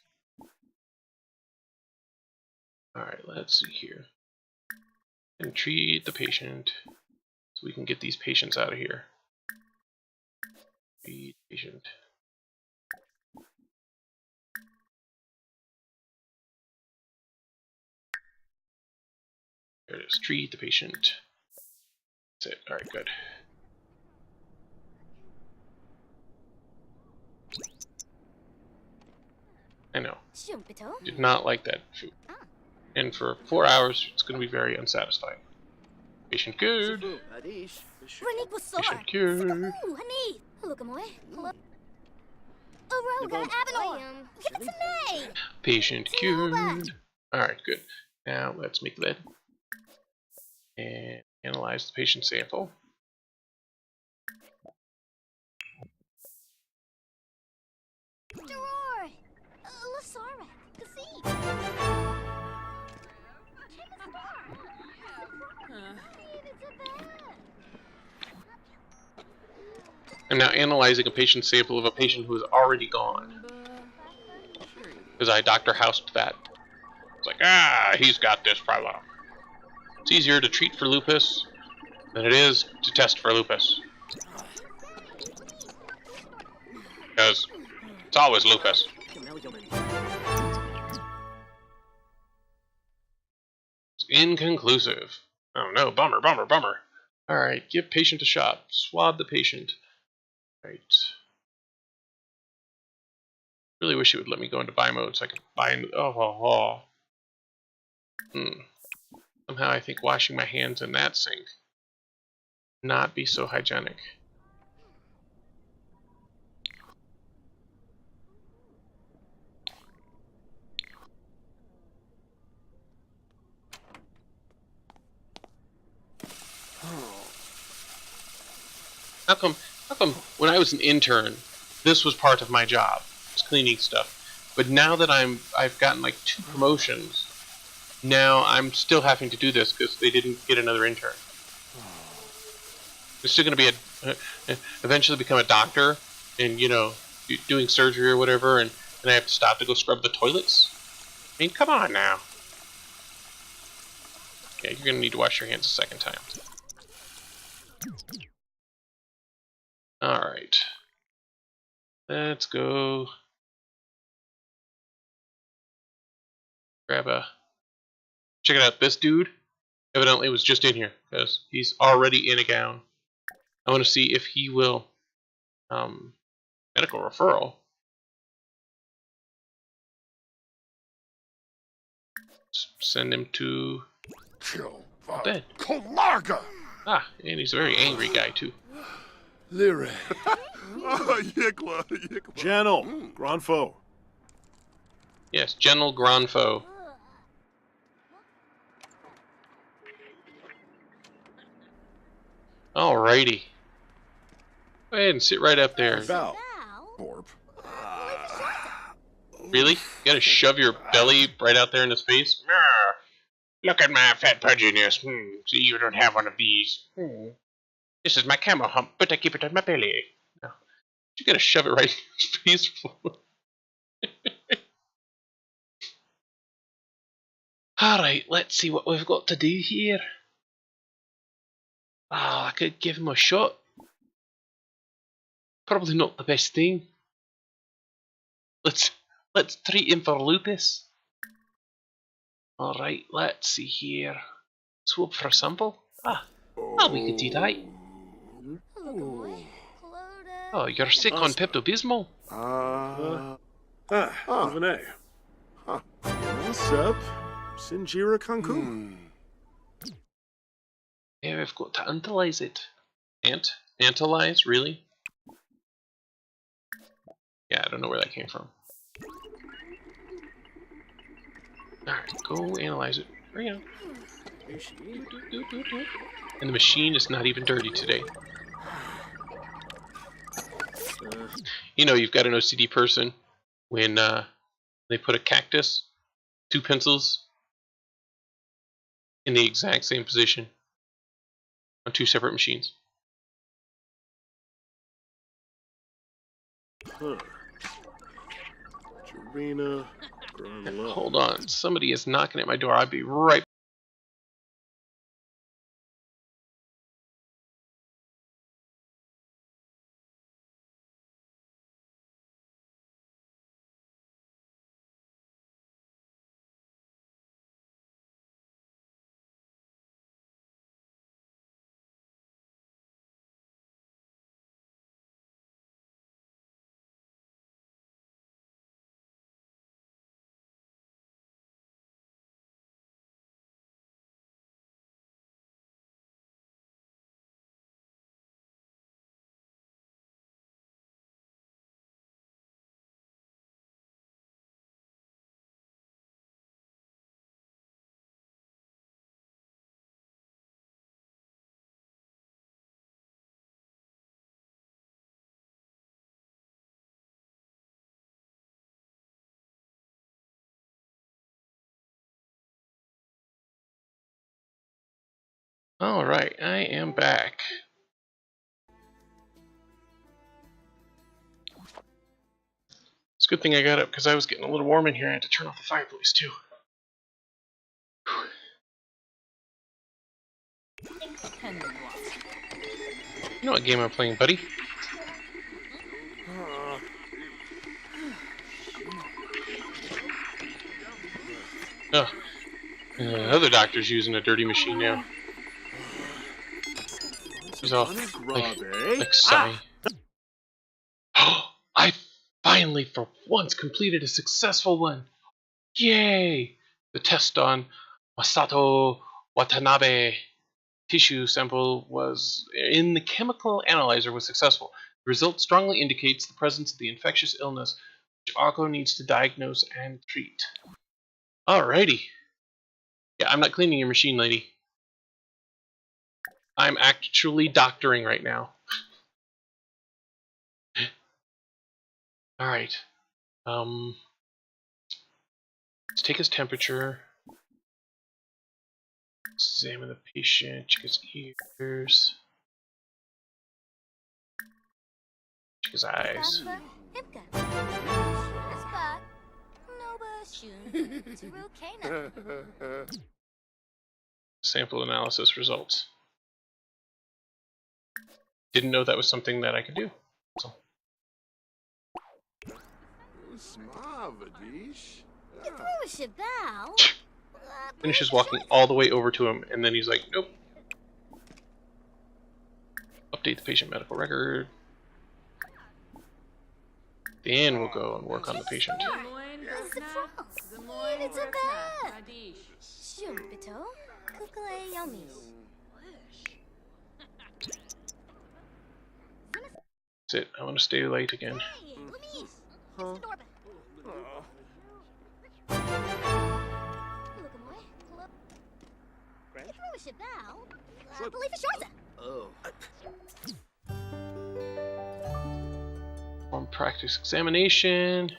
[SPEAKER 1] Alright, let's see here. And treat the patient so we can get these patients out of here. Treat patient. There it is. Treat the patient. That's it. Alright, good. I know. Did not like that food. And for 4 hours, it's going to be very unsatisfying. Patient good. Patient cured. Patient cured. Alright, good. Now let's make lead. And analyze the patient sample. I'm now analyzing a patient sample of a patient who is already gone. Because I Dr. Housed that. It's like, he's got this problem. It's easier to treat for lupus than it is to test for lupus. Because it's always lupus. It's inconclusive. Oh no, bummer, bummer, bummer. Alright, give patient a shot. Swab the patient. Right. Really wish it would let me go into buy mode so I could buy into... Somehow I think washing my hands in that sink not be so hygienic. How come when I was an intern, this was part of my job, was cleaning stuff. But now that I've gotten like 2 promotions, now I'm still having to do this because they didn't get another intern. I'm still going to be eventually become a doctor and, you know, doing surgery or whatever, and I have to stop to go scrub the toilets? I mean, come on now. Yeah, you're going to need to wash your hands a second time. Alright. Let's go grab a... Check it out, this dude evidently was just in here, because he's already in a gown. I want to see if he will... medical referral. Send him to... bed. Ah, and he's a very angry guy, too.
[SPEAKER 3] Lyre. General, Grand Foe.
[SPEAKER 1] Yes, General Granfo. Alrighty. Go ahead and sit right up there.
[SPEAKER 3] Bow. Borp.
[SPEAKER 1] Really? You gotta shove your belly right out there in his face? Arr, look at my fat pudginess. See, you don't have one of these. This is my camel hump, but I keep it on my belly. No. You gotta shove it right in his face. Alright, let's see what we've got to do here. I could give him a shot. Probably not the best thing. Let's treat him for lupus. Alright, let's see here. Let's hope for a sample. We could do that. Oh, you're sick on Pepto-Bismol?
[SPEAKER 3] Vinay. What's up? Sinjira Kanku.
[SPEAKER 1] Yeah, we've got to antalize it. Antalize? Really? Yeah, I don't know where that came from. Alright, go analyze it. Hurry on. And the machine is not even dirty today. You know, you've got an OCD person when they put a cactus, 2 pencils, in the exact same position on 2 separate machines.
[SPEAKER 3] Jarena, Grunlow.
[SPEAKER 1] Hold on, somebody is knocking at my door. I'll be right. Alright, I am back. It's a good thing I got up because I was getting a little warm in here. I had to turn off the fireplace too. You know what game I'm playing, buddy? Oh, the other doctor's using a dirty machine now. He's all like sighing. Oh, I finally, for once, completed a successful one. Yay! The test on Masato Watanabe tissue sample was in the chemical analyzer was successful. The result strongly indicates the presence of the infectious illness which Akko needs to diagnose and treat. Alrighty. Yeah, I'm not cleaning your machine, lady. I'm actually doctoring right now. Alright. Let's take his temperature. Examine the patient, check his ears. Check his eyes. Sample analysis results. Didn't know that was something that I could do. So. Finishes walking all the way over to him, and then he's like, nope. Update the patient medical record. Then we'll go and work on the patient. That's it. I want to stay late again. Perform practice examination.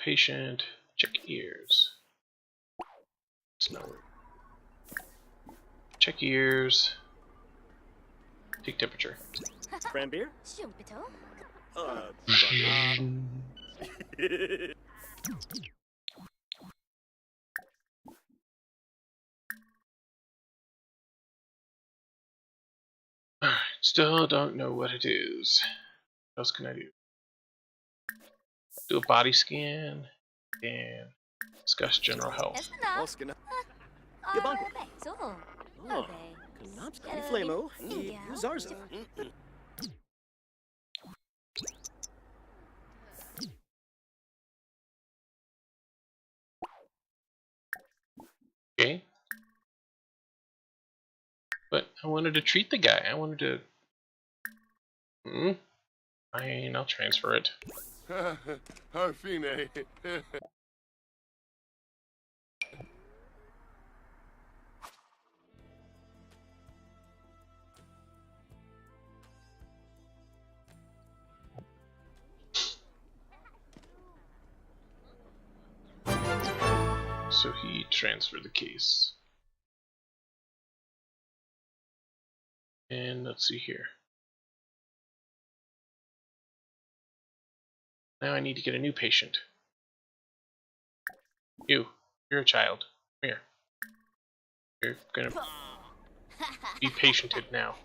[SPEAKER 1] Patient, check ears. It's not work. Check ears. Take temperature.
[SPEAKER 6] Brand beer?
[SPEAKER 4] Shumpito.
[SPEAKER 1] Alright, still don't know what it is. What else can I do? Do a body scan and discuss general health.
[SPEAKER 4] Esna.
[SPEAKER 6] Oskana. Yabanko.
[SPEAKER 4] So.
[SPEAKER 6] Oh, Knopski Flamo. Zarza.
[SPEAKER 1] Okay. But I wanted to treat the guy. I wanted to. Fine, I'll transfer it.
[SPEAKER 3] Harfine.
[SPEAKER 1] So he transferred the case. And let's see here. Now I need to get a new patient. You're a child. Come here. You're gonna be patiented now.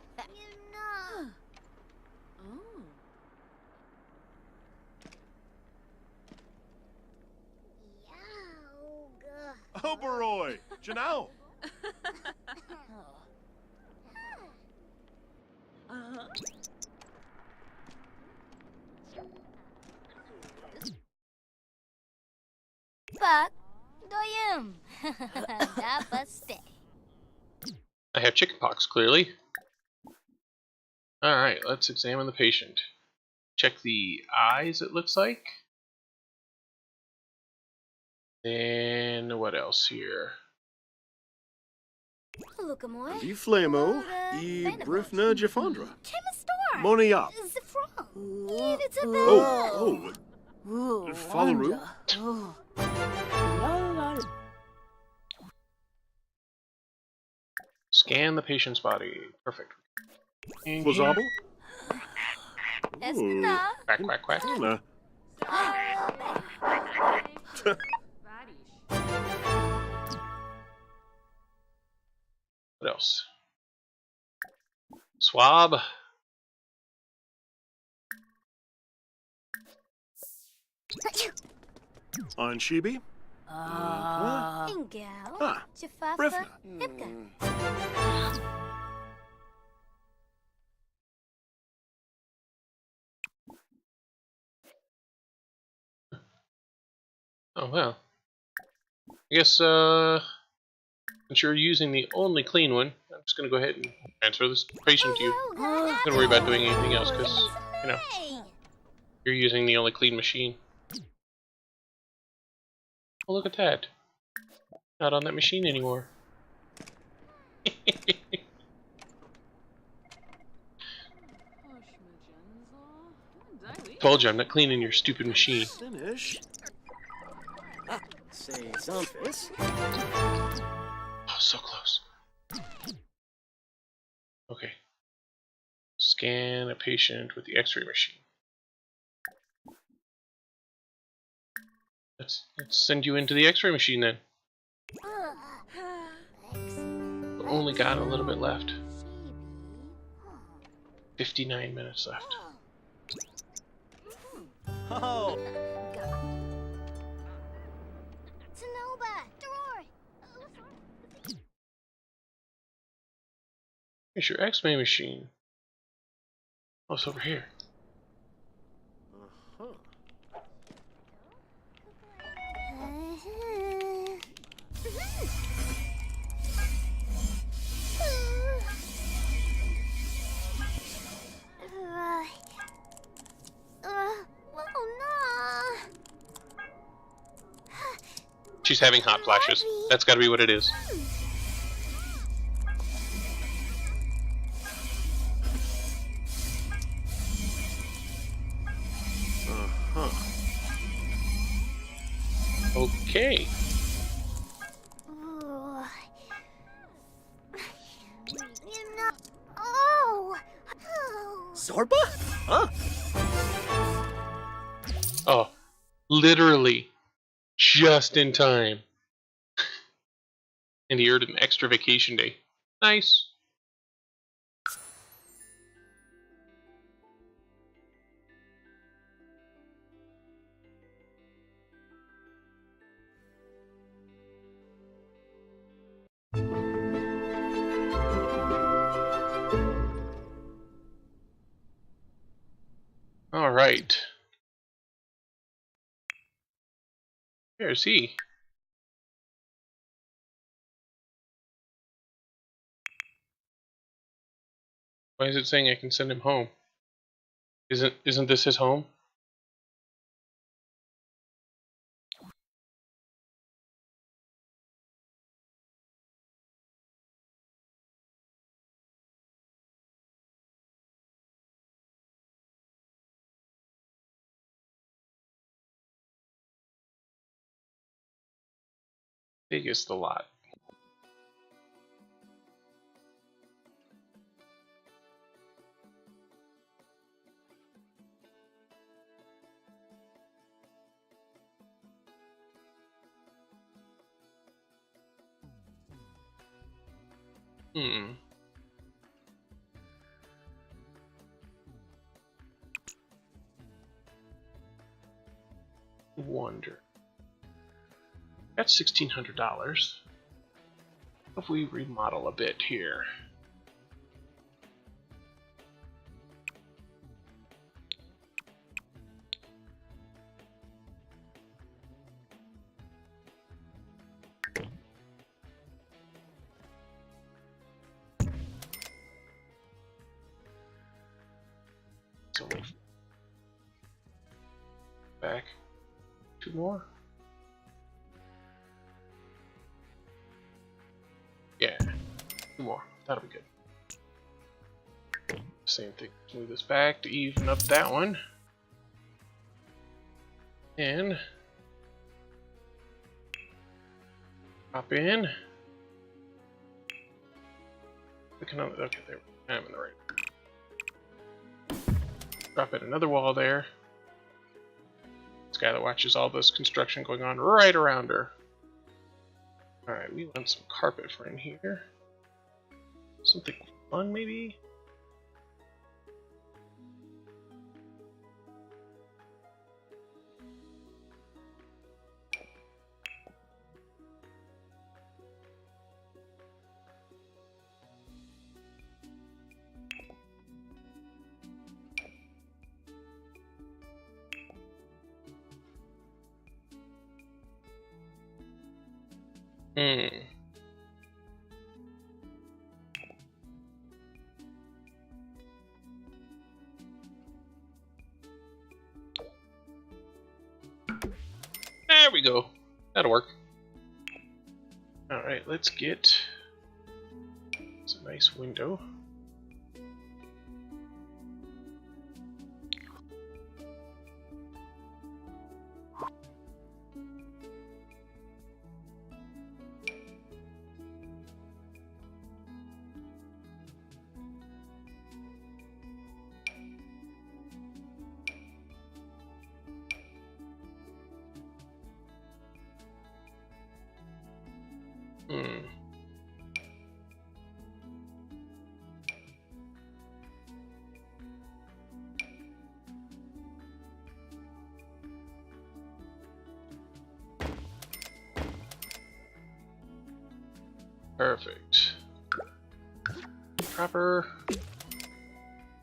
[SPEAKER 3] Oberoi. Janelle.
[SPEAKER 4] Pak doyum. Dapat stay.
[SPEAKER 1] I have chickenpox, clearly. Alright, let's examine the patient. Check the eyes, it looks like. Then what else here?
[SPEAKER 4] Look amoy.
[SPEAKER 3] Di Flamo. E Brifna Jafandra.
[SPEAKER 4] Chemistor.
[SPEAKER 3] Moniop.
[SPEAKER 4] Zifron. It's a
[SPEAKER 3] Oh. Falaru.
[SPEAKER 1] Scan the patient's body. Perfect.
[SPEAKER 3] Flazabel.
[SPEAKER 4] Esna.
[SPEAKER 1] Quack, quack, quack.
[SPEAKER 3] Anna.
[SPEAKER 1] What else? Swab.
[SPEAKER 3] On Shibi.
[SPEAKER 4] Ingao.
[SPEAKER 3] Ah.
[SPEAKER 4] Jafafa.
[SPEAKER 3] Brifna.
[SPEAKER 4] Hipka.
[SPEAKER 1] Oh well. I guess since you're using the only clean one, I'm just gonna go ahead and transfer this patient to you. I'm not gonna worry about doing anything else because you know you're using the only clean machine. Oh, look at that! Not on that machine anymore. Told you I'm not cleaning your stupid machine.
[SPEAKER 6] Finish. Say Zomphis.
[SPEAKER 1] Oh, so close. Okay. Scan a patient with the X-ray machine. Let's send you into the X-ray machine then. We've only got a little bit left. 59 minutes left.
[SPEAKER 6] Oh.
[SPEAKER 1] Here's your X-ray machine. Oh, it's over here. She's having hot flashes. That's gotta be what it is. Okay.
[SPEAKER 4] Ooh. You know. Oh. Oh.
[SPEAKER 6] Zorba? Huh?
[SPEAKER 1] Oh, literally just in time. And he earned an extra vacation day. Nice. All right. Where's he? Why is it saying I can send him home? Isn't this his home? Biggest the lot. Hmm. Wonder. That's $1,600. If we remodel a bit here. So we'll back 2 more. Yeah, 2 more. That'll be good. Same thing. Move this back to even up that one. And drop in. Okay, there. I'm in the right. Drop in another wall there. This guy that watches all this construction going on right around her. Alright, we want some carpet for in here. Something fun, maybe? Hmm. There we go. That'll work. Alright, let's get... It's a nice window. Hmm. Perfect. Proper.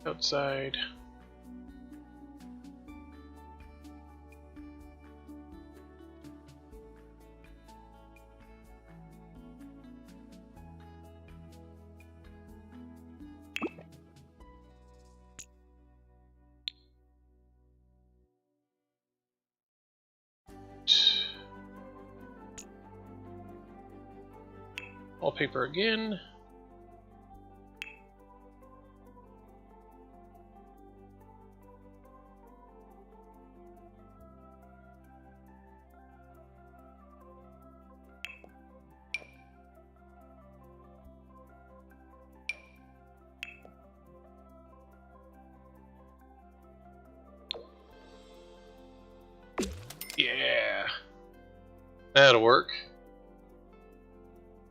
[SPEAKER 1] Outside. Wallpaper again. Yeah. That'll work.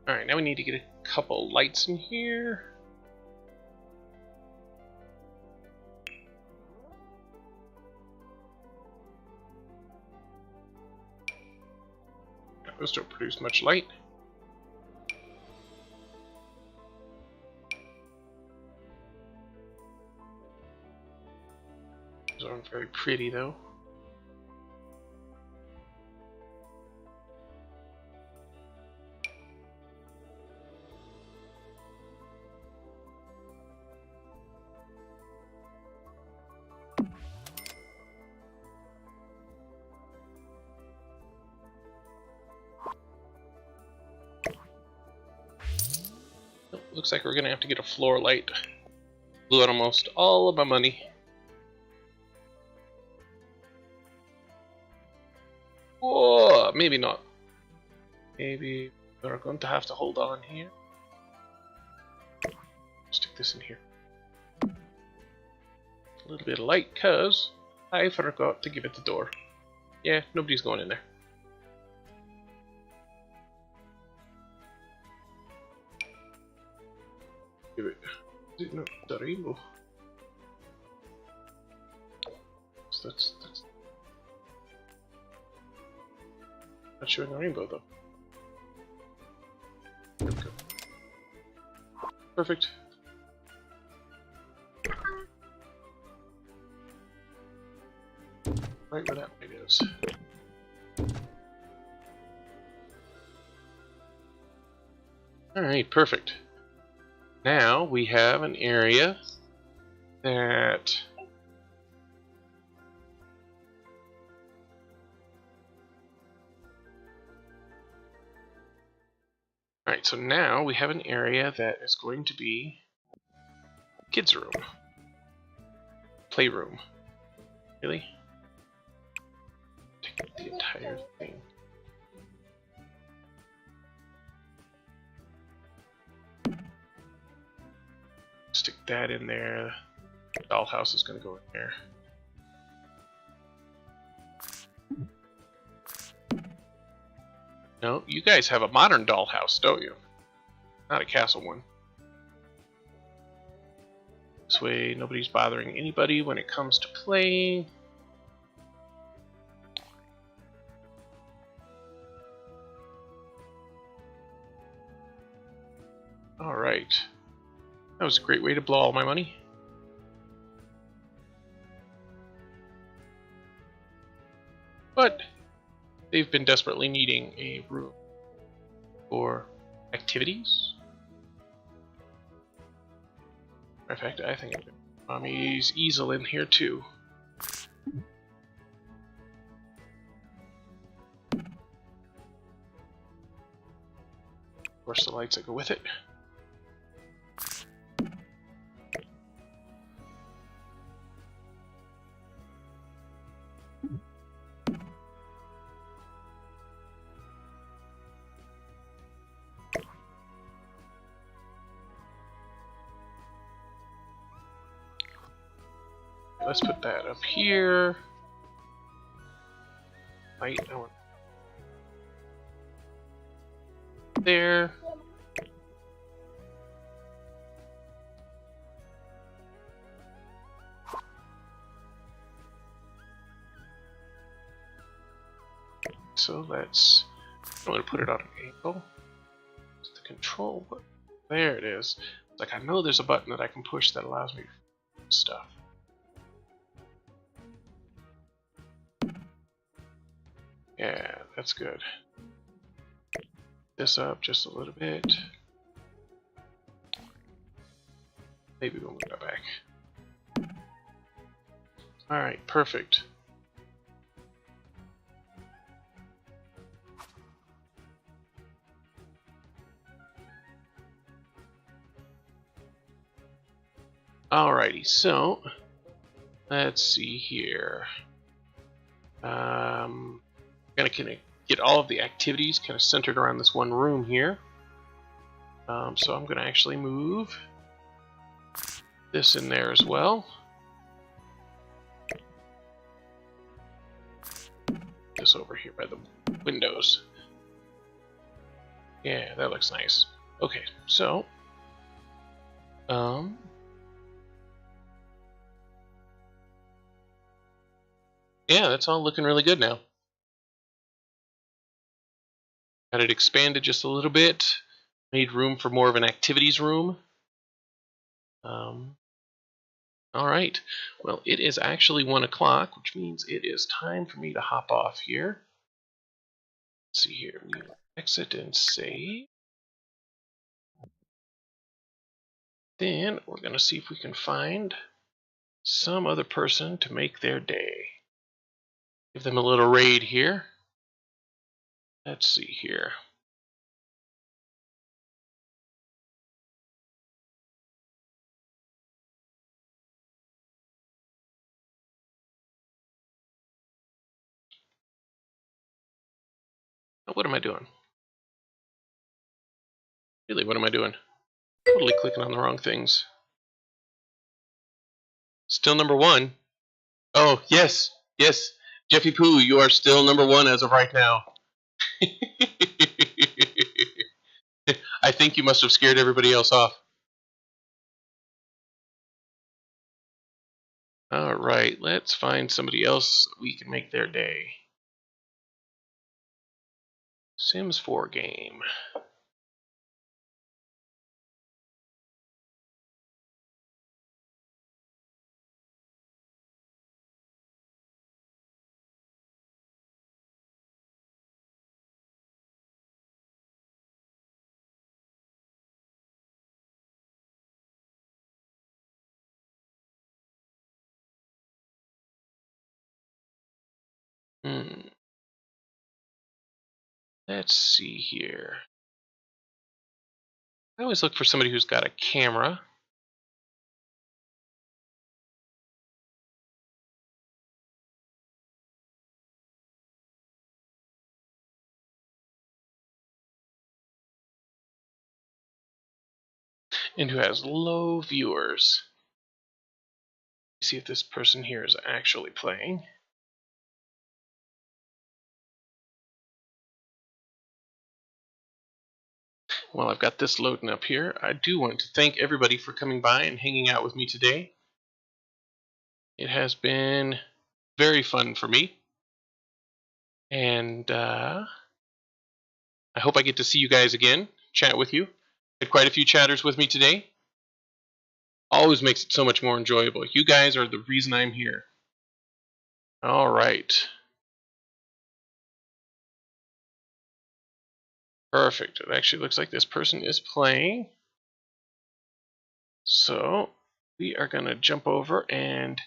[SPEAKER 1] Alright, now we need to get a couple lights in here. Those don't produce much light. Those aren't very pretty though. Looks like we're gonna have to get a floor light. Blew out almost all of my money. Whoa, maybe not. Maybe we're going to have to hold on here. Stick this in here. A little bit of light, cause I forgot to give it the door. Yeah, nobody's going in there. Give it. No, the rainbow. So that's not showing a rainbow though. There we go. Perfect. Right where that light is. Alright, perfect. Now we have an area that Alright, so now we have an area that is going to be kids' room. Playroom. Really? Take up the entire thing. Stick that in there. The dollhouse is going to go in there. No, you guys have a modern dollhouse, don't you? Not a castle one. This way nobody's bothering anybody when it comes to playing. Alright. That was a great way to blow all my money. But they've been desperately needing a room for activities. In fact, I think I'm going to put Mommy's easel in here too. Of course, the lights that go with it. Let's put that up here. Light, I want there. So let's. I'm going to put it on an angle. It's the control button. There it is. It's like I know there's a button that I can push that allows me to do stuff. Yeah, that's good. This up just a little bit. Maybe we'll move that back. Alright, perfect. Alrighty, so let's see here. I'm gonna get all of the activities kind of centered around this one room here. So I'm gonna actually move this in there as well. this over here by the windows. Yeah, that looks nice. Okay, so yeah, that's all looking really good now. Got it expanded just a little bit, made room for more of an activities room. All right, well, it is actually 1 o'clock, which means it is time for me to hop off here. Let's see here, we exit and save. Then we're going to see if we can find some other person to make their day. Give them a little raid here. Let's see here. What am I doing? Really, what am I doing? Totally clicking on the wrong things. Still number 1. Oh, yes, yes. Jeffy Pooh, you are still number 1 as of right now. I think you must have scared everybody else off. Alright, let's find somebody else we can make their day. Sims 4 game. Let's see here. I always look for somebody who's got a camera. And who has low viewers. See if this person here is actually playing. While I've got this loading up here, I do want to thank everybody for coming by and hanging out with me today. It has been very fun for me. And I hope I get to see you guys again, chat with you. Had quite a few chatters with me today. Always makes it so much more enjoyable. You guys are the reason I'm here. All right. Perfect. It actually looks like this person is playing. So we are going to jump over and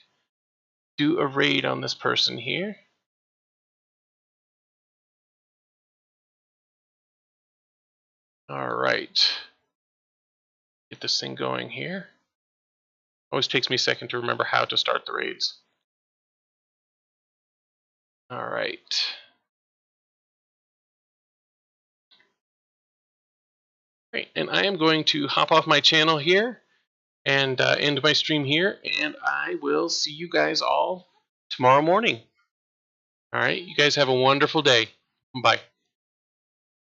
[SPEAKER 1] do a raid on this person here. All right. Get this thing going here. Always takes me a second to remember how to start the raids. All right. Great. And I am going to hop off my channel here and end my stream here, and I will see you guys all tomorrow morning. All right. You guys have a wonderful day. Bye.